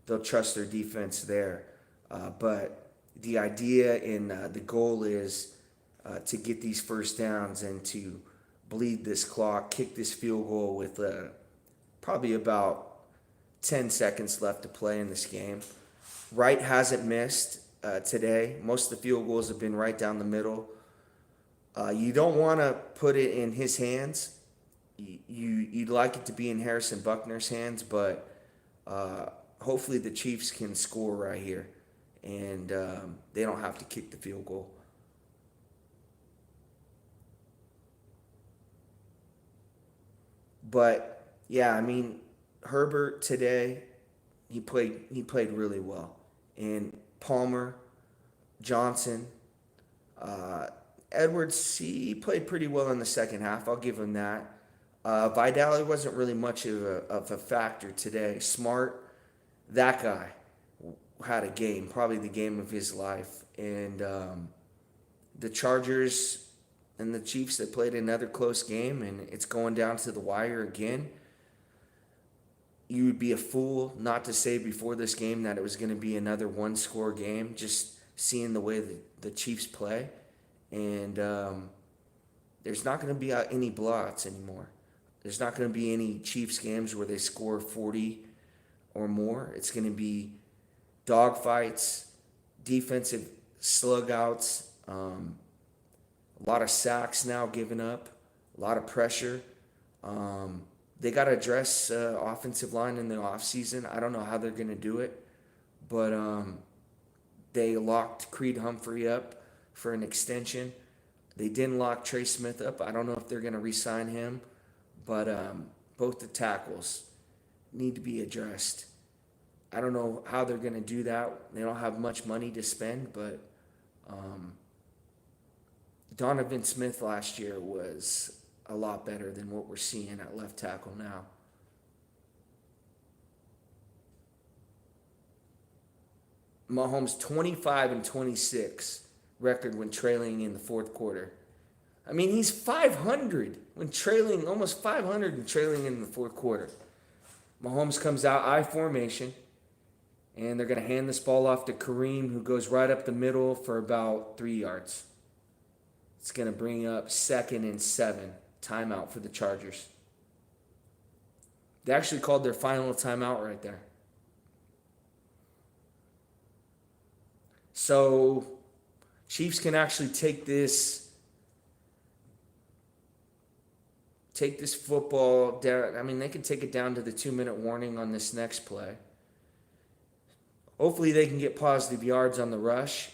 They'll trust their defense there. But the idea and the goal is to get these 1st downs and to bleed this clock, kick this field goal with probably about 10 seconds left to play in this game. Wright hasn't missed today. Most of the field goals have been right down the middle. You don't want to put it in his hands. You'd like it to be in Harrison Buckner's hands, but hopefully the Chiefs can score right here, and they don't have to kick the field goal. But yeah, I mean, Herbert today, he played really well, and Palmer, Johnson, Edwards, he played pretty well in the second half. I'll give him that. Vidal wasn't really much of a factor today. Smart, that guy had a game, probably the game of his life. And the Chargers and the Chiefs, they played another close game, and it's going down to the wire again. You would be a fool not to say before this game that it was going to be another one-score game, just seeing the way the Chiefs play. And there's not going to be any blowouts anymore. There's not going to be any Chiefs games where they score 40 or more. It's going to be dogfights, defensive slugouts, a lot of sacks now given up, a lot of pressure. They got to address offensive line in the offseason. I don't know how they're going to do it, but they locked Creed Humphrey up for an extension. They didn't lock Trey Smith up. I don't know if they're going to re-sign him, but both the tackles need to be addressed. I don't know how they're going to do that. They don't have much money to spend, but Donovan Smith last year was a lot better than what we're seeing at left tackle now. Mahomes 25-26 record when trailing in the fourth quarter. I mean, he's 500 when trailing, almost 500 and trailing in the fourth quarter. Mahomes comes out I formation. And they're going to hand this ball off to Kareem, who goes right up the middle for about 3 yards. It's going to bring up 2nd and 7. Timeout for the Chargers. They actually called their final timeout right there. So Chiefs can actually take this football down. I mean, they can take it down to the 2-minute warning on this next play. Hopefully they can get positive yards on the rush.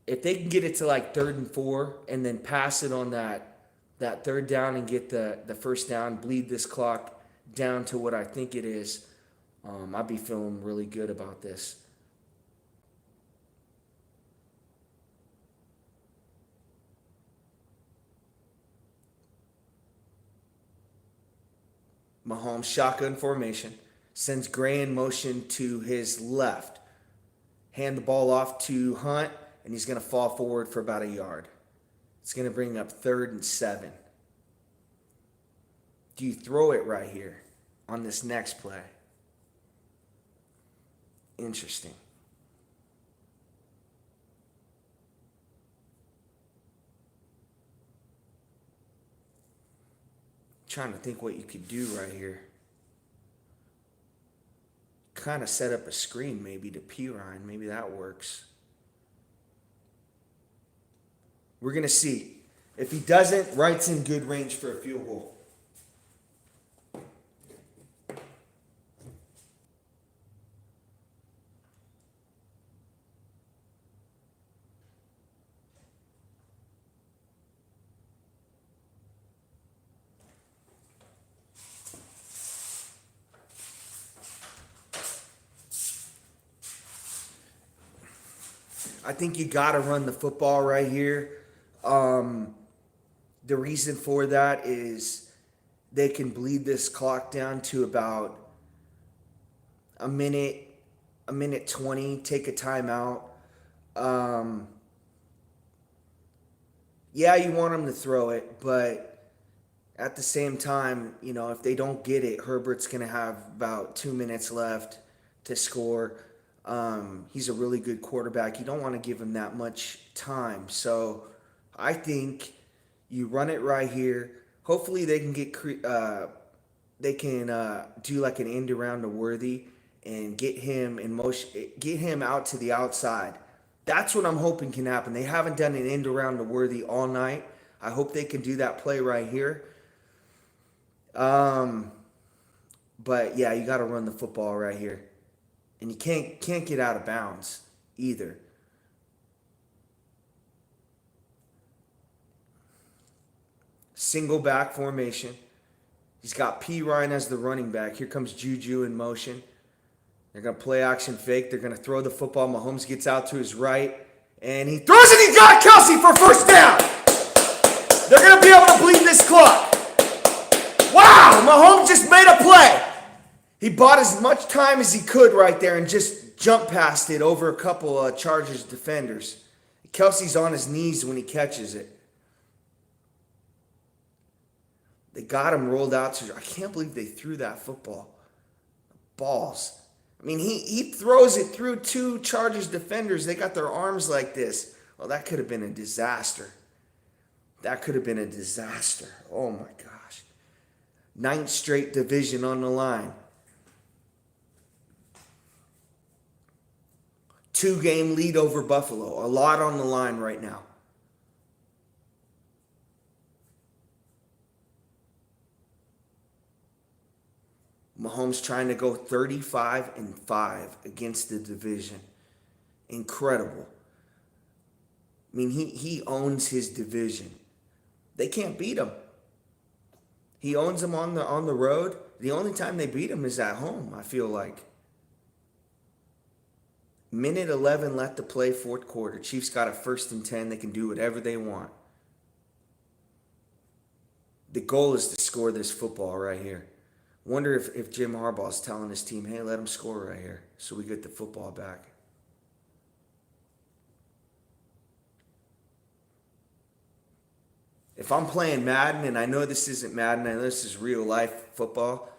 If they can get it to like 3rd and 4 and then pass it on that 3rd down and get the first down, bleed this clock down to what I think it is, I'd be feeling really good about this. Mahomes shotgun formation, sends Gray in motion to his left. Hand the ball off to Hunt, and he's going to fall forward for about 1 yard. It's going to bring up 3rd and 7. Do you throw it right here on this next play? Interesting. Trying to think what you could do right here. Kind of set up a screen maybe to Pirine. Maybe that works. We're going to see. If he doesn't, Wright's in good range for a field goal. I think you got to run the football right here. The reason for that is they can bleed this clock down to about a minute 20, take a timeout. Yeah, you want them to throw it, but at the same time, if they don't get it, Herbert's going to have about 2 minutes left to score. He's a really good quarterback. You don't want to give him that much time. So I think you run it right here. Hopefully they can do like an end around to Worthy and get him in motion, get him out to the outside. That's what I'm hoping can happen. They haven't done an end around to Worthy all night. I hope they can do that play right here. But yeah, you got to run the football right here. And you can't get out of bounds either. Single back formation. He's got P. Ryan as the running back. Here comes Juju in motion. They're going to play action fake. They're going to throw the football. Mahomes gets out to his right. And he throws it. He got Kelsey for first down. They're going to be able to bleed this clock. Wow, Mahomes just made a play. He bought as much time as he could right there and just jumped past it over a couple of Chargers defenders. Kelsey's on his knees when he catches it. They got him rolled out to. I can't believe they threw that football. Balls. I mean, he throws it through 2 Chargers defenders. They got their arms like this. Well, that could have been a disaster. That could have been a disaster. Oh, my gosh. 9th straight division on the line. 2-game lead over Buffalo. A lot on the line right now. Mahomes trying to go 35-5 against the division. Incredible. I mean, he owns his division. They can't beat him. He owns them on the road. The only time they beat him is at home, I feel like. Minute 11 left to play, 4th quarter. Chiefs got a 1st and 10. They can do whatever they want. The goal is to score this football right here. Wonder if Jim Harbaugh is telling his team, hey, let him score right here so we get the football back. If I'm playing Madden, and I know this isn't Madden, I know this is real life football,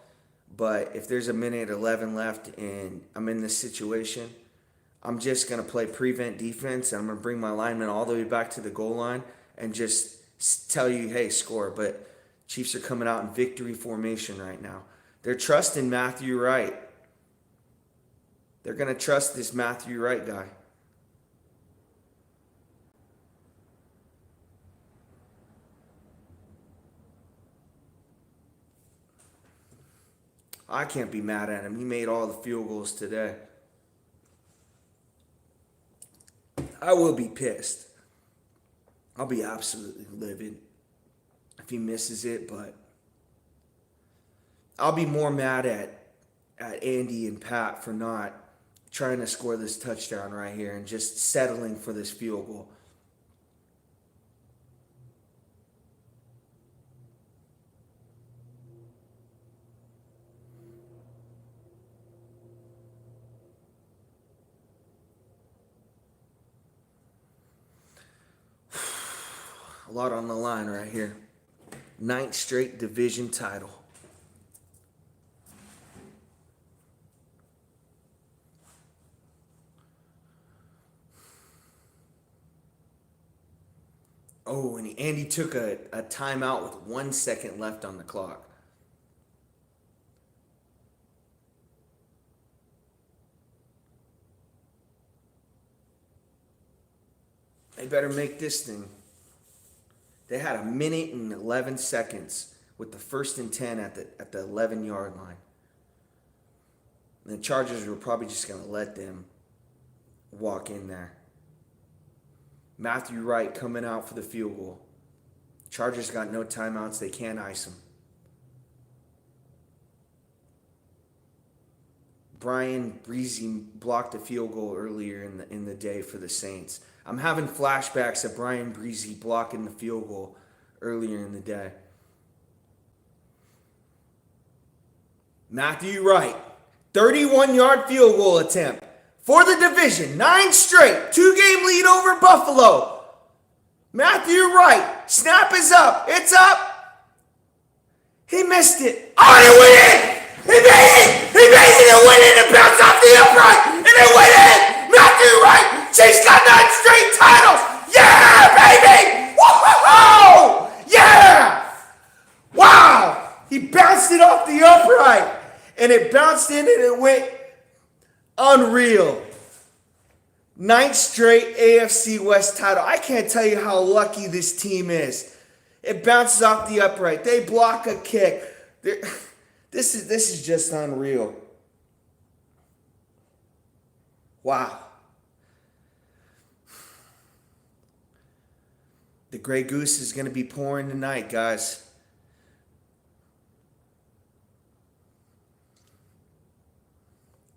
but if there's a minute 11 left and I'm in this situation, I'm just going to play prevent defense, and I'm going to bring my linemen all the way back to the goal line and just tell you, hey, score. But Chiefs are coming out in victory formation right now. They're trusting Matthew Wright. They're going to trust this Matthew Wright guy. I can't be mad at him. He made all the field goals today. I will be pissed. I'll be absolutely livid if he misses it, but I'll be more mad at Andy and Pat for not trying to score this touchdown right here and just settling for this field goal. A lot on the line right here. 9th straight division title. Oh, and Andy took a timeout with 1 second left on the clock. They better make this thing. They had 1 minute and 11 seconds with the 1st and 10 at the 11-yard line. And the Chargers were probably just going to let them walk in there. Matthew Wright coming out for the field goal. Chargers got no timeouts. They can't ice him. Brian Breezy blocked a field goal earlier in the day for the Saints. I'm having flashbacks of Brian Breezy blocking the field goal earlier in the day. Matthew Wright, 31-yard field goal attempt for the division. 9 straight, 2-game lead over Buffalo. Matthew Wright, snap is up. It's up. He missed it. Oh, he went in. He made it. He made it and went in and bounced off the upright. And it went in. Matthew Wright. Chiefs got 9 straight titles. Yeah, baby. Whoa. Yeah. Wow. He bounced it off the upright. And it bounced in and it went unreal. 9th straight AFC West title. I can't tell you how lucky this team is. It bounces off the upright. They block a kick. This is just unreal. Wow. The Grey Goose is going to be pouring tonight, guys.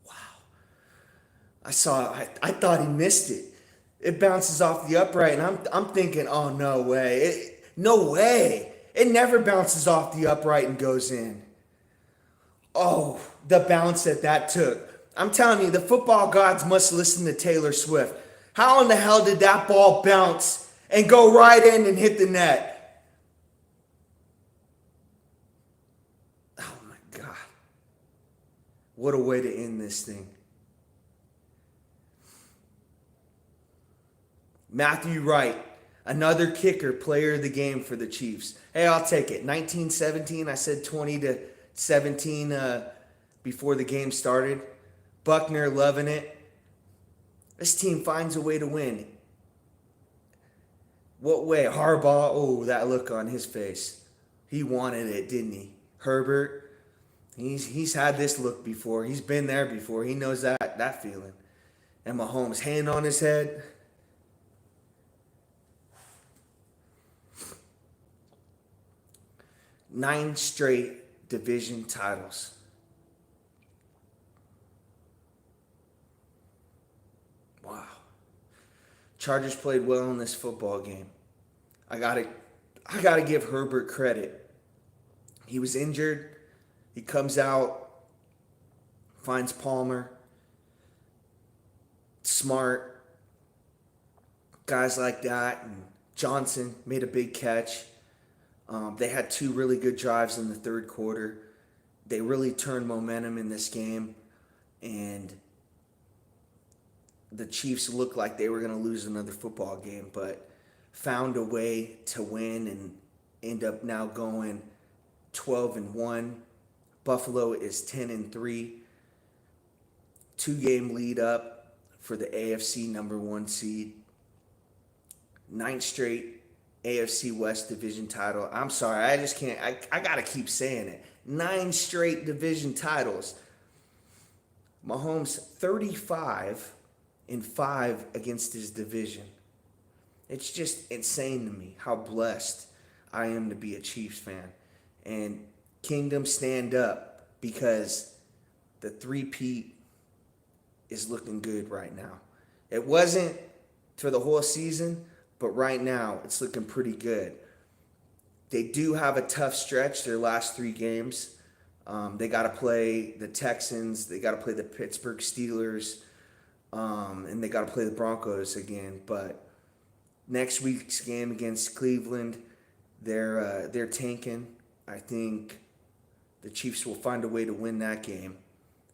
Wow. I thought he missed it. It bounces off the upright, and I'm thinking, oh, no way. No way. It never bounces off the upright and goes in. Oh, the bounce that took. I'm telling you, the football gods must listen to Taylor Swift. How in the hell did that ball bounce and go right in and hit the net? Oh, my God. What a way to end this thing. Matthew Wright, another kicker, player of the game for the Chiefs. Hey, I'll take it. 19-17, I said 20-17 before the game started. Buckner loving it. This team finds a way to win. What way? Harbaugh, oh, that look on his face. He wanted it, didn't he? Herbert, he's had this look before. He's been there before. He knows that feeling. And Mahomes, hand on his head. Nine straight division titles. Wow. Chargers played well in this football game. I gotta give Herbert credit. He was injured. He comes out, finds Palmer. Smart. Guys like that. And Johnson made a big catch. They had 2 really good drives in the third quarter. They really turned momentum in this game. And the Chiefs looked like they were going to lose another football game, but found a way to win and end up now going 12-1. Buffalo is 10-3. 2-game lead up for the AFC number 1 seed. 9th straight AFC West division title. I'm sorry, I just can't. I got to keep saying it. 9 straight division titles. Mahomes 35-5 against his division. It's just insane to me how blessed I am to be a Chiefs fan. And Kingdom, stand up, because the three-peat is looking good right now. It wasn't for the whole season, but right now it's looking pretty good. They do have a tough stretch their last 3 games. They got to play the Texans, they got to play the Pittsburgh Steelers, and they got to play the Broncos again. But next week's game against Cleveland, they're tanking. I think the Chiefs will find a way to win that game.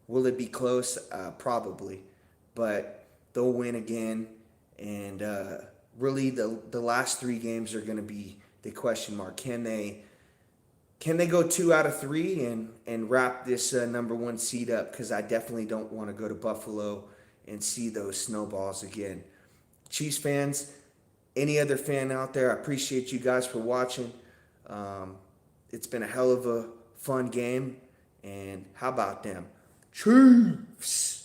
Will it be close? Probably, but they'll win again. And really, the last 3 games are going to be the question mark. Can they go 2 out of 3 and wrap this number 1 seed up? Because I definitely don't want to go to Buffalo and see those snowballs again. Chiefs fans, any other fan out there, I appreciate you guys for watching. It's been a hell of a fun game. And how about them Chiefs?